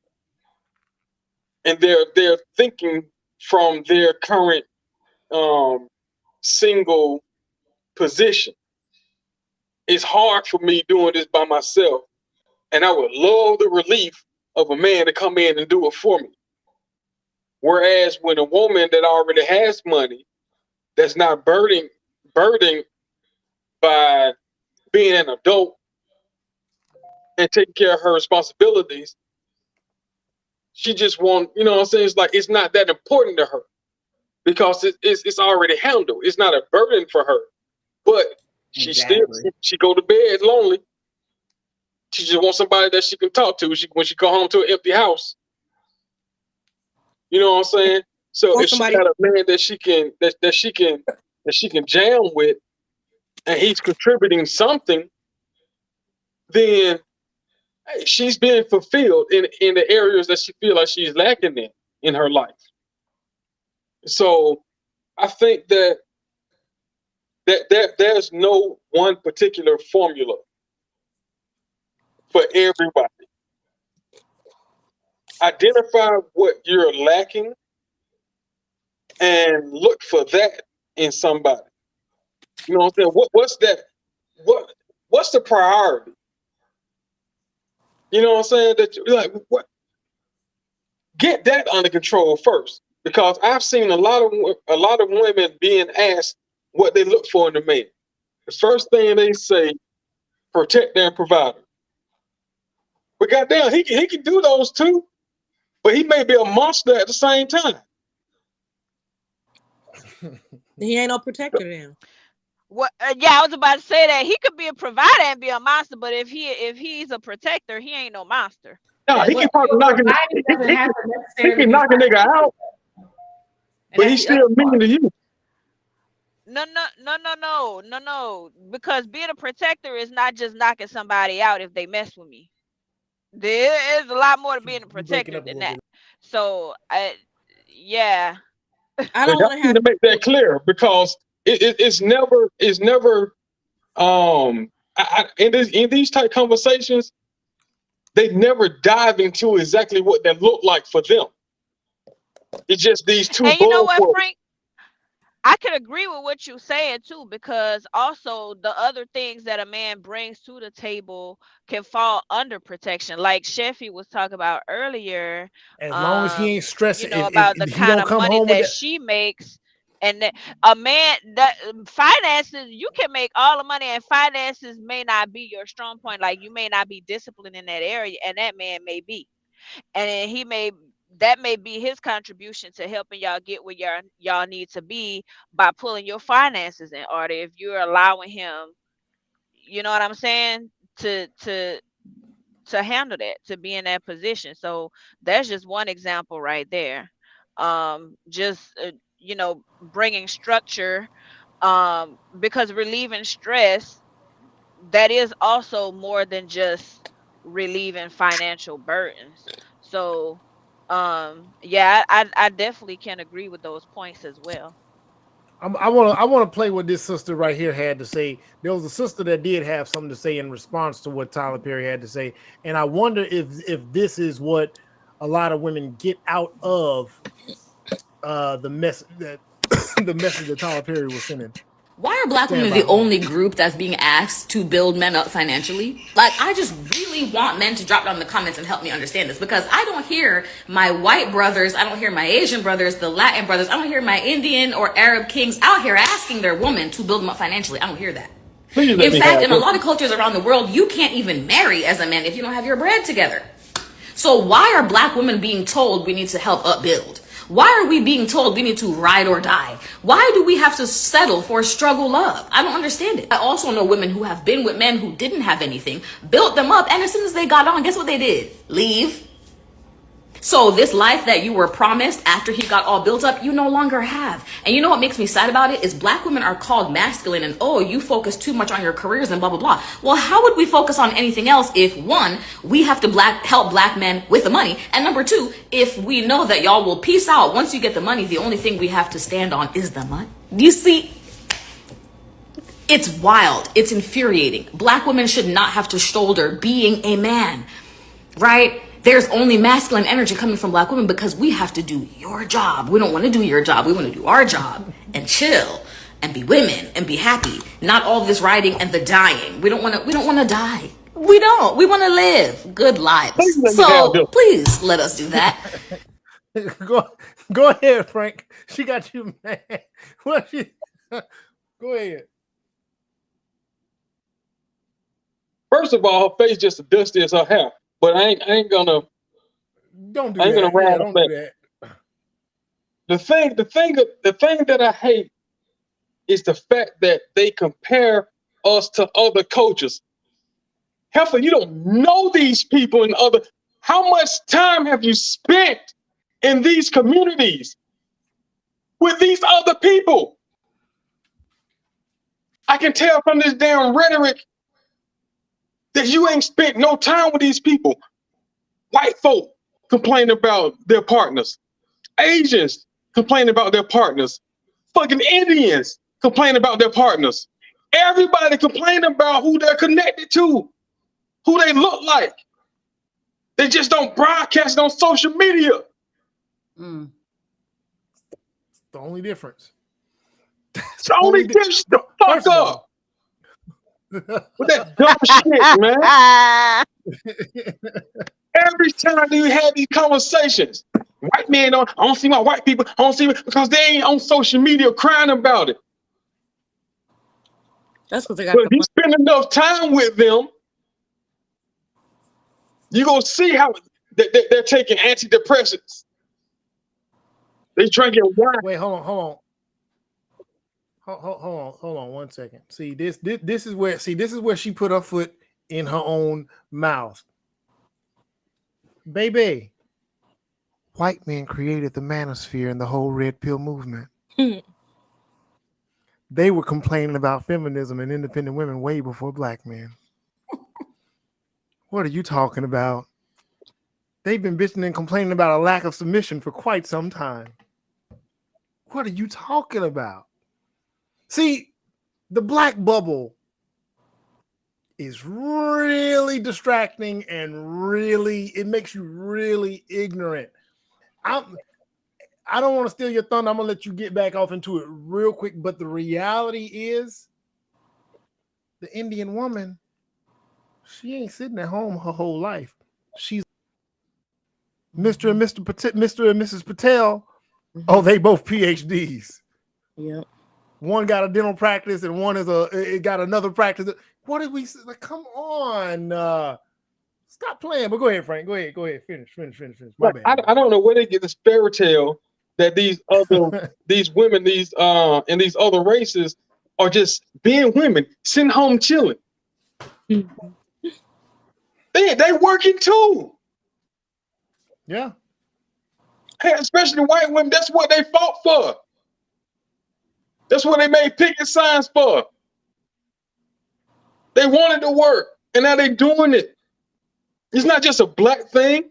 and they're thinking from their current single position. It's hard for me doing this by myself, and I would love the relief of a man to come in and do it for me. Whereas when a woman that already has money, that's not burdened by being an adult and taking care of her responsibilities, she just want, you know what I'm saying? It's like it's not that important to her because it's already handled. It's not a burden for her, but she go to bed lonely. She just wants somebody that she can talk to when she go home to an empty house. You know what I'm saying? So if she got a man that she can jam with, and he's contributing something, then she's being fulfilled in the areas that she feels like she's lacking in her life. So I think that there's no one particular formula for everybody. Identify what you're lacking and look for that in somebody. You know what I'm saying? What's that? What's the priority? You know what I'm saying? That you're like, what? Get that under control first, because I've seen a lot of women being asked what they look for in a man. The first thing they say, protect and provide. But goddamn, he can do those too, but he may be a monster at the same time. He ain't no protector then. What? Yeah, I was about to say that he could be a provider and be a monster, but if he's a protector, he ain't no monster. No, he can probably knock a nigga out, but he's still mean to you. No. Because being a protector is not just knocking somebody out if they mess with me. There is a lot more to being a protector than that. So, yeah. I don't want to have to make that clear, because it's never in these type conversations, they never dive into exactly what that look like for them. It's just these two. And you know what, Frank? I could agree with what you're saying too, because also the other things that a man brings to the table can fall under protection, like Sheffy was talking about earlier. As long as he ain't stressing, you know, about the kind of money that she makes, and that a man that finances, you can make all the money, and finances may not be your strong point. Like you may not be disciplined in that area, and that man may be, and that may be his contribution to helping y'all get where y'all need to be by pulling your finances in order. If you're allowing him, you know what I'm saying, to handle that, to be in that position. So that's just one example right there. Bringing structure, because relieving stress, that is also more than just relieving financial burdens. So I definitely can agree with those points as well. I want to play what this sister right here had to say. There was a sister that did have something to say in response to what Tyler Perry had to say, and I wonder if this is what a lot of women get out of the message that Tyler Perry was sending. Why are Black women the only group that's being asked to build men up financially? Like, I just really want men to drop down in the comments and help me understand this, because I don't hear my white brothers, I don't hear my Asian brothers, the Latin brothers, I don't hear my Indian or Arab kings out here asking their woman to build them up financially. I don't hear that. In fact, in a lot of cultures around the world, you can't even marry as a man if you don't have your bread together. So why are Black women being told we need to help upbuild? Why are we being told we need to ride or die? Why do we have to settle for struggle love? I don't understand it. I also know women who have been with men who didn't have anything, built them up, and as soon as they got on, guess what they did? Leave. So this life that you were promised after he got all built up, you no longer have. And you know what makes me sad about it is black women are called masculine and, oh, you focus too much on your careers and blah, blah, blah. Well, how would we focus on anything else if, one, we have to help black men with the money, and number two, if we know that y'all will peace out once you get the money, the only thing we have to stand on is the money. Do you see? It's wild. It's infuriating. Black women should not have to shoulder being a man, right? There's only masculine energy coming from black women because we have to do your job. We don't want to do your job. We want to do our job and chill and be women and be happy. Not all this riding and the dying. We don't want to die. We don't. We want to live good lives. So please let us do that. Go ahead, Frank. She got you mad. Go ahead. First of all, her face just as dusty as her hair. But I ain't gonna. Don't do I ain't that. gonna Yeah, don't do that. The thing that I hate is the fact that they compare us to other cultures. Heifer, you don't know these people in other. How much time have you spent in these communities with these other people? I can tell from this damn rhetoric that you ain't spent no time with these people. White folk complain about their partners. Asians complain about their partners. Fucking Indians complain about their partners. Everybody complain about who they're connected to, who they look like. They just don't broadcast it on social media. The only difference. It's the only difference. The fuck up. With that dumb shit, man. Every time you have these conversations, white men I don't see my white people, I don't see them because they ain't on social media crying about it. That's because they got. But if you spend enough time with them, you're gonna see how they're taking antidepressants. They drinking wine. Wait, hold on 1 second. See, this is where she put her foot in her own mouth. Baby, white men created the manosphere and the whole red pill movement. They were complaining about feminism and independent women way before black men. What are you talking about? They've been bitching and complaining about a lack of submission for quite some time. What are you talking about? See, the black bubble is really distracting and really, it makes you really ignorant. I don't want to steal your thunder. I'm gonna let you get back off into it real quick. But the reality is, the Indian woman, she ain't sitting at home her whole life. She's Mr. and Mrs. Patel. Oh, they both PhDs. Yep. One got a dental practice and one got another practice. What did we like? Come on, stop playing. But go ahead, Frank. Go ahead. Finish. My bad. I don't know where they get this fairy tale that these other these women, and these other races are just being women, sitting home chilling. They working too. Yeah. Hey, especially white women, that's what they fought for. That's what they made picket signs for. They wanted to work, and now they're doing it. It's not just a black thing.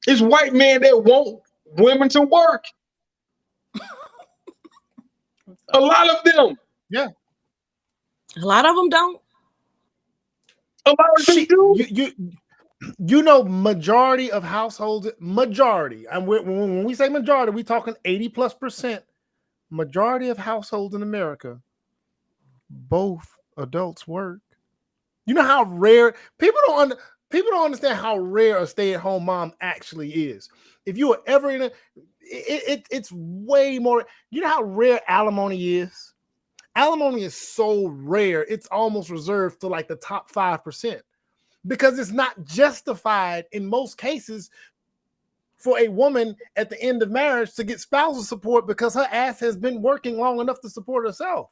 It's white men that want women to work. A lot of them. Yeah. A lot of them don't. A lot of them do. You know, majority of households, and when we say majority, we're talking 80+%. Majority of households in America, both adults work. You know how rare people don't understand how rare a stay-at-home mom actually is. If you are ever in it's way more. You know how rare alimony is? Alimony is so rare, it's almost reserved to like the top 5%. Because it's not justified in most cases for a woman at the end of marriage to get spousal support because her ass has been working long enough to support herself.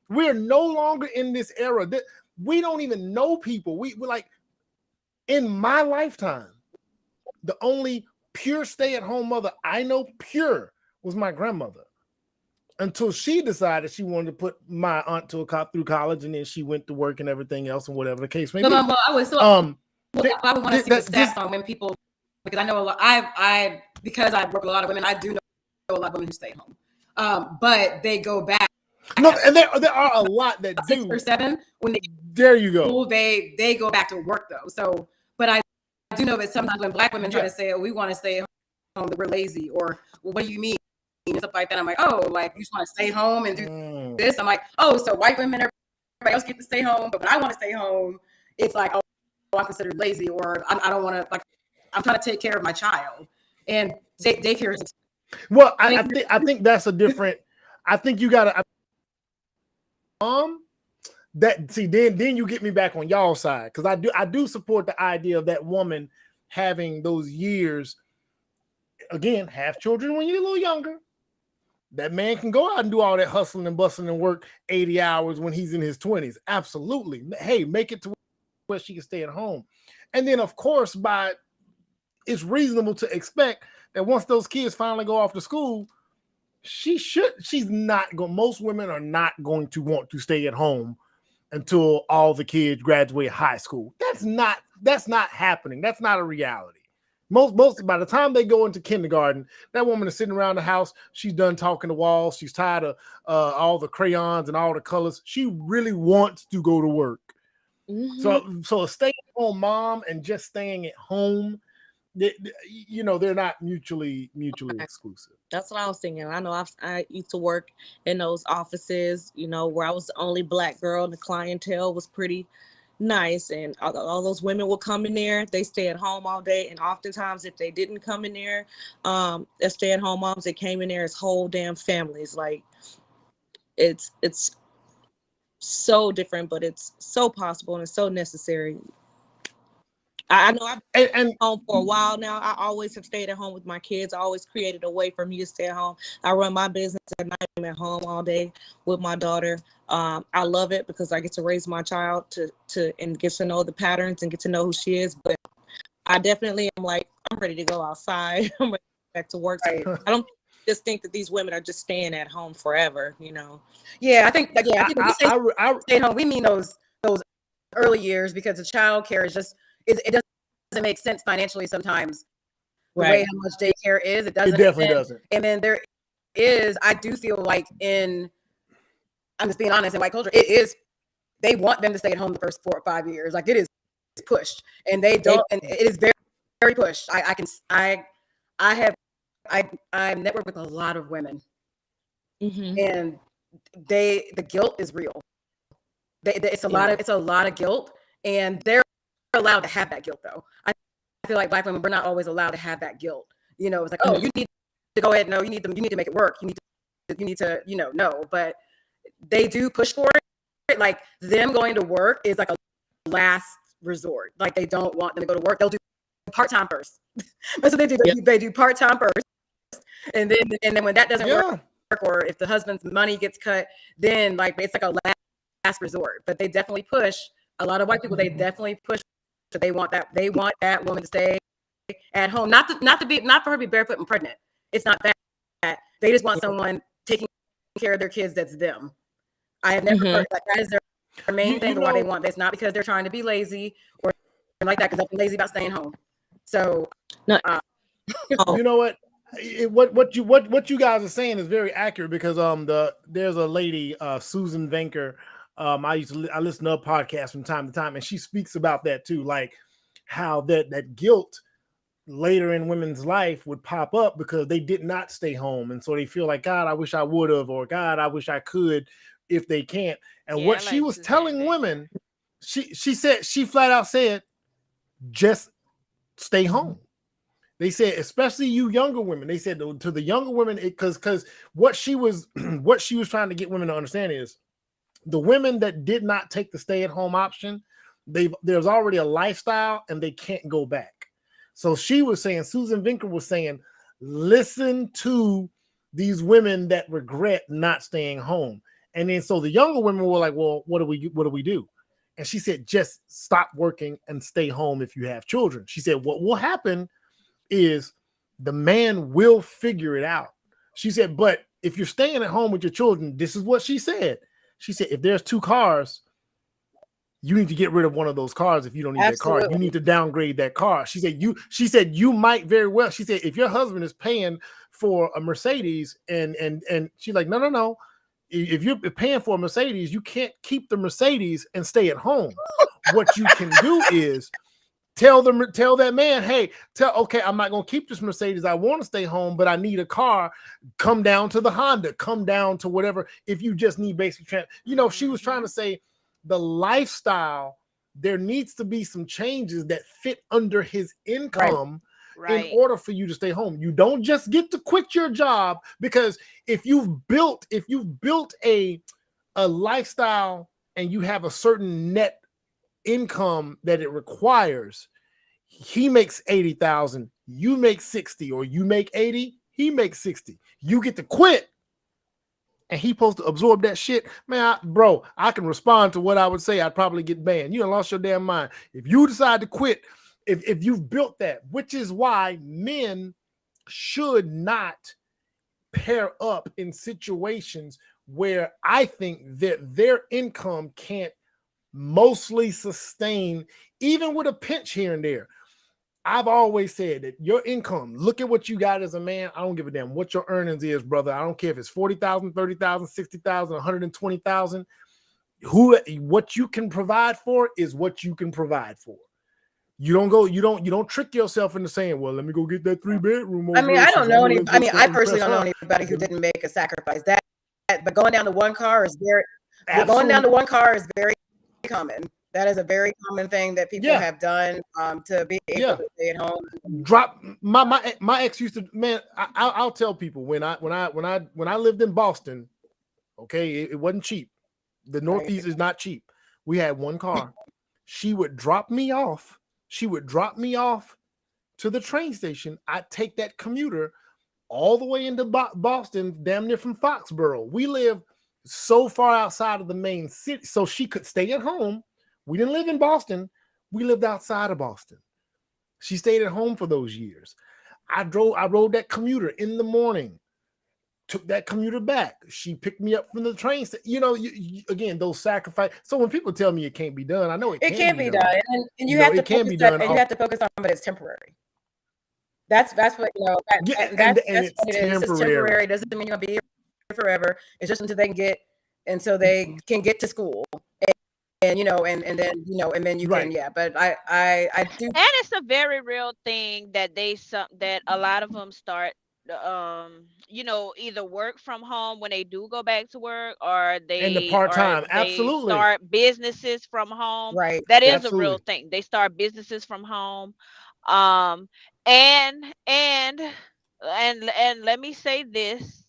We're no longer in this era that we don't even know people. We're like, in my lifetime, the only pure stay-at-home mother I know pure was my grandmother, until she decided she wanted to put my aunt through college, and then she went to work and everything else, and whatever the case may be. But I would still, I would want to see the stats on when people, because I know a lot. Because I work with a lot of women, I do know a lot of women who stay at home, but they go back. No, and there are a lot that do. 6 or 7 when they. There you go. School, they go back to work though. So, but I do know that sometimes when Black women try to say, "Oh, we want to stay at home," that we're lazy, or well, what do you mean? And stuff like that. I'm like, oh, like you just want to stay home and do this. I'm like, oh, so white women, everybody else get to stay home, but when I want to stay home, it's like, oh, I'm considered lazy, or I don't want to, like, I'm trying to take care of my child, and daycare is. Well, I think that's a different. I think you gotta. That see, then you get me back on y'all side, because I do support the idea of that woman having those years. Again, have children when you're a little younger. That man can go out and do all that hustling and bustling and work 80 hours when he's in his 20s. Absolutely. Hey, make it to where she can stay at home. And then, of course, it's reasonable to expect that once those kids finally go off to school, most women are not going to want to stay at home until all the kids graduate high school. That's not happening. That's not a reality. Most by the time they go into kindergarten, that woman is sitting around the house. She's done talking to walls. She's tired of all the crayons and all the colors. She really wants to go to work. Mm-hmm. So a stay-at-home mom and just staying at home, they're not mutually exclusive. That's what I was thinking. I know I used to work in those offices, where I was the only Black girl, and the clientele was pretty nice, and all those women would come in there. They stay at home all day, and oftentimes if they didn't come in there as stay-at-home moms, they came in there as whole damn families. Like it's so different, but it's so possible and it's so necessary. I know I've been home for a while now. I always have stayed at home with my kids. I always created a way for me to stay at home. I run my business at night. I'm at home all day with my daughter. I love it because I get to raise my child and get to know the patterns and get to know who she is. But I definitely am like, I'm ready to go outside. I'm ready to go back to work. I don't just think that these women are just staying at home forever, Yeah, I think when we say stay at home, we mean those early years, because the child care is just it doesn't make sense financially sometimes. The way how much daycare is, it definitely doesn't. And then there is, I do feel like I'm just being honest, in white culture, they want them to stay at home the first 4 or 5 years. Like, it is pushed, and they don't, and it is very, very pushed. I network with a lot of women, and the guilt is real. It's a lot of guilt, and they're allowed to have that guilt though. I feel like Black women, we're not always allowed to have that guilt. It's like, oh, you need to go ahead. No, you need to make it work. You need to, no, but they do push for it. Like, them going to work is like a last resort. Like, they don't want them to go to work. They'll do part-time first. That's what they do. They do part-time first. And then when that doesn't work, or if the husband's money gets cut, then like it's like a last resort. But they definitely push. A lot of white people, they definitely push. So they want that woman to stay at home, not for her to be barefoot and pregnant. It's not that. They just want someone taking care of their kids. That's them. I have never heard, like, that is their main thing. Why they want this, not because they're trying to be lazy or like that, because they're lazy about staying home. So no, you know what? What you guys are saying is very accurate, because there's a lady, Susan Venker. I listen to a podcast from time to time, and she speaks about that too, like how that guilt later in women's life would pop up because they did not stay home, and so they feel like, God, I wish I would have, or God, I wish I could, if they can't. And what she was telling women, she flat out said, just stay home. They said, especially you younger women, they said to the younger women, because what she was trying to get women to understand is, the women that did not take the stay-at-home option, there's already a lifestyle and they can't go back. So she was saying, Susan Vinker was saying, listen to these women that regret not staying home. And then so the younger women were like, well, what do we do? And she said, just stop working and stay home if you have children. She said, what will happen is the man will figure it out. She said, but if you're staying at home with your children, this is what she said. She said, if there's 2 cars, you need to get rid of one of those cars. If you don't need that car, you need to downgrade that car. She said, you might very well. She said, if your husband is paying for a Mercedes and she's like, no. If you're paying for a Mercedes, you can't keep the Mercedes and stay at home. What you can do is tell that man, hey, okay, I'm not going to keep this Mercedes. I want to stay home, but I need a car. Come down to the Honda, come down to whatever. If you just need basic she was trying to say the lifestyle, there needs to be some changes that fit under his income. Right. In order for you to stay home. You don't just get to quit your job, because if you've built a lifestyle and you have a certain net income that it requires, he makes 80,000, you make 60, or you make 80, he makes 60. You get to quit and he supposed to absorb that shit. Man, I can respond to what I would say. I'd probably get banned. You done lost your damn mind. If you decide to quit, if you've built that, which is why men should not pair up in situations where I think that their income can't mostly sustain, even with a pinch here and there. I've always said that your income, look at what you got as a man. I don't give a damn what your earnings is, brother. I don't care if it's 40,000, 30,000, 60,000, 120,000. What you can provide for is what you can provide for. You don't trick yourself into saying, well, let me go get that 3-bedroom. I mean, I don't know I personally don't know anybody who didn't make a sacrifice. But going down to one car is very common. That is a very common thing that people have done to be able to stay at home. My ex used to, man. I'll tell people when I lived in Boston, okay, it wasn't cheap. The Northeast is not cheap. We had one car. She would drop me off. To the train station. I'd take that commuter all the way into Boston, damn near from Foxborough. We live so far outside of the main city, so she could stay at home. We didn't live in Boston. We lived outside of Boston. She stayed at home for those years. I rode that commuter in the morning, took that commuter back. She picked me up from the train station. Again, those sacrifices. So when people tell me it can't be done, I know it can be done. And you have to focus on it as temporary. That's what that's what it is. It's temporary. It doesn't mean you're gonna be here forever. It's just until they can get to school. And then you can, but I do. And it's a very real thing that that a lot of them start either work from home when they do go back to work, or they part-time absolutely start businesses from home. Right. That is a real thing. They start businesses from home. And let me say this.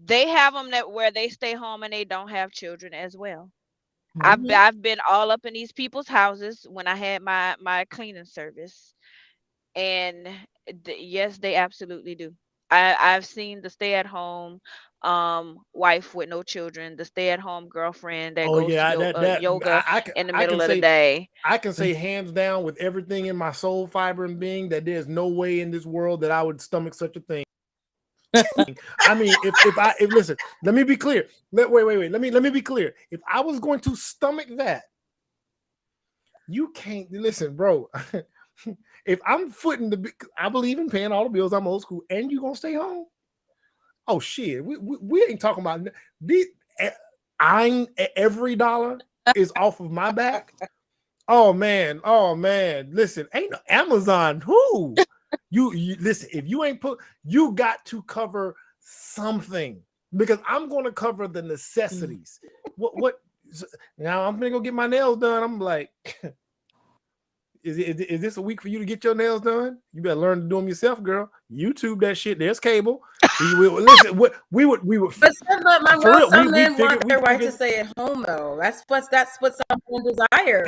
They have them where they stay home and they don't have children as well. Mm-hmm. I've been all up in these people's houses when I had my cleaning service, and yes, they absolutely do. I've seen the stay-at-home wife with no children, the stay-at-home girlfriend that goes to yoga in the middle of the day. I can say hands down with everything in my soul, fiber, and being that there's no way in this world that I would stomach such a thing. I mean, if listen, let me be clear. Wait. Let me be clear. If I was going to stomach that, you can't listen, bro. If I'm footing I believe in paying all the bills. I'm old school, and you gonna stay home? Oh shit, we ain't talking about these. Every dollar is off of my back. Oh man. Listen, ain't no Amazon. Who? You listen, if you ain't you got to cover something, because I'm going to cover the necessities. What now? I'm gonna go get my nails done. I'm like, is this a week for you to get your nails done? You better learn to do them yourself, girl. YouTube that shit. There's cable. Listen, we would. But some men want their wife to stay at home, though. That's what some men desire.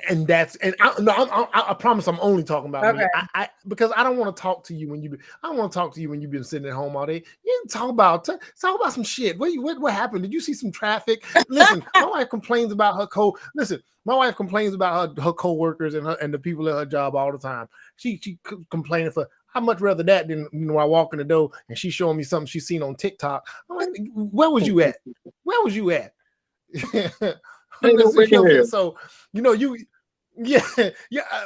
And that's I promise I'm only talking about me. Okay. I because I don't want to talk to you when you've been sitting at home all day. You can talk about some shit. What happened? Did you see some traffic? Listen, my wife complains about her co-workers and the people at her job all the time. She complaining for. I'd much rather that than when I walk in the door and she's showing me something she's seen on TikTok. I'm like, where was you at? Where was you at? So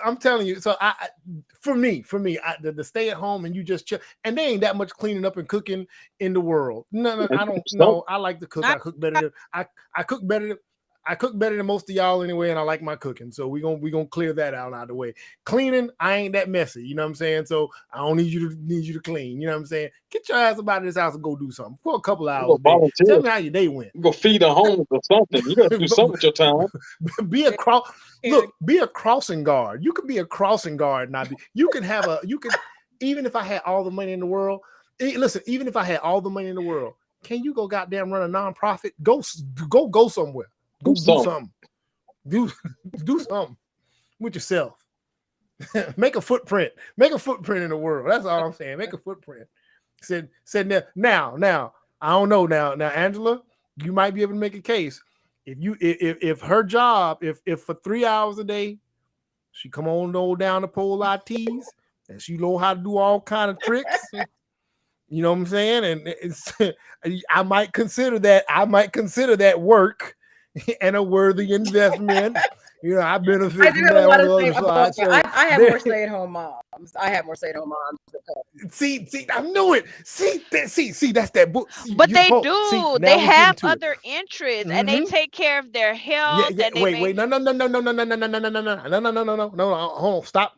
I'm telling you. So for me, the stay at home and you just chill, and there ain't that much cleaning up and cooking in the world. No, I don't know. I like to cook. I cook better than I cook better than most of y'all anyway, and I like my cooking. So we gonna clear that out of the way. Cleaning, I ain't that messy. You know what I'm saying? So I don't need you to clean. You know what I'm saying? Get your ass up out of this house and go do something for a couple hours. Tell me how your day went. You go feed a home or something. You gotta do something with your time. Be a crossing guard. You could be a crossing guard, not be. You can even if I had all the money in the world. Listen, even if I had all the money in the world, can you go goddamn run a nonprofit? Go somewhere. Go do something. Do something with yourself. Make a footprint. Make a footprint in the world. That's all I'm saying. Make a footprint. Said now. I don't know now. Now, Angela, you might be able to make a case. If her job, if for 3 hours a day, she come on down to pole ITs and she know how to do all kind of tricks. You know what I'm saying? And I might consider that work and a worthy investment. You know, I benefit from that on the other side. So I have more stay-at-home moms. See, I knew it. See, that's that book. But they do. They have other interests, and they take care of their health. Yeah. And they Wait. No. Hold on. Stop.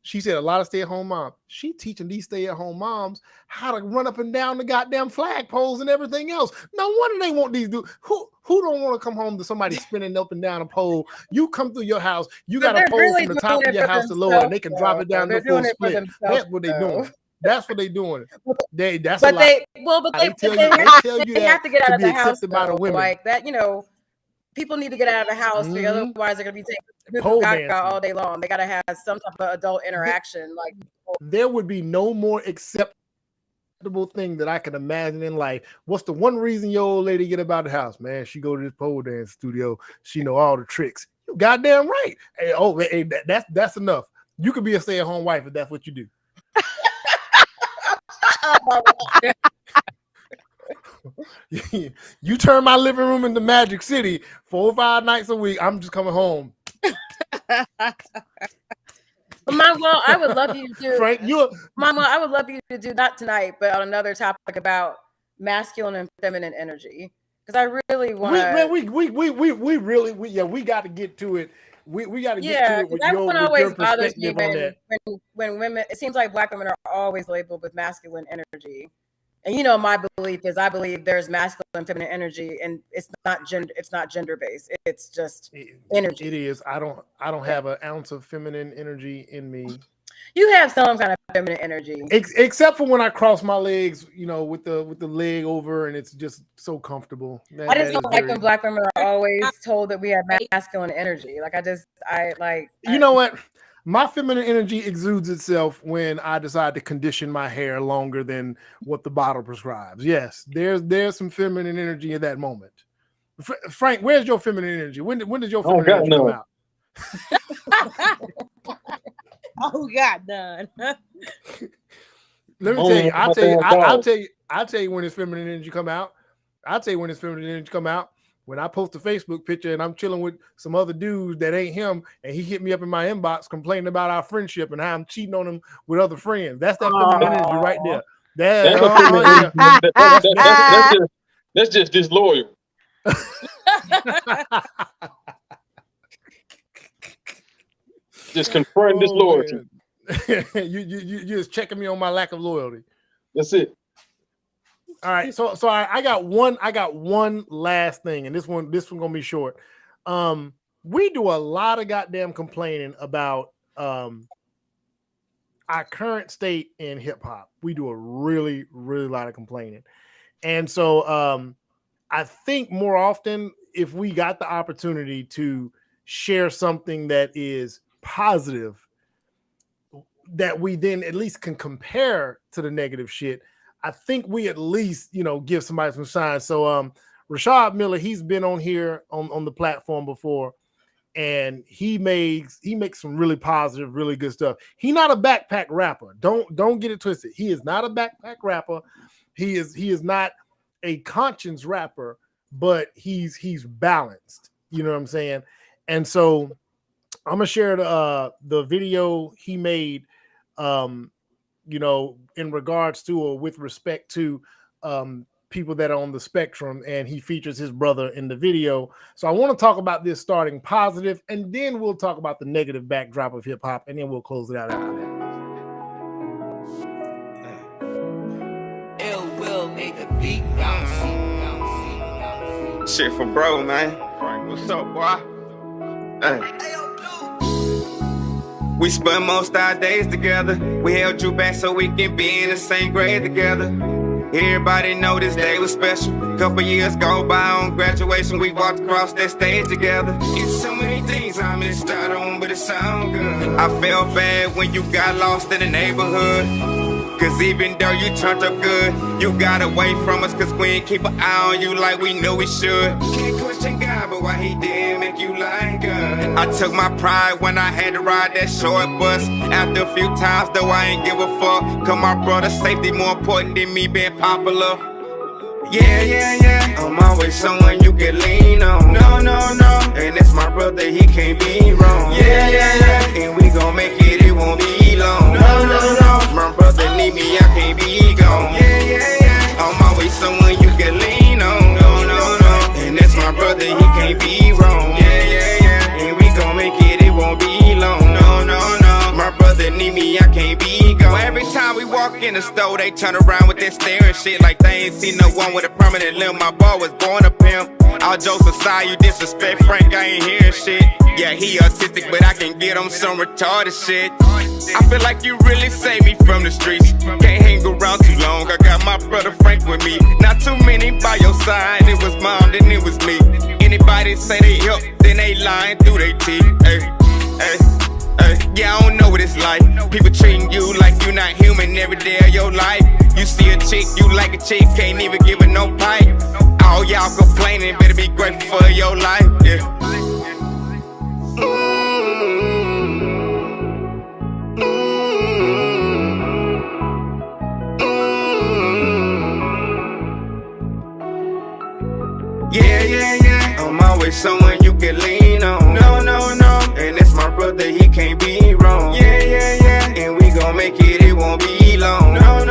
She said a lot of stay-at-home moms. She teaching these stay-at-home moms how to run up and down the goddamn flagpoles and everything else. No wonder they want these dudes. Who don't want to come home to somebody spinning up and down a pole? You come through your house, you got a pole really from the top of your house to lower, and they can drop it down the full split. That's what they're doing. That's what they're doing. They tell you they have to get out of the house by the women. Like that, you know. People need to get out of the house, otherwise they're gonna be taking gaga all day long. They gotta have some type of adult interaction. Like there would be no more acceptable thing that I can imagine in life. What's the one reason your old lady get about the house? Man, she go to this pole dance studio. She know all the tricks. You goddamn right. Hey, that's enough. You could be a stay-at-home wife if that's what you do. You turn my living room into Magic City 4 or 5 nights a week. I'm just coming home. Well, I would love you to do Frank. Mama, I would love you to do not tonight, but on another topic about masculine and feminine energy. Because I really want to. We got to get to it. We got to get to it with your perspective on that. When women, it seems like Black women are always labeled with masculine energy. And you know, my belief is I believe there's masculine and feminine energy, and it's not gender based. It's just energy. It is. I don't have an ounce of feminine energy in me. You have some kind of feminine energy, except for when I cross my legs, you know, with the leg over, and it's just so comfortable. I just don't like when Black women are always told that we have masculine energy. You know what? My feminine energy exudes itself when I decide to condition my hair longer than what the bottle prescribes. Yes, there's some feminine energy in that moment. Frank, where's your feminine energy? When does your feminine energy come out? Oh, God, done. Let me tell you. I'll tell you when his feminine energy come out. I'll tell you when his feminine energy come out. When I post a Facebook picture and I'm chilling with some other dudes that ain't him, and he hit me up in my inbox complaining about our friendship and how I'm cheating on him with other friends. That's that feminine energy right there. That's just disloyal. Just confirm disloyalty. you just checking me on my lack of loyalty. That's it. All right, so I got one last thing, and this one gonna be short. We do a lot of goddamn complaining about our current state in hip hop. We do a really lot of complaining, and so I think more often if we got the opportunity to share something that is positive that we then at least can compare to the negative shit, I think we at least, give somebody some shine. So Rashad Miller, he's been on here on the platform before, and he makes some really positive, really good stuff. He's not a backpack rapper. Don't get it twisted. He is not a backpack rapper. He is not a conscience rapper, but he's balanced. You know what I'm saying? And so I'm gonna share the video he made, in regards to or with respect to people that are on the spectrum, and he features his brother in the video. So I want to talk about this starting positive, and then we'll talk about the negative backdrop of hip hop, and then we'll close it out after that. Ill will make the beat bounce. Shit for bro, man. What's up, boy? Hey. We spent most our days together. We held you back so we can be in the same grade together. Everybody know this day was special. Couple years go by on graduation, we walked across that stage together. It's so many things I missed out on, but it sound good. I felt bad when you got lost in the neighborhood. Cause even though you turned up good, you got away from us cause we ain't keep an eye on you like we knew we should. Can't question God, but why he did make you like us. I took my pride when I had to ride that short bus. After a few times though I ain't give a fuck, cause my brother's safety more important than me being popular. Yeah, I'm always someone you can lean on. No, and that's my brother, he can't be wrong. Yeah, and we gon' make it, it won't be long. No, my brother need me, I can't be gone. Yeah, I'm always someone you can lean on. No, and that's my brother, he can't be wrong. Yeah, and we gon' make it, it won't be long. No, my brother need me, I can't be gone. Well, every time we walk in the store, they turn around with that staring shit like they ain't seen no one with a permanent limb. My boy was born a pimp. All jokes aside, you disrespect Frank, I ain't hearing shit. Yeah, he autistic, but I can get him some retarded shit. I feel like you really saved me from the streets. Can't hang around too long, I got my brother Frank with me. Not too many by your side, it was mom, then it was me. Anybody say they help, then they lying through their teeth. Yeah, I don't know what it's like. People treating you like you not human every day of your life. You see a chick, you like a chick, can't even give her no pipe. All y'all complaining, better be grateful for your life. Yeah. Yeah. I'm always someone you can lean on. No, and that's my brother, he can't be wrong. Yeah, and we gon' make it, it won't be long. No,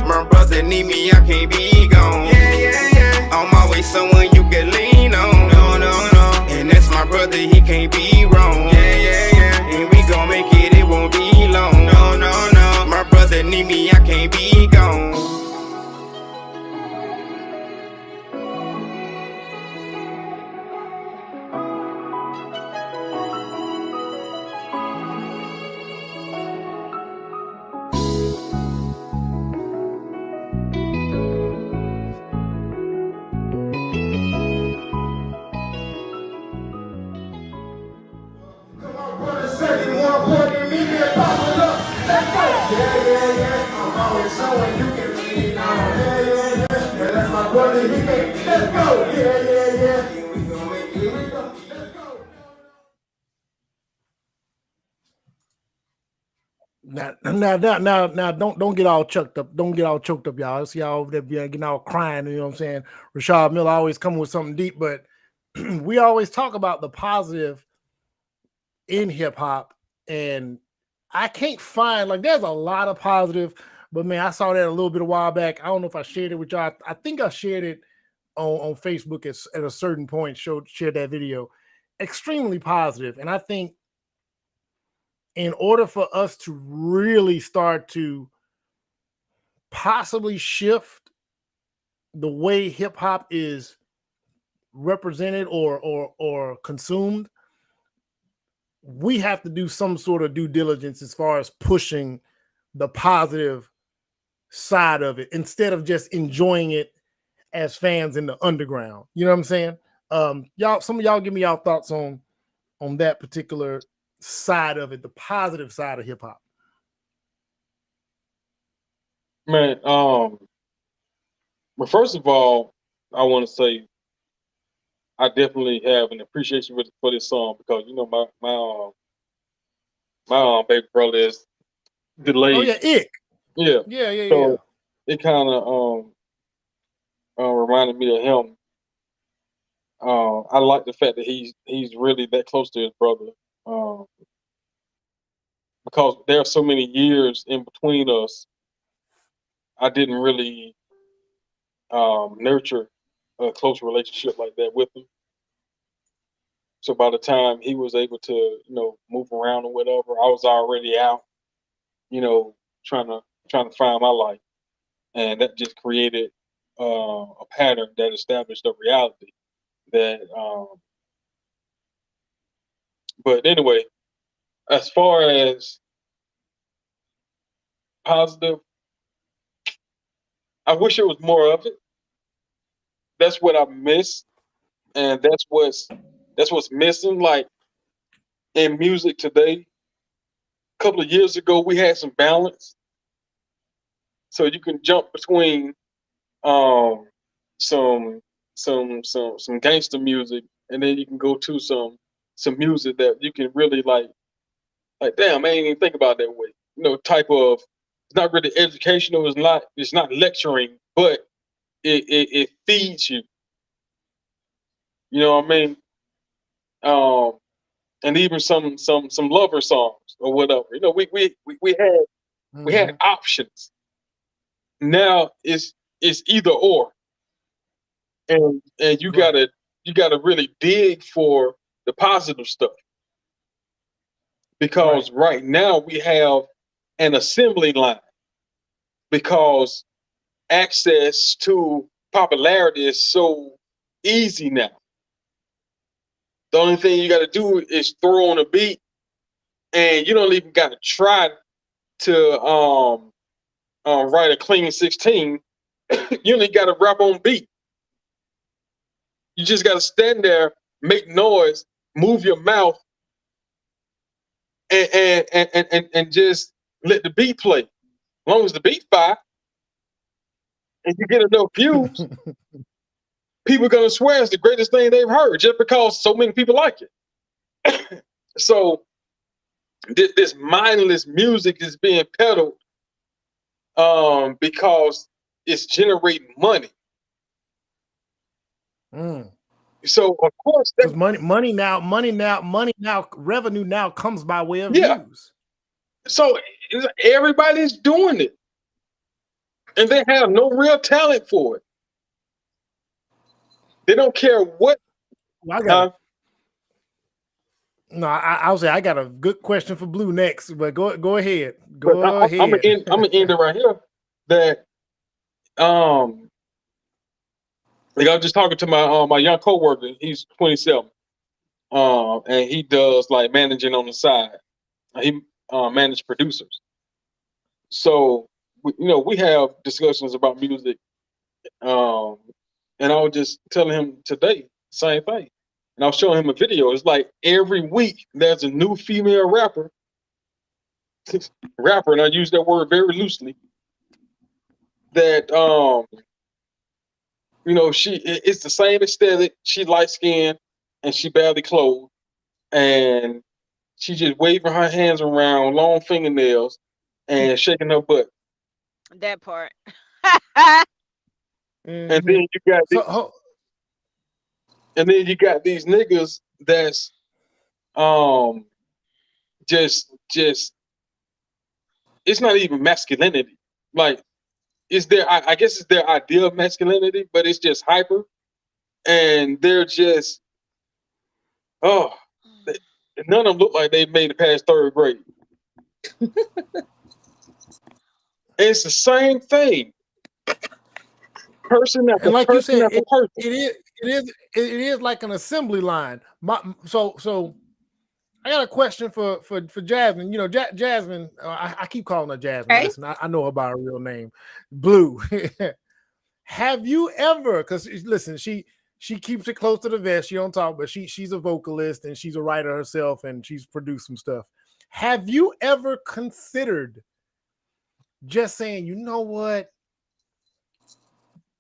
my brother need me, I can't be gone. Yeah, I'm always someone you can lean on. No, and that's my brother, he can't be wrong. Yeah, and we gon' make it, it won't be long. No, my brother need me, I can't be gone. Now, don't get all choked up. Don't get all choked up, y'all. I see y'all over there getting all crying. You know what I'm saying? Rashad Miller always coming with something deep, but we always talk about the positive in hip hop, and I can't find, like, there's a lot of positive, but man, I saw that a little bit a while back. I don't know if I shared it with y'all. I think I shared it on Facebook at a certain point. Shared that video. Extremely positive, and I think in order for us to really start to possibly shift the way hip hop is represented or consumed, we have to do some sort of due diligence as far as pushing the positive side of it instead of just enjoying it as fans in the underground. You know what I'm saying? Y'all, some of y'all give me y'all thoughts on on that particular side of it, the positive side of hip hop? Man, but first of all, I want to say I definitely have an appreciation for this song because you know my baby brother is delayed. Oh yeah, Ick. Yeah. Yeah. So it kind of reminded me of him. I like the fact that he's really that close to his brother. Because there are so many years in between us, I didn't really nurture a close relationship like that with him. So by the time he was able to, you know, move around or whatever, I was already out, you know, trying to find my life, and that just created a pattern that established a reality that. But anyway, as far as positive, I wish there was more of it. That's what I miss, and that's what's missing. Like in music today, a couple of years ago, we had some balance, so you can jump between um, some gangster music, and then you can go to some music that you can really like damn, I ain't even think about it that way. You know, type of it's not really educational. It's not lecturing, but it feeds you. You know what I mean? And even some lover songs or whatever. You know, we had options. Now it's either or, and you gotta really dig for the positive stuff because right now we have an assembly line because access to popularity is so easy now. The only thing you got to do is throw on a beat, and you don't even got to try to write a clean 16. You only got to rap on beat. You just got to stand there, make noise, move your mouth, and just let the beat play. As long as the beat fire and you get enough views, people are gonna swear it's the greatest thing they've heard just because so many people like it. So this mindless music is being peddled because it's generating money. So of course, because money now, revenue now comes by way of views. So everybody's doing it, and they have no real talent for it. They don't care what. Well, I was say I got a good question for Blue next, but go ahead. Go ahead. I'm gonna end it right here. That like I was just talking to my young coworker. He's 27, and he does like managing on the side. He managed producers. So we have discussions about music, and I was just telling him today same thing. And I was showing him a video. It's like every week there's a new female rapper, and I use that word very loosely. That it's the same aesthetic. She light skinned and she badly clothed, and she just waving her hands around, long fingernails, and shaking her butt. That part. And then you got these niggas that's just it's not even masculinity. Like I guess it's their idea of masculinity, but it's just hyper, and they're just none of them look like they made it past third grade. It's the same thing. Person after and like person you said, after person. It is like an assembly line. So I got a question for Jasmine. You know, Jasmine. I keep calling her Jasmine. Hey. Listen, I know her by her real name, Blue. Have you ever? Because listen, she she keeps it close to the vest. She don't talk, but she's a vocalist and she's a writer herself, and she's produced some stuff. Have you ever considered just saying, you know what?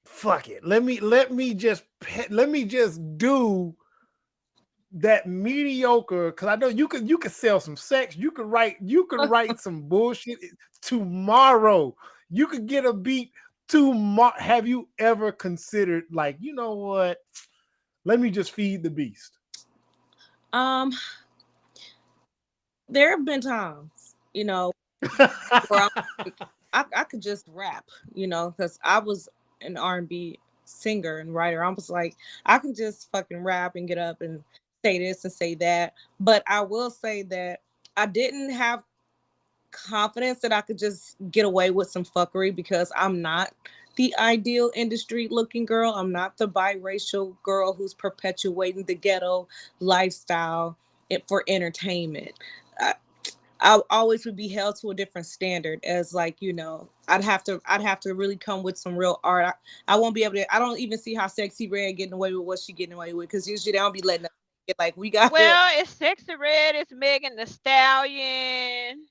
Fuck it. Let me just do that mediocre, because I know you could sell some sex. You could write some bullshit tomorrow. You could get a beat tomorrow. Have you ever considered, like, you know what? Let me just feed the beast. There have been times, you know, where I could just rap, you know, because I was an R&B singer and writer. I was like, I can just fucking rap and get up and say this and say that. But I will say that I didn't have confidence that I could just get away with some fuckery, because I'm not the ideal industry looking girl. I'm not the biracial girl who's perpetuating the ghetto lifestyle for entertainment. I always would be held to a different standard, as, like, you know, I'd have to really come with some real art. I won't be able to. I don't even see how Sexy Red getting away with what she getting away with, because usually they don't be letting us get, like, we got. Well, it's Sexy Red, it's Megan Thee Stallion.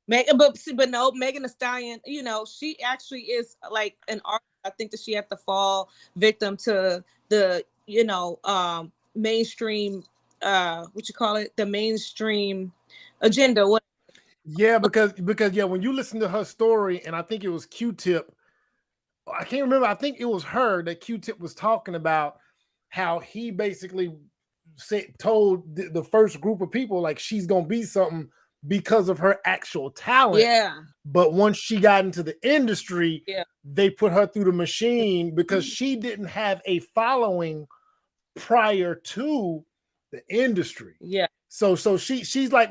But no, Megan Thee Stallion, you know, she actually is like an artist. I think that she had to fall victim to the, you know, mainstream, what you call it, the mainstream agenda. What? Yeah, because yeah, when you listen to her story, and I think it was Q-Tip, I can't remember. I think it was her that Q-Tip was talking about how he basically told the first group of people, like, she's gonna be something because of her actual talent. Yeah. But once she got into the industry, yeah, they put her through the machine because she didn't have a following prior to the industry. Yeah. So she's like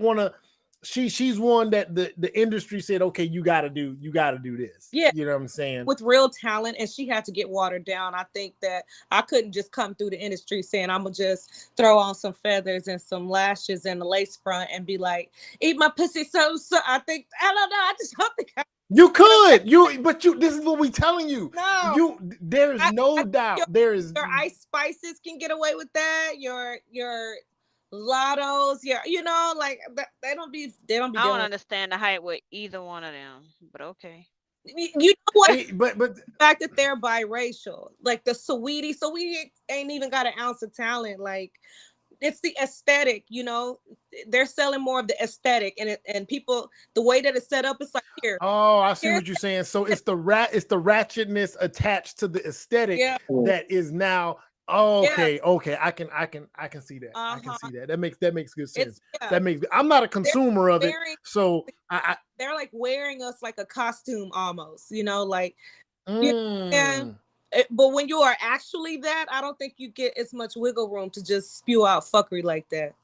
she's one that the industry said, okay, you gotta do this. Yeah. You know what I'm saying? With real talent, and she had to get watered down. I think that I couldn't just come through the industry saying I'm gonna just throw on some feathers and some lashes and a lace front and be like, eat my pussy. So I don't know. I just don't think you could. But this is what we telling you. No. There is no doubt. There is your Ice Spices can get away with that. Your Lottos, yeah, you know, like they don't be. I don't understand the hype with either one of them, but okay. You know what? But the fact that they're biracial, like the Saweetie ain't even got an ounce of talent. Like, it's the aesthetic, you know. They're selling more of the aesthetic, and people, the way that it's set up, it's like, here. Oh, I see what you're saying. So it's the ratchetness attached to the aesthetic that is now. Oh, okay, okay, I can see that. I can see that. That makes good sense. I'm not a consumer of it, so they're like wearing us like a costume almost, you know, like. But when you are actually that, I don't think you get as much wiggle room to just spew out fuckery like that.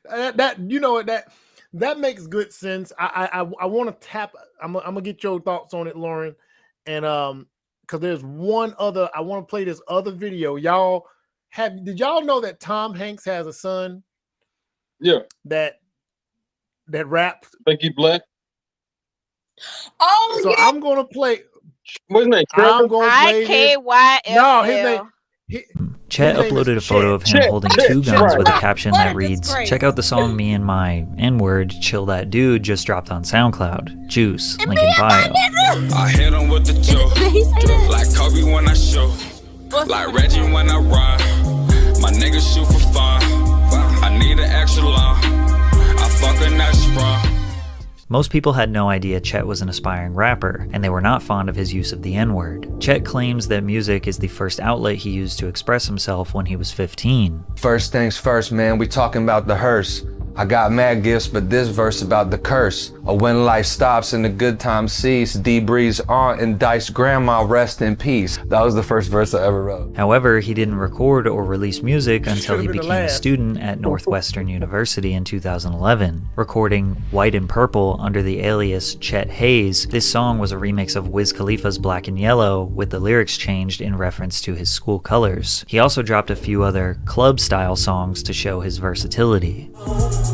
that you know that makes good sense. I want to tap. I'm gonna get your thoughts on it, Lauren, and because there's one other, I want to play this other video. Did y'all know that Tom Hanks has a son? Yeah. That raps. Think he black? Oh, so yeah. I'm gonna play. What's his name? I'm gonna play IKYFL. No, his name. Chet uploaded a photo of him holding two guns with a caption that reads, "Check out the song Me and My N-Word Chill That Dude just dropped on SoundCloud. Juice, link in bio." I hit him with the joke. Like Kobe when I show. Like Reggie when I ride. My niggas shoot for fun. I need an extra long. I fuck a nice sprung. Most people had no idea Chet was an aspiring rapper, and they were not fond of his use of the N-word. Chet claims that music is the first outlet he used to express himself when he was 15. First things first, man, we talking about the hearse. I got mad gifts, but this verse about the curse. When life stops and the good times cease, Debree's aunt and Dice grandma rest in peace. That was the first verse I ever wrote. However, he didn't record or release music until he became a student at Northwestern University in 2011. Recording White and Purple under the alias Chet Hayes, this song was a remix of Wiz Khalifa's Black and Yellow, with the lyrics changed in reference to his school colors. He also dropped a few other club-style songs to show his versatility. So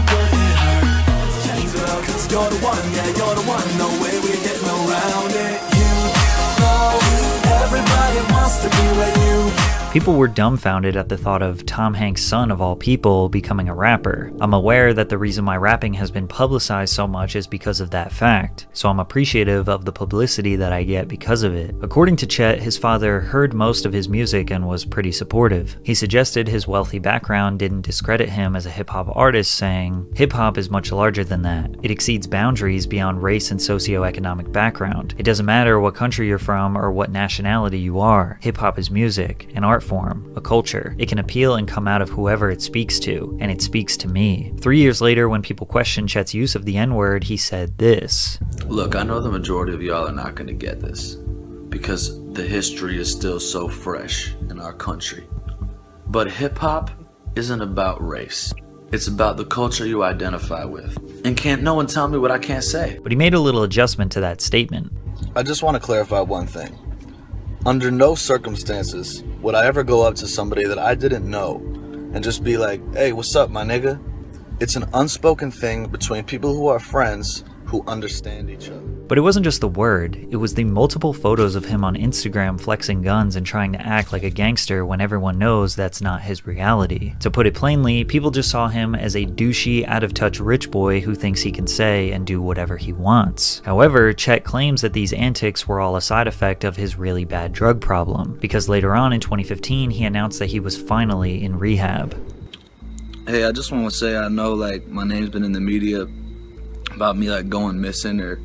good it hurt. You're the one, yeah, you're the one. No way we're getting around. People were dumbfounded at the thought of Tom Hanks' son of all people becoming a rapper. I'm aware that the reason my rapping has been publicized so much is because of that fact, so I'm appreciative of the publicity that I get because of it. According to Chet, his father heard most of his music and was pretty supportive. He suggested his wealthy background didn't discredit him as a hip-hop artist, saying, "Hip-hop is much larger than that. It exceeds boundaries beyond race and socioeconomic background. It doesn't matter what country you're from or what nationality you are. Hip-hop is music, an art form, a culture. It can appeal and come out of whoever it speaks to, and it speaks to me." 3 years later, when people questioned Chet's use of the N-word, he said this. Look, I know the majority of y'all are not going to get this because the history is still so fresh in our country. But hip-hop isn't about race. It's about the culture you identify with. And can't no one tell me what I can't say. But he made a little adjustment to that statement. I just want to clarify one thing. Under no circumstances would I ever go up to somebody that I didn't know and just be like, "Hey, what's up, my nigga?" It's an unspoken thing between people who are friends who understand each other. But it wasn't just the word, it was the multiple photos of him on Instagram flexing guns and trying to act like a gangster when everyone knows that's not his reality. To put it plainly, people just saw him as a douchey, out-of-touch rich boy who thinks he can say and do whatever he wants. However, Chet claims that these antics were all a side effect of his really bad drug problem, because later on in 2015 he announced that he was finally in rehab. Hey, I just want to say I know like my name's been in the media about me like going missing or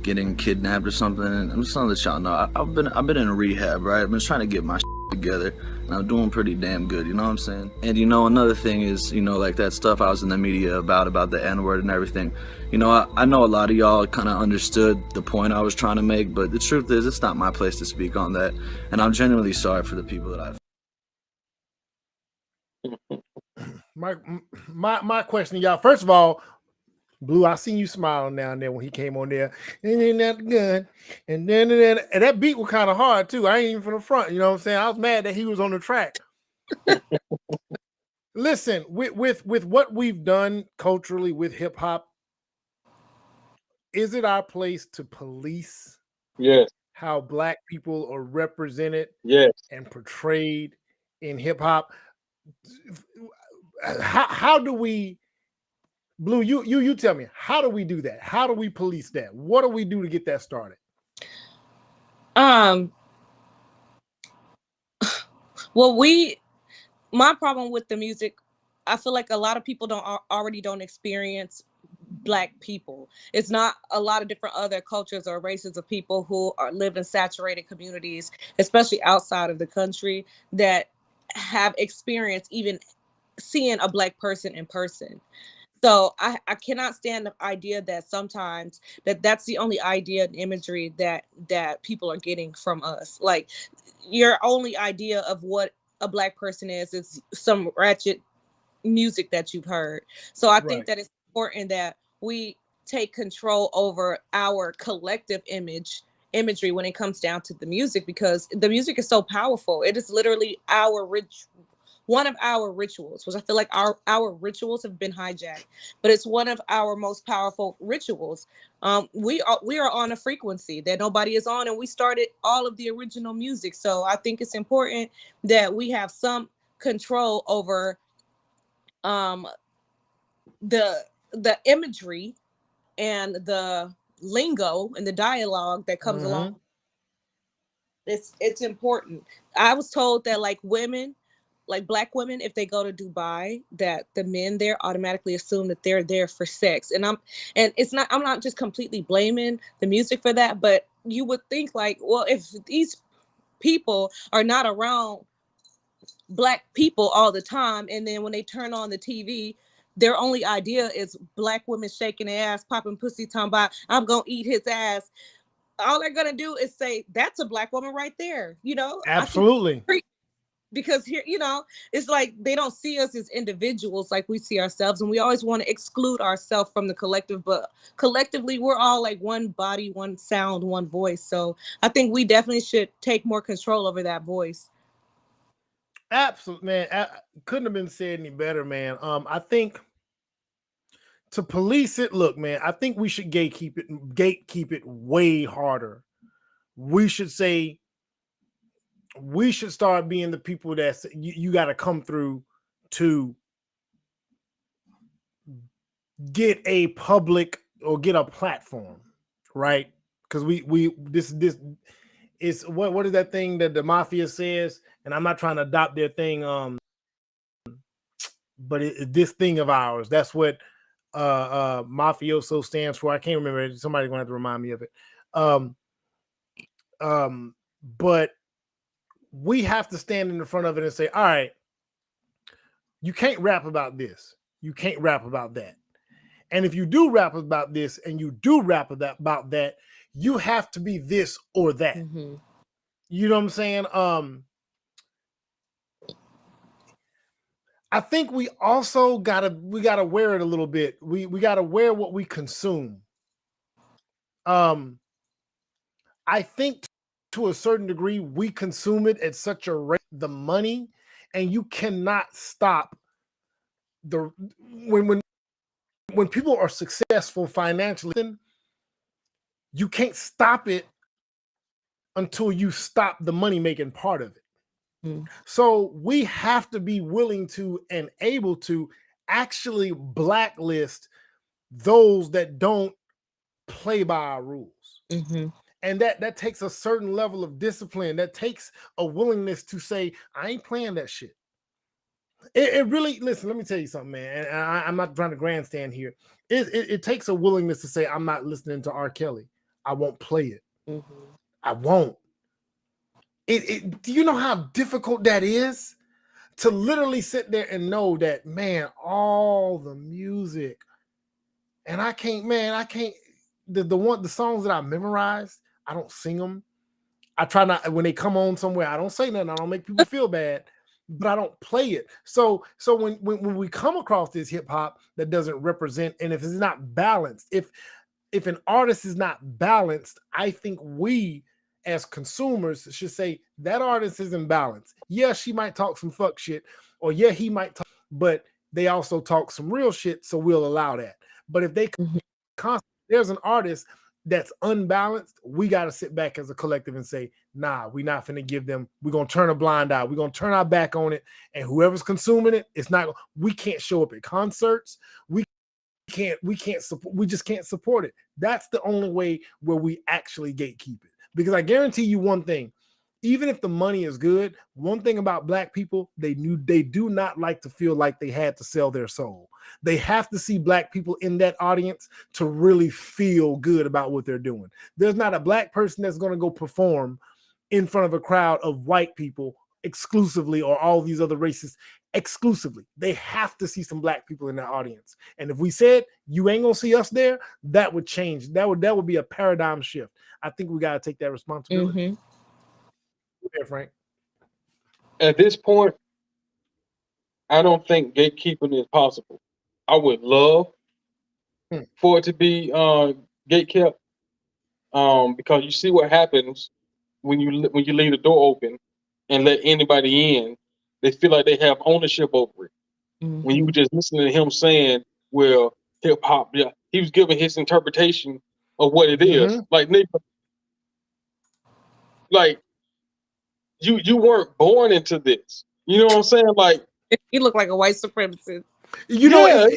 getting kidnapped or something, and I'm just gonna let y'all know I've been in rehab, right? I've been trying to get my together, and I'm doing pretty damn good, you know what I'm saying? And you know, another thing is, you know, like that stuff I was in the media about the N-word and everything. You know, I know a lot of y'all kind of understood the point I was trying to make, but the truth is it's not my place to speak on that, and I'm genuinely sorry for the people that I've. My question to y'all, first of all, Blue, I seen you smiling down there when he came on there, and then that gun, and then and that beat was kind of hard too. I ain't even from the front, you know what I'm saying? I was mad that he was on the track. Listen, with what we've done culturally with hip hop, is it our place to police how Black people are represented and portrayed in hip hop? How do we? Blue, you tell me, how do we do that? How do we police that? What do we do to get that started? Well, my problem with the music, I feel like a lot of people don't experience Black people. It's not a lot of different other cultures or races of people who live in saturated communities, especially outside of the country, that have experienced even seeing a Black person in person. So I cannot stand the idea that sometimes that's the only idea and imagery that people are getting from us. Like, your only idea of what a Black person is some ratchet music that you've heard. So I think that it's important that we take control over our collective imagery when it comes down to the music, because the music is so powerful. It is literally one of our rituals, which I feel like our rituals have been hijacked, but it's one of our most powerful rituals. We are on a frequency that nobody is on, and we started all of the original music. So I think it's important that we have some control over the imagery and the lingo and the dialogue that comes along. It's important. I was told that like women, like Black women, if they go to Dubai, that the men there automatically assume that they're there for sex. And I'm not just completely blaming the music for that, but you would think like, well, if these people are not around Black people all the time, and then when they turn on the TV, their only idea is Black women shaking their ass, popping pussy, talking about, "I'm gonna eat his ass." All they're gonna do is say, "That's a Black woman right there," you know? Absolutely. Because here, you know, it's like they don't see us as individuals like we see ourselves, and we always want to exclude ourselves from the collective, but collectively we're all like one body, one sound, one voice. So I think we definitely should take more control over that voice. Absolutely, man. Couldn't have been said any better, man. I think to police it, look, man, I think we should gatekeep it way harder. We should say, we should start being the people that you got to come through to get a public or get a platform, right? Because this is what is that thing that the mafia says? And I'm not trying to adopt their thing, but this thing of ours. That's what mafioso stands for. I can't remember it. Somebody's gonna have to remind me of it. But we have to stand in the front of it and say, all right, you can't rap about this. You can't rap about that. And if you do rap about this and you do rap about that, you have to be this or that. Mm-hmm. You know what I'm saying? I think we also gotta wear it a little bit. We gotta wear what we consume. I think to a certain degree we consume it at such a rate, the money, and you cannot stop when people are successful financially, you can't stop it until you stop the money making part of it. Mm. So we have to be willing to and able to actually blacklist those that don't play by our rules. Mm-hmm. And that takes a certain level of discipline. That takes a willingness to say, I ain't playing that shit. It really, listen, let me tell you something, man. And I'm not trying to grandstand here. It takes a willingness to say, I'm not listening to R. Kelly. I won't play it. Mm-hmm. I won't. Do you know how difficult that is? To literally sit there and know that, man, all the music, and I can't, the songs that I memorized, I don't sing them. I try not, when they come on somewhere, I don't say nothing. I don't make people feel bad, but I don't play it. So when we come across this hip hop that doesn't represent, and if it's not balanced, if an artist is not balanced, I think we as consumers should say that artist isn't balanced. Yeah, she might talk some fuck shit, or yeah, he might talk, but they also talk some real shit, so we'll allow that. But if they there's an artist that's unbalanced, we got to sit back as a collective and say, nah, we're not finna give them, we're gonna turn a blind eye, we're gonna turn our back on it, and whoever's consuming it, it's not, we can't show up at concerts, we can't support, we just can't support it. That's the only way where we actually gatekeep it. Because I guarantee you one thing, even if the money is good, one thing about Black people, they do not like to feel like they had to sell their soul. They have to see Black people in that audience to really feel good about what they're doing. There's not a Black person that's going to go perform in front of a crowd of white people exclusively, or all these other races exclusively. They have to see some Black people in that audience. And if we said you ain't gonna see us there, that would change. That would be a paradigm shift. I think we got to take that responsibility. Mm-hmm. Yeah, Frank. At this point, I don't think gatekeeping is possible. I would love for it to be gatekept, because you see what happens when you leave the door open and let anybody in. They feel like they have ownership over it. Mm-hmm. When you were just listening to him saying, "Well, hip hop," yeah, he was giving his interpretation of what it is. Like, nigga, like you weren't born into this. You know what I'm saying? Like, he looked like a white supremacist. You know,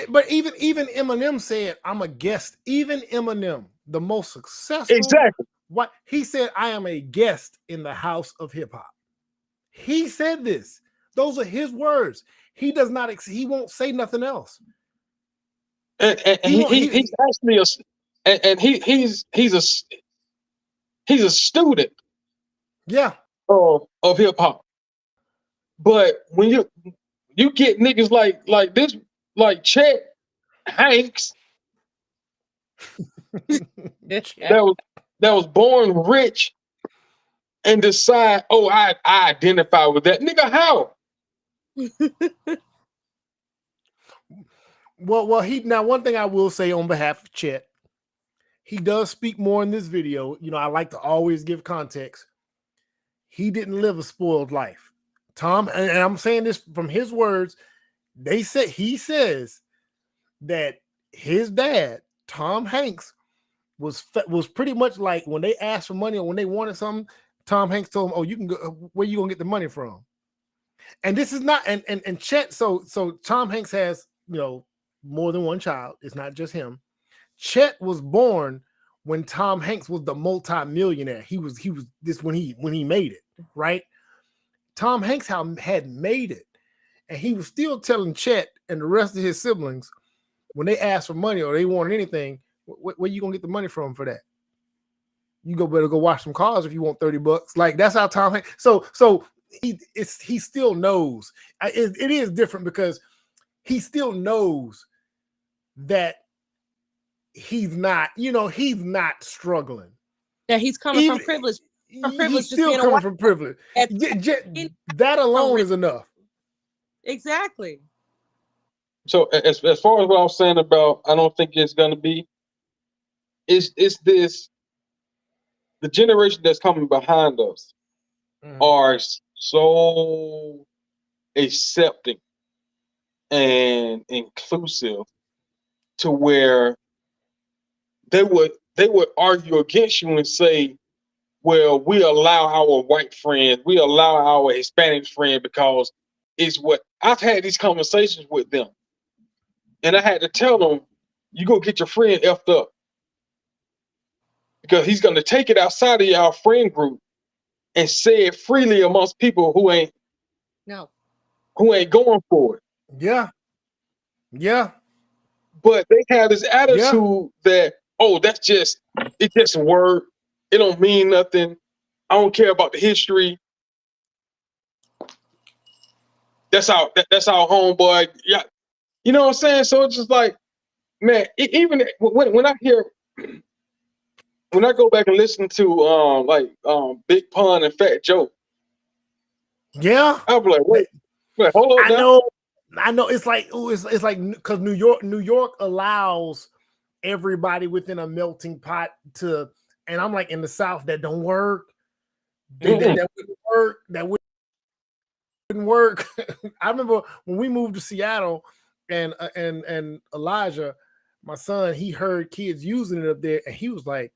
but even Eminem said, "I'm a guest." Even Eminem, the most successful, exactly. What he said, "I am a guest in the house of hip hop." He said this. Those are his words. He does not. He won't say nothing else. And he's actually he's a student. Yeah. Of hip hop. But when you get niggas like this, like Chet Hanks, that was born rich, and decide, oh, I identify with that nigga. How? Well, now one thing I will say on behalf of Chet, he does speak more in this video. You know, I like to always give context. He didn't live a spoiled life. Tom, and I'm saying this from his words, he says that his dad, Tom Hanks, was pretty much like, when they asked for money or when they wanted something, Tom Hanks told him, "Oh, you can go. Where you gonna get the money from?" And this is not and Chet. So Tom Hanks has more than one child. It's not just him. Chet was born when Tom Hanks was the multi-millionaire. He was this when he made it, right? Tom Hanks had made it, and he was still telling Chet and the rest of his siblings when they asked for money or they wanted anything, where you gonna get the money from for that? You better go wash some cars if you want $30. Like that's how Tom Hanks. So he still knows. It is different because he still knows that he's not struggling. That he's coming from privilege. From privilege, he's still coming from privilege. That alone is enough. Exactly. So as far as what I was saying about, I don't think it's gonna be. It's this. The generation that's coming behind us are so accepting and inclusive to where they would argue against you and say, well, we allow our white friends, we allow our Hispanic friend because it's what I've had these conversations with them. And I had to tell them, you go get your friend effed up. Because he's gonna take it outside of your friend group and say it freely amongst people who ain't going for it. Yeah. But they have this attitude that, oh, it's just a word. It don't mean nothing. I don't care about the history. That's our homeboy. Yeah, you know what I'm saying? So it's just like, man, even when I hear, when I go back and listen to Big Pun and Fat Joe. Yeah. I'll be like, wait, hold on. I know. It's like because New York allows everybody within a melting pot to, and I'm like, in the South that don't work. That wouldn't work. That wouldn't work. I remember when we moved to Seattle, and Elijah, my son, he heard kids using it up there, and he was like,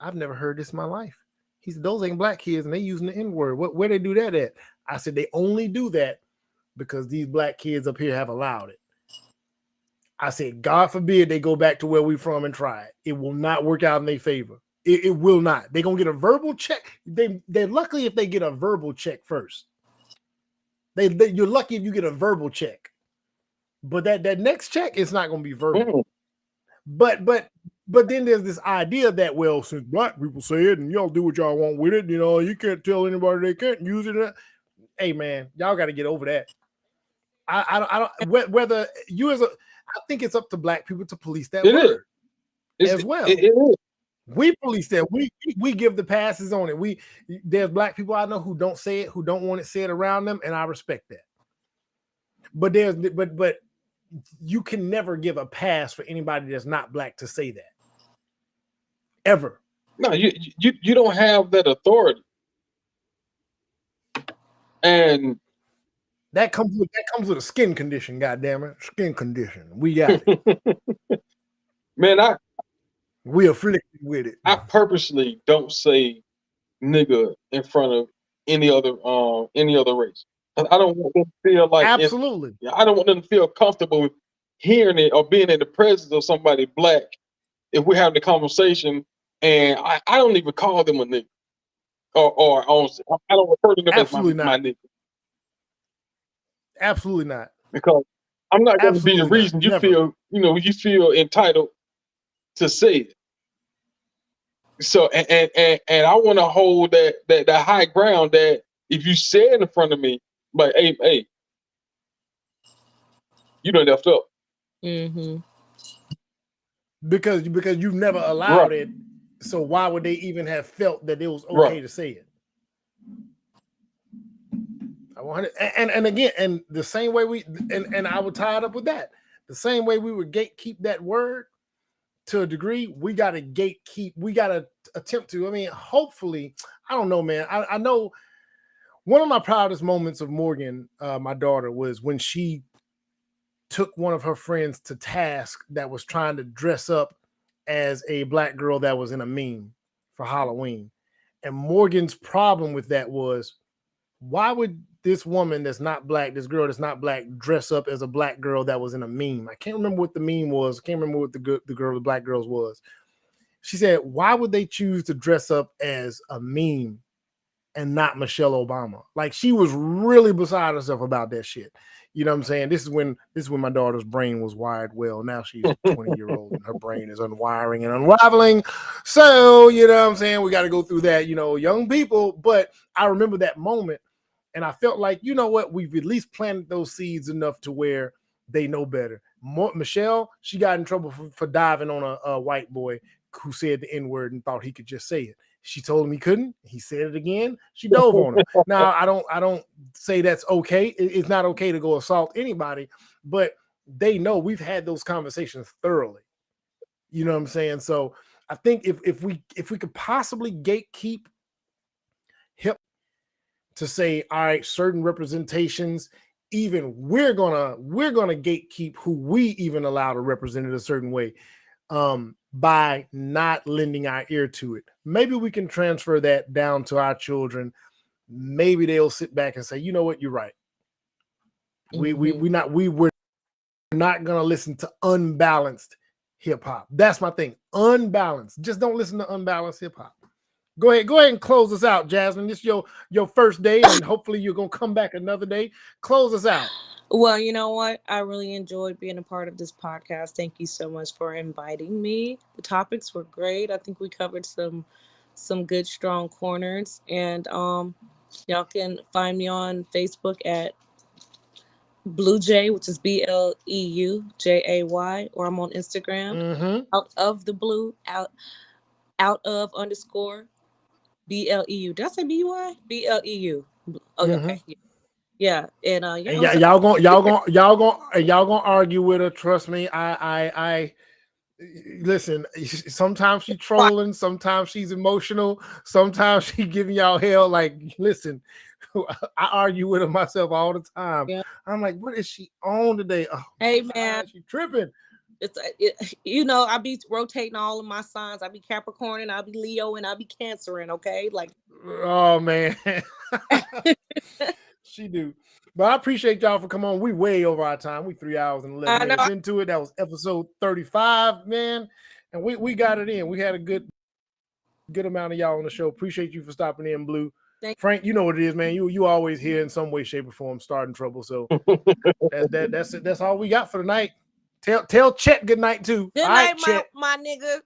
I've never heard this in my life. He said, those ain't black kids, and they using the N-word. Where they do that at? I said, they only do that because these black kids up here have allowed it. I said, God forbid they go back to where we from and try it. It will not work out in their favor. It will not. They're going to get a verbal check. They're lucky if they get a verbal check first. You're lucky if you get a verbal check. But that next check is not going to be verbal. But then there's this idea that, well, since black people say it and y'all do what y'all want with it, you can't tell anybody they can't use it. Hey, man, y'all got to get over that. I don't whether you I think it's up to black people to police that word as well. It is. We police that. We give the passes on it. There's black people I know who don't say it, who don't want it said around them, and I respect that. But but you can never give a pass for anybody that's not black to say that. Ever. No, you don't have that authority. And that comes with a skin condition, goddammit. Skin condition. We got it. Man, we afflicted with it. I purposely don't say nigga in front of any other race. I don't want them to feel like absolutely. I don't want them to feel comfortable hearing it or being in the presence of somebody black if we're having a conversation and I don't even call them a nigga. Or I don't refer to them absolutely as not. my nigga. Absolutely not. Because I'm not going to be the reason you feel, you feel entitled to say it. So and I want to hold that high ground that if you say it in front of me, like, hey, you done left up. Mm-hmm. Because you've never allowed it, so why would they even have felt that it was okay to say it? I want it, and again, and the same way and I would tie it up with that. The same way we would gatekeep that word to a degree, we got to gatekeep. We got to attempt to. I mean, hopefully, I don't know, man. I know one of my proudest moments of Morgan, my daughter, was when she took one of her friends to task that was trying to dress up as a black girl that was in a meme for Halloween. And Morgan's problem with that was, why would this woman that's not black, this girl that's not black, dress up as a black girl that was in a meme? I can't remember what the meme was. I can't remember what the black girls was. She said, why would they choose to dress up as a meme and not Michelle Obama? Like, she was really beside herself about that shit. You know what I'm saying? This is when my daughter's brain was wired well. Now she's 20-year-old and her brain is unwiring and unraveling. So, you know what I'm saying? We got to go through that, young people. But I remember that moment and I felt like, you know what? We've at least planted those seeds enough to where they know better. Michelle, she got in trouble for diving on a white boy who said the N-word and thought he could just say it. She told him he couldn't. He said it again. She dove on him. Now, I don't say that's okay. It's not okay to go assault anybody, but they know we've had those conversations thoroughly. You know what I'm saying? So I think if we could possibly gatekeep hip to say, all right, certain representations, even we're gonna gatekeep who we even allow to represent it a certain way. By not lending our ear to it. Maybe we can transfer that down to our children. Maybe they'll sit back and say, you know what, you're right. We're not gonna listen to unbalanced hip hop. That's my thing. Unbalanced. Just don't listen to unbalanced hip hop. Go ahead and close us out, Jasmine. This is your first day, and hopefully you're gonna come back another day. Close us out. Well, you know what? I really enjoyed being a part of this podcast. Thank you so much for inviting me. The topics were great. I think we covered some good, strong corners. And y'all can find me on Facebook at Blue Jay, which is BLEUJAY, or I'm on Instagram, out of the blue, out of _ BLEU. Did I say BUI? BLEU. Oh, okay. Yeah, and y'all gonna argue with her. Trust me. I listen. Sometimes she's trolling. Sometimes she's emotional. Sometimes she giving y'all hell. Like, listen, I argue with her myself all the time. Yeah. I'm like, what is she on today? Oh, hey man, she tripping. I be rotating all of my signs. I be Capricorn and I be Leo and I be Cancer. Okay, like. Oh man. She do. But I appreciate y'all for coming on. We way over our time. We 3 hours and 11 minutes into it. That was episode 35, man. And we got it in. We had a good amount of y'all on the show. Appreciate you for stopping in, Blue. Frank, you know what it is, man. You always here in some way, shape, or form, starting trouble. So that's it. That's all we got for tonight. Tell Chet good night too. Good night, my nigga.